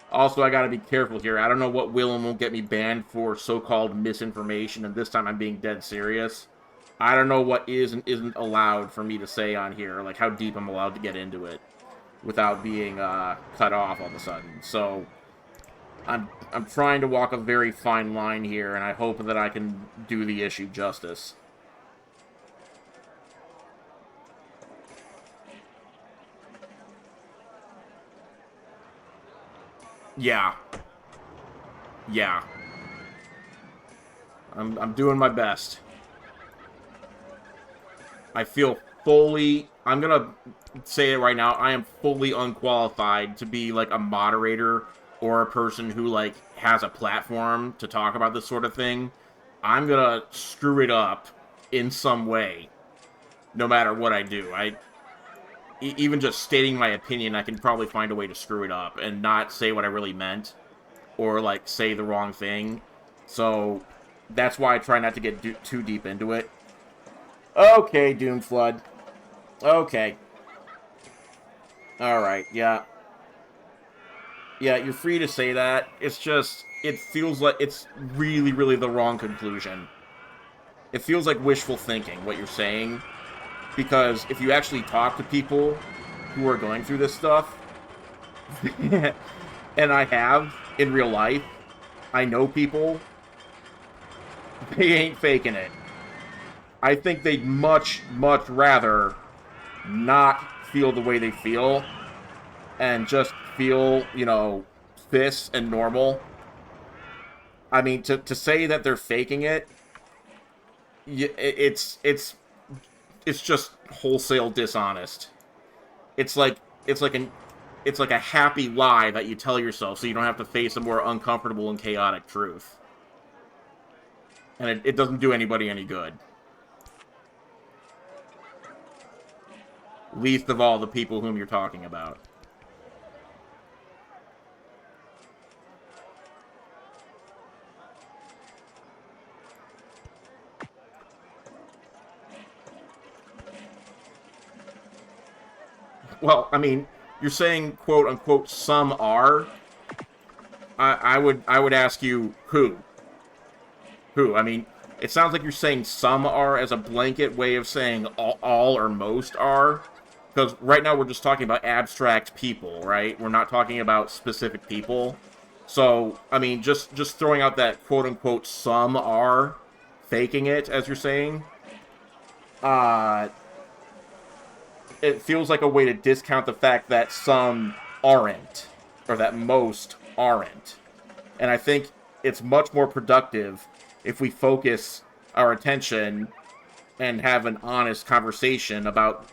Also, I gotta be careful here. I don't know what will and won't get me banned for so-called misinformation, and this time I'm being dead serious. I don't know what is and isn't allowed for me to say on here, like how deep I'm allowed to get into it without being cut off all of a sudden. So I'm trying to walk a very fine line here, and I hope that I can do the issue justice. Yeah. I'm doing my best. I feel fully... I'm gonna say it right now. I am fully unqualified to be, like, a moderator or a person who, like, has a platform to talk about this sort of thing. I'm gonna screw it up in some way, no matter what I do. Even just stating my opinion, I can probably find a way to screw it up and not say what I really meant, or, like, say the wrong thing. So, that's why I try not to get too deep into it. Okay, Doomflood. Okay. Alright, yeah. Yeah, you're free to say that. It's just, it feels like it's really, really the wrong conclusion. It feels like wishful thinking, what you're saying. Because if you actually talk to people who are going through this stuff, and I have in real life, I know people, they ain't faking it. I think they'd much, much rather not feel the way they feel and just feel, you know, cis and normal. I mean, to say that they're faking it, it's just wholesale dishonest. It's like a happy lie that you tell yourself so you don't have to face a more uncomfortable and chaotic truth. And it doesn't do anybody any good. Least of all the people whom you're talking about. Well, I mean, you're saying, quote unquote, some are. I would ask you, who? Who? I mean, It sounds like you're saying some are as a blanket way of saying all or most are. Because right now we're just talking about abstract people, right? We're not talking about specific people. So, I mean, just throwing out that quote-unquote some are faking it, as you're saying, it feels like a way to discount the fact that some aren't, or that most aren't. And I think it's much more productive if we focus our attention and have an honest conversation about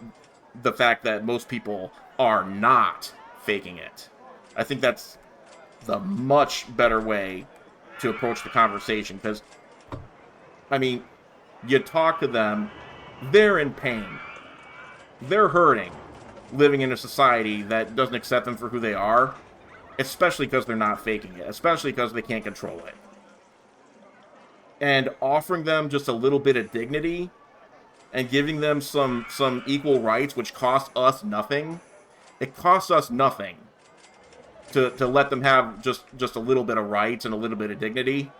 the fact that most people are not faking it. I think that's the much better way to approach the conversation, because, I mean, you talk to them, they're in pain. They're hurting, living in a society that doesn't accept them for who they are, especially because they're not faking it, especially because they can't control it. And offering them just a little bit of dignity and giving them some equal rights, which cost us nothing. It costs us nothing to let them have just a little bit of rights and a little bit of dignity.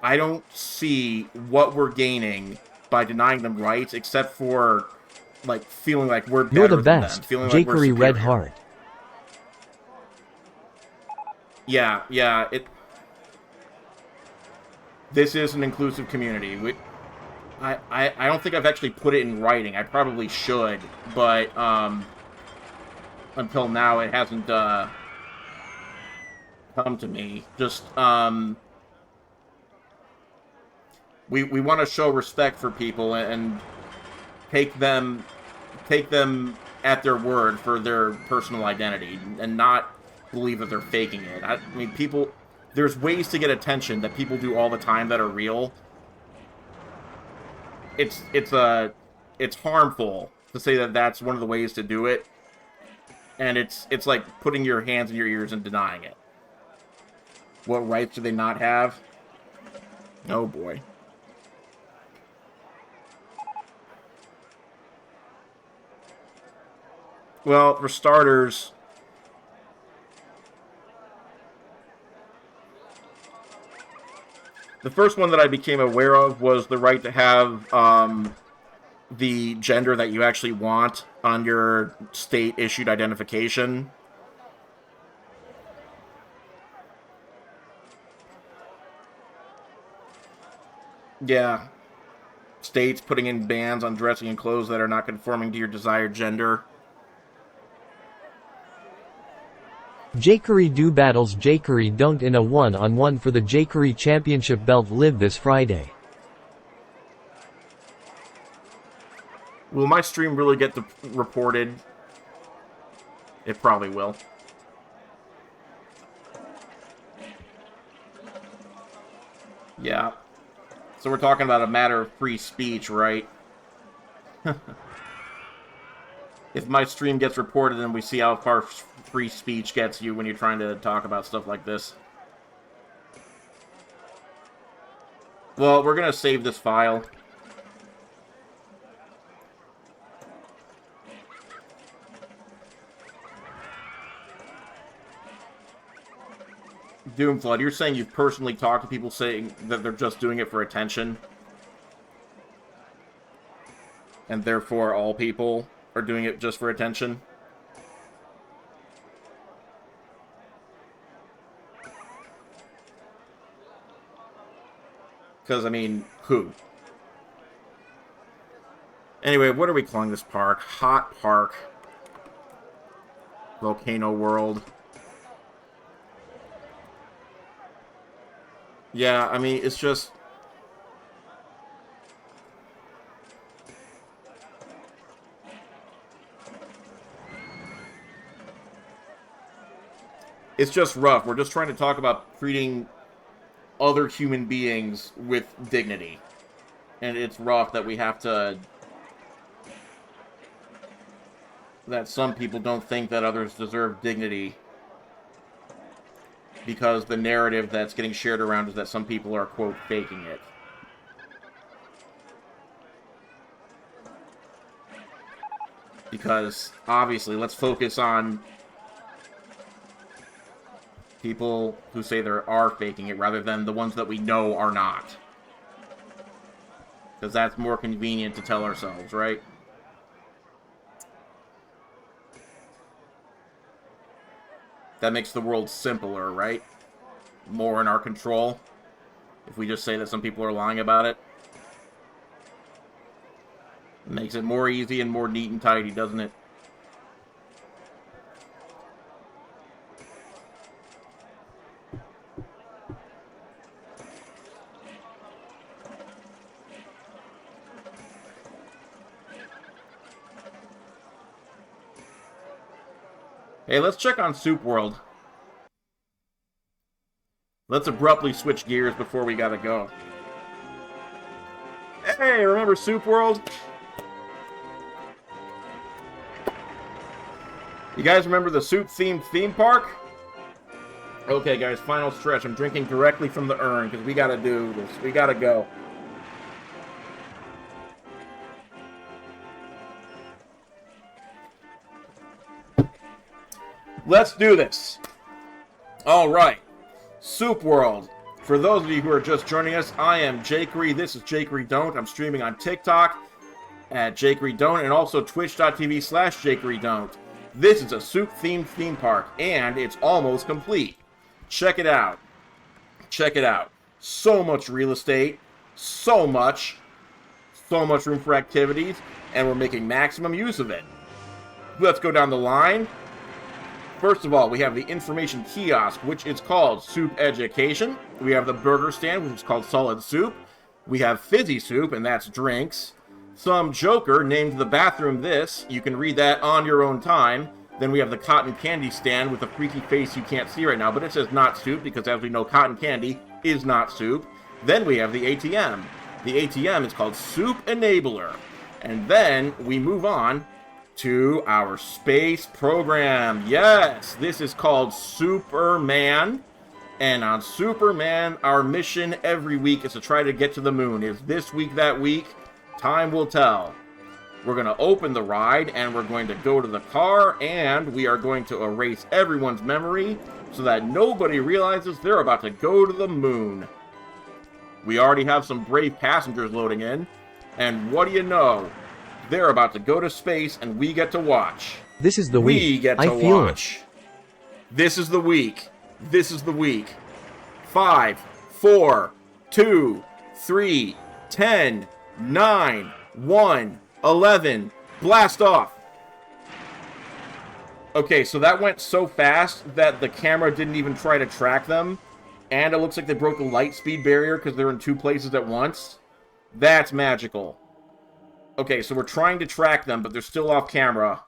I don't see what we're gaining by denying them rights, except for, like, feeling like we're better You're the than them, best, feeling like we're Jakery superior. Red Heart. Yeah, this is an inclusive community. I don't think I've actually put it in writing. I probably should, but until now it hasn't come to me. Just we want to show respect for people and take them at their word for their personal identity and not believe that they're faking it. I mean, people, there's ways to get attention that people do all the time that are real. It's harmful to say that that's one of the ways to do it, and it's like putting your hands in your ears and denying it. What rights do they not have? Oh boy. Well, for starters, the first one that I became aware of was the right to have the gender that you actually want on your state-issued identification. Yeah. States putting in bans on dressing in clothes that are not conforming to your desired gender. Jakery do battles Jakery don't in a 1-on-1 for the Jakery Championship belt live this Friday. Will my stream really get reported? It probably will. Yeah. So we're talking about a matter of free speech, right? If my stream gets reported, then we see how far free speech gets you when you're trying to talk about stuff like this. Well, we're going to save this file. Doomflood, you're saying you've personally talked to people saying that they're just doing it for attention? And therefore all people are doing it just for attention? Because, I mean, who? Anyway, what are we calling this park? Hot Park. Volcano World. Yeah, I mean, it's just... It's just rough. We're just trying to talk about treating other human beings with dignity. And it's rough that we have to... that some people don't think that others deserve dignity. Because the narrative that's getting shared around is that some people are, quote, faking it. Because, obviously, let's focus on people who say they are faking it, rather than the ones that we know are not. Because that's more convenient to tell ourselves, right? That makes the world simpler, right? More in our control. If we just say that some people are lying about it. It makes it more easy and more neat and tidy, doesn't it? Hey, let's check on Soup World. Let's abruptly switch gears before we gotta go. Hey, remember Soup World? You guys remember the soup-themed theme park? Okay, guys, final stretch. I'm drinking directly from the urn because we gotta do this. We gotta go. Let's do this. All right. Soup World. For those of you who are just joining us, I am Jakery. This is jakeydon't. I'm streaming on TikTok at jakeydon't and also twitch.tv/jakeydon't. This is a soup-themed theme park, and it's almost complete. Check it out. Check it out. So much real estate. So much room for activities, and we're making maximum use of it. Let's go down the line. First of all, we have the information kiosk, which is called Soup Education. We have the burger stand, which is called Solid Soup. We have Fizzy Soup, and that's drinks. Some joker named the bathroom this. You can read that on your own time. Then we have the cotton candy stand with a freaky face you can't see right now, but it says not soup because, as we know, cotton candy is not soup. Then we have the ATM. The ATM is called Soup Enabler. And then we move on to our space program. Yes, this is called Superman. And on Superman, our mission every week is to try to get to the moon. Is this week that week? Time will tell. We're going to open the ride, and we're going to go to the car, and we are going to erase everyone's memory so that nobody realizes they're about to go to the moon. We already have some brave passengers loading in, and what do you know? They're about to go to space, and we get to watch. This is the week. We get to watch. This is the week. This is the week. 5, 4, 2, 3, 10, 9, 1, 11. Blast off. Okay, so that went so fast that the camera didn't even try to track them. And it looks like they broke the light speed barrier because they're in two places at once. That's magical. Okay, so we're trying to track them, but they're still off camera.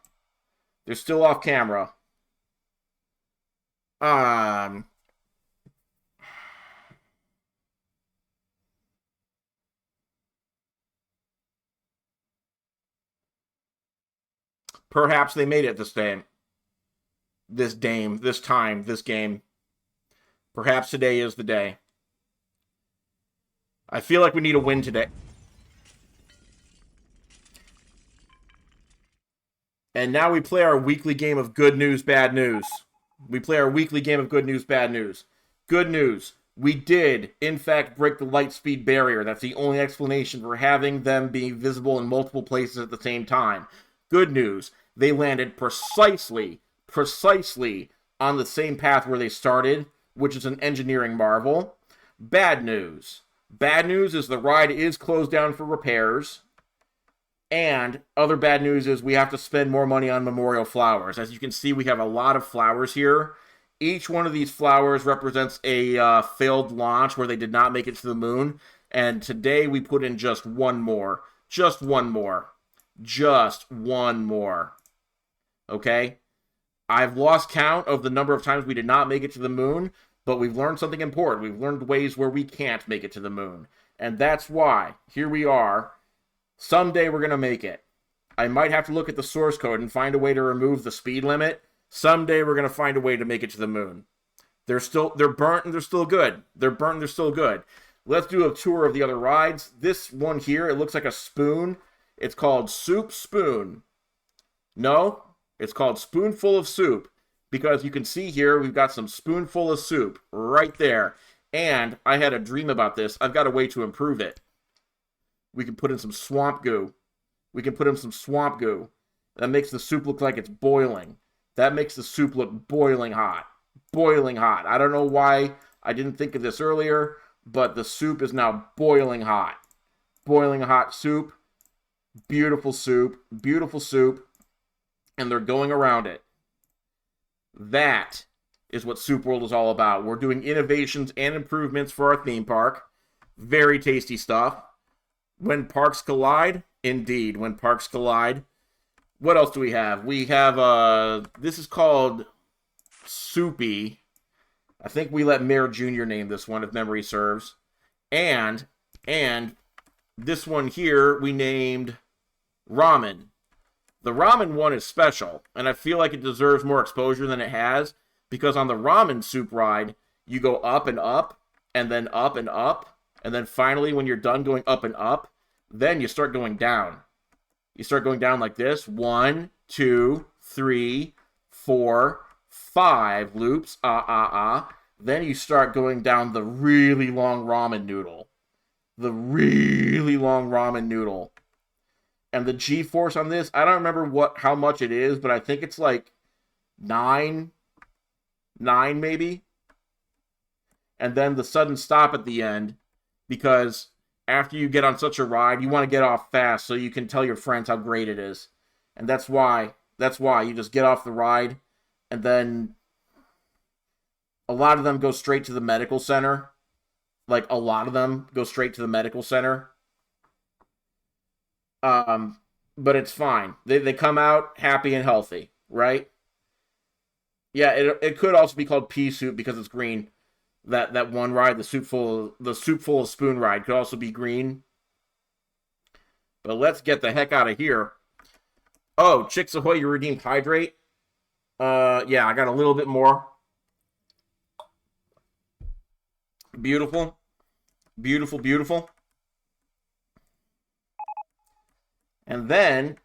They're still off camera. Perhaps they made it this time. This game. Perhaps today is the day. I feel like we need a win today. And now we play our weekly game of good news, bad news. We play our weekly game of good news, bad news. Good news. We did, in fact, break the light speed barrier. That's the only explanation for having them being visible in multiple places at the same time. Good news. They landed precisely on the same path where they started, which is an engineering marvel. Bad news. Bad news is the ride is closed down for repairs. And other bad news is we have to spend more money on memorial flowers. As you can see, we have a lot of flowers here. Each one of these flowers represents a failed launch where they did not make it to the moon. And today we put in just one more. Just one more. Just one more. Okay? I've lost count of the number of times we did not make it to the moon, but we've learned something important. We've learned ways where we can't make it to the moon. And that's why, here we are. Someday we're going to make it. I might have to look at the source code and find a way to remove the speed limit. Someday we're going to find a way to make it to the moon. They're burnt and they're still good. They're burnt and they're still good. Let's do a tour of the other rides. This one here, it looks like a spoon. It's called Soup Spoon. No, it's called Spoonful of Soup. Because you can see here, we've got some spoonful of soup right there. And I had a dream about this. I've got a way to improve it. We can put in some swamp goo. We can put in some swamp goo. That makes the soup look like it's boiling. That makes the soup look boiling hot. Boiling hot. I don't know why I didn't think of this earlier, but the soup is now boiling hot. Boiling hot soup. Beautiful soup. Beautiful soup. And they're going around it. That is what Soup World is all about. We're doing innovations and improvements for our theme park. Very tasty stuff. When parks collide, indeed, when parks collide. What else do we have? We have, this is called Soupy. I think we let Mayor Jr. name this one, if memory serves. And this one here, we named Ramen. The ramen one is special, and I feel like it deserves more exposure than it has, because on the ramen soup ride, you go up and up, and then up and up, and then finally, when you're done going up and up, then you start going down. You start going down like this. 1, 2, 3, 4, 5 loops. Then you start going down the really long ramen noodle. The really long ramen noodle. And the G-force on this, I don't remember how much it is, but I think it's like 9 maybe. And then the sudden stop at the end, because after you get on such a ride, you want to get off fast so you can tell your friends how great it is. And that's why you just get off the ride, and then a lot of them go straight to the medical center. Like, a lot of them go straight to the medical center. But it's fine. They come out happy and healthy, right? Yeah, it could also be called pea soup because it's green. That one ride, the soup full of spoon ride, could also be green. But let's get the heck out of here. Oh, Chicks Ahoy, you redeemed hydrate. Yeah, I got a little bit more. Beautiful. Beautiful, beautiful. And then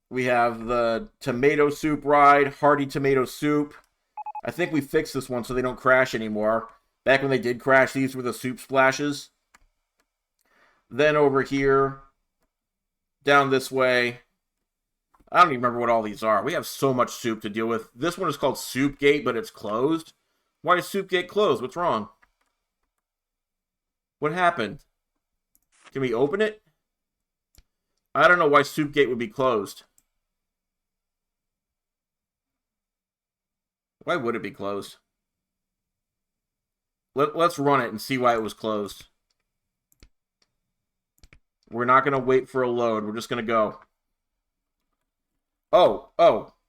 we have the tomato soup ride, hearty tomato soup. I think we fixed this one so they don't crash anymore. Back when they did crash, these were the soup splashes. Then over here, down this way, I don't even remember what all these are. We have so much soup to deal with. This one is called Soup Gate, but it's closed. Why is Soup Gate closed? What's wrong? What happened? Can we open it? I don't know why Soup Gate would be closed. Why would it be closed? Let's run it and see why it was closed. We're not going to wait for a load. We're just going to go. Oh,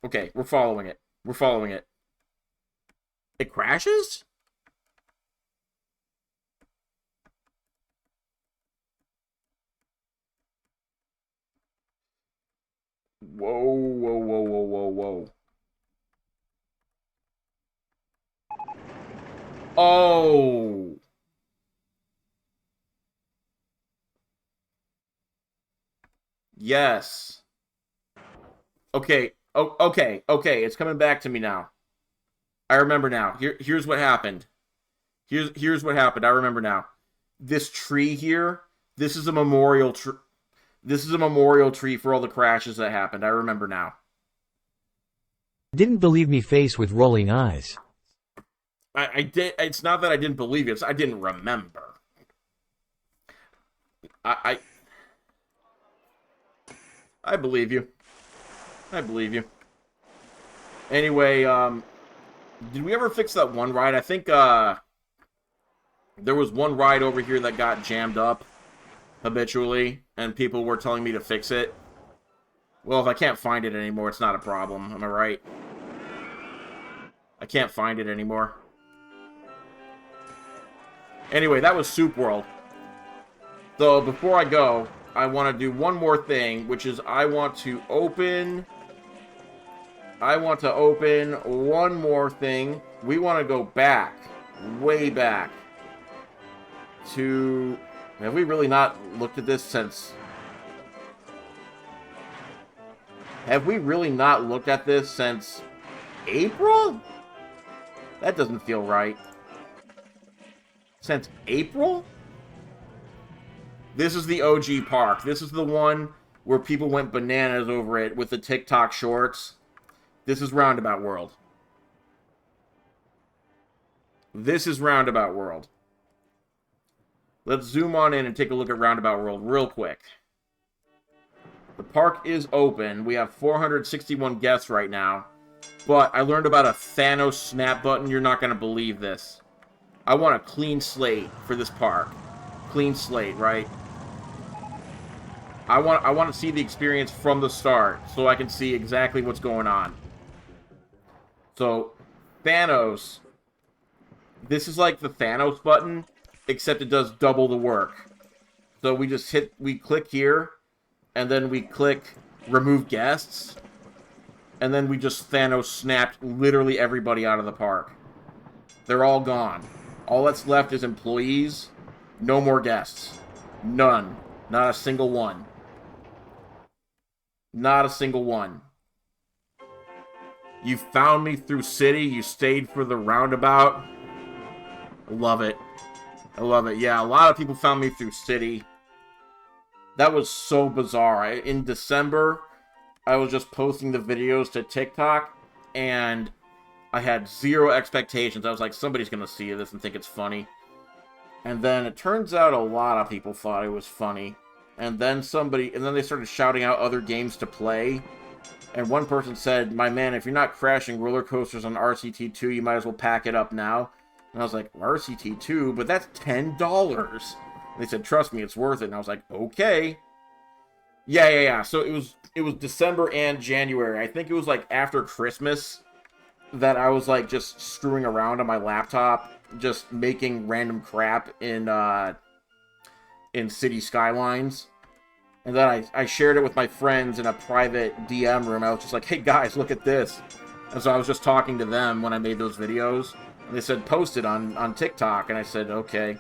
okay. We're following it. We're following it. It crashes? Whoa, whoa, whoa, whoa, whoa, whoa. Oh. Yes. Okay. Oh, okay. It's coming back to me now. I remember now. Here's what happened. Here's what happened. I remember now. This tree here, this is a memorial tree. This is a memorial tree for all the crashes that happened. I remember now. Didn't believe me face with rolling eyes. I did. It's not that I didn't believe it. I didn't remember. I believe you. I believe you. Anyway, did we ever fix that one ride? I think there was one ride over here that got jammed up habitually, and people were telling me to fix it. Well, if I can't find it anymore, it's not a problem. Am I right? I can't find it anymore. Anyway, that was Soup World. So, before I go, I want to do one more thing, which is I want to open one more thing. We want to go back, way back, to... Have we really not looked at this since... Have we really not looked at this since April? That doesn't feel right. Since April? This is the OG park. This is the one where people went bananas over it with the TikTok shorts. This is Roundabout World. This is Roundabout World. Let's zoom on in and take a look at Roundabout World real quick. The park is open. We have 461 guests right now. But I learned about a Thanos snap button. You're not going to believe this. I want a clean slate for this park. Clean slate, right? I want to see the experience from the start so I can see exactly what's going on. So, Thanos. This is like the Thanos button, except it does double the work. So we click here, and then we click remove guests, and then we just Thanos snapped literally everybody out of the park. They're all gone. All that's left is employees. No more guests. None. Not a single one. Not a single one. You found me through city. You stayed for the roundabout. I love it. I love it. Yeah, a lot of people found me through city. That was so bizarre. In December, I was just posting the videos to TikTok, and I had zero expectations. I was like, somebody's going to see this and think it's funny. And then it turns out a lot of people thought it was funny. And then they started shouting out other games to play. And one person said, my man, if you're not crashing roller coasters on RCT2, you might as well pack it up now. And I was like, RCT2? But that's $10. And they said, trust me, it's worth it. And I was like, okay. Yeah. So it was December and January. I think it was like after Christmas that I was like just screwing around on my laptop, just making random crap in City Skylines. And then I shared it with my friends in a private DM room. I was just like, hey guys, look at this. And so I was just talking to them when I made those videos. And they said, post it on TikTok. And I said, okay.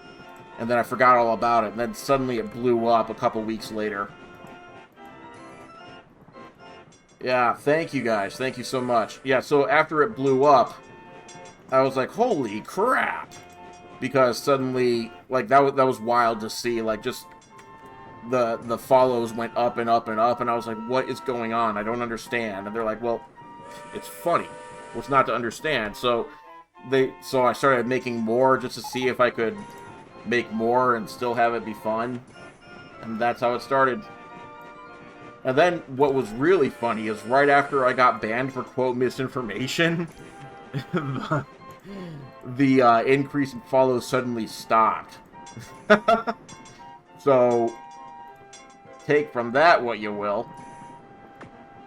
And then I forgot all about it. And then suddenly it blew up a couple weeks later. Yeah, thank you guys. Thank you so much. Yeah, so after it blew up, I was like, holy crap. Because suddenly, like, that was wild to see. Like, just the follows went up and up and up. And I was like, what is going on? I don't understand. And they're like, well, it's funny. What's not to understand? So I started making more just to see if I could make more and still have it be fun. And that's how it started. And then what was really funny is right after I got banned for quote misinformation, the increase in follows suddenly stopped. So take from that what you will.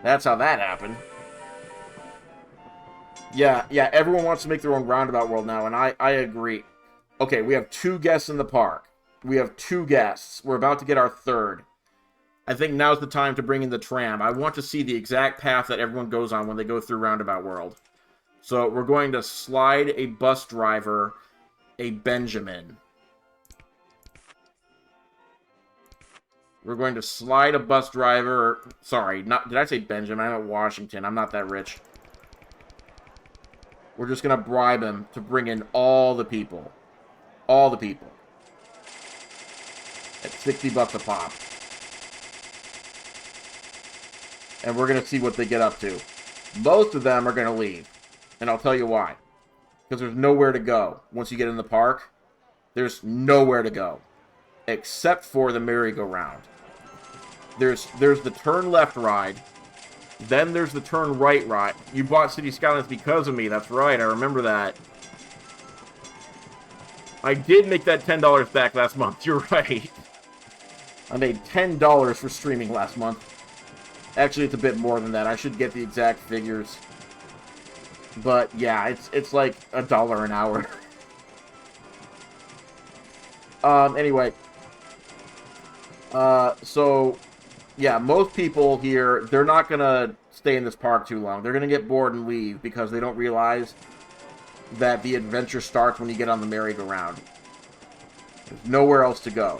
That's how that happened. Yeah, everyone wants to make their own Roundabout World now, and I agree. Okay, we have 2 guests in the park. We have 2 guests. We're about to get our 3rd. I think now's the time to bring in the tram. I want to see the exact path that everyone goes on when they go through Roundabout World. So we're going to slide a bus driver, a Benjamin. We're going to slide a bus driver... Sorry, did I say Benjamin? I'm at Washington. I'm not that rich. We're just going to bribe him to bring in all the people. All the people. At $60 a pop. And we're going to see what they get up to. Most of them are going to leave. And I'll tell you why. Because there's nowhere to go. Once you get in the park, there's nowhere to go. Except for the merry-go-round. There's the turn left ride. Then there's the turn right ride. You bought City Skylines because of me. That's right. I remember that. I did make that $10 back last month. You're right. I made $10 for streaming last month. Actually, it's a bit more than that. I should get the exact figures. But, yeah, it's like $1 an hour. Anyway. So, yeah, most people here, they're not going to stay in this park too long. They're going to get bored and leave because they don't realize that the adventure starts when you get on the merry-go-round. There's nowhere else to go.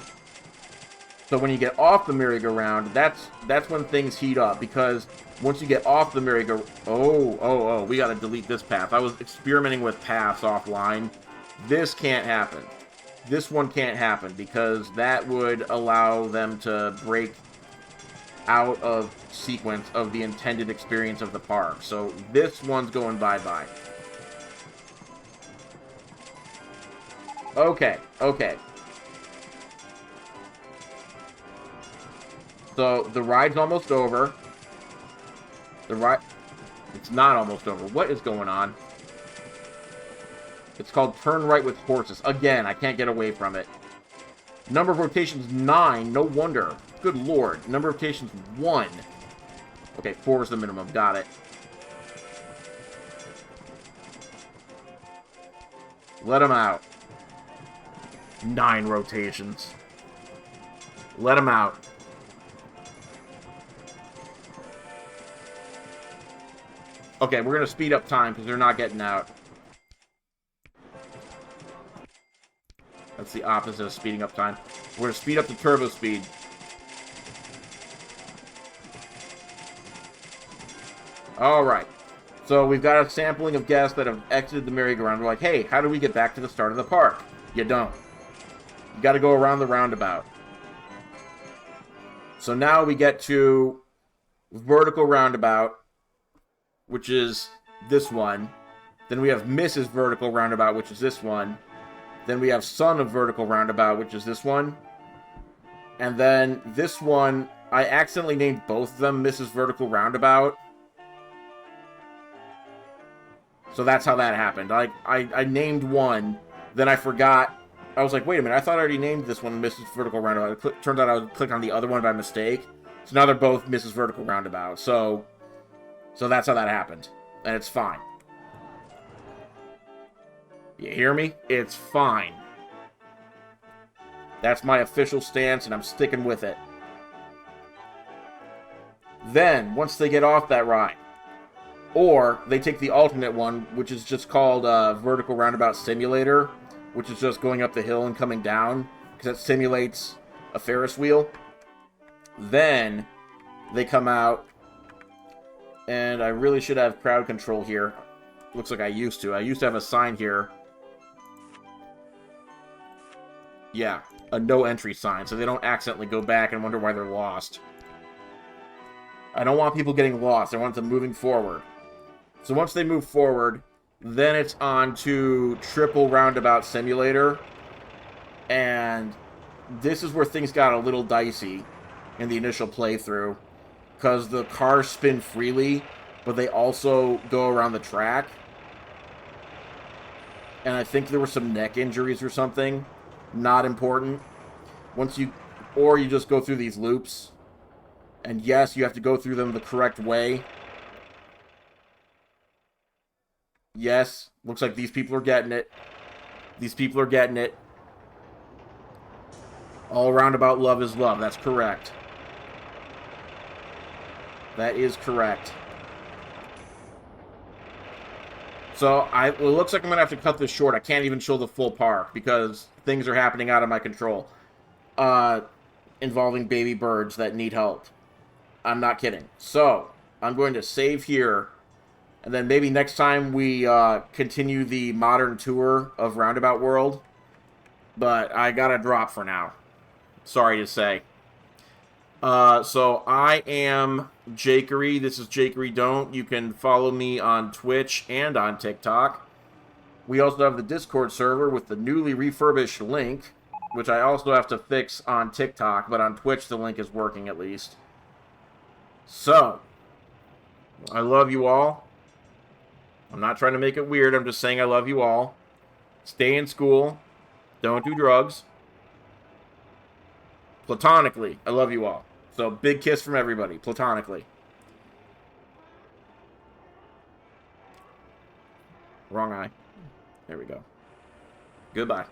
So when you get off the merry-go-round, that's when things heat up, because once you get off the merry-go... Oh, we gotta delete this path. I was experimenting with paths offline. This can't happen. this one can't happen because that would allow them to break out of sequence of the intended experience of the park. So this one's going bye-bye. Okay, okay. So the ride's almost over. The ride... It's not almost over. What is going on? It's called Turn Right with Horses. Again, I can't get away from it. Number of rotations, 9. No wonder. Good lord. Number of rotations, 1. Okay, 4 is the minimum. Got it. Let him out. 9 rotations. Let him out. Okay, we're going to speed up time because they're not getting out. That's the opposite of speeding up time. We're going to speed up the turbo speed. Alright. So we've got a sampling of guests that have exited the merry-go-round. We're like, hey, how do we get back to the start of the park? You don't. You got to go around the roundabout. So now we get to vertical roundabout, which is this one. Then we have Mrs. Vertical Roundabout, which is this one. Then we have Son of Vertical Roundabout, which is this one. And then this one, I accidentally named both of them Mrs. Vertical Roundabout. So that's how that happened. I named one, then I forgot. I was like, wait a minute, I thought I already named this one Mrs. Vertical Roundabout. Turns out I clicked on the other one by mistake. So now they're both Mrs. Vertical Roundabout. So that's how that happened. And it's fine. You hear me? It's fine. That's my official stance, and I'm sticking with it. Then, once they get off that ride, or they take the alternate one, which is just called Vertical Roundabout Simulator, which is just going up the hill and coming down, because it simulates a Ferris wheel. Then, they come out, and I really should have crowd control here. Looks like I used to. I used to have a sign here. Yeah, a no entry sign, so they don't accidentally go back and wonder why they're lost. I don't want people getting lost. I want them moving forward. So once they move forward, then it's on to Triple Roundabout Simulator. And this is where things got a little dicey in the initial playthrough, because the cars spin freely, but they also go around the track. And I think there were some neck injuries or something. Not important. Or you just go through these loops. And yes, you have to go through them the correct way. Yes, looks like these people are getting it. These people are getting it. All roundabout love is love. That's correct. That is correct. So, it looks like I'm going to have to cut this short. I can't even show the full park because things are happening out of my control. Involving baby birds that need help. I'm not kidding. So, I'm going to save here. And then maybe next time we continue the modern tour of Roundabout World. But I got to drop for now. Sorry to say. So I am Jakery. This is jakeydon't. You can follow me on Twitch and on TikTok. We also have the Discord server with the newly refurbished link, which I also have to fix on TikTok, but on Twitch the link is working at least. So, I love you all. I'm not trying to make it weird. I'm just saying I love you all. Stay in school. Don't do drugs. Platonically, I love you all. So, big kiss from everybody, platonically. Wrong eye. There we go. Goodbye.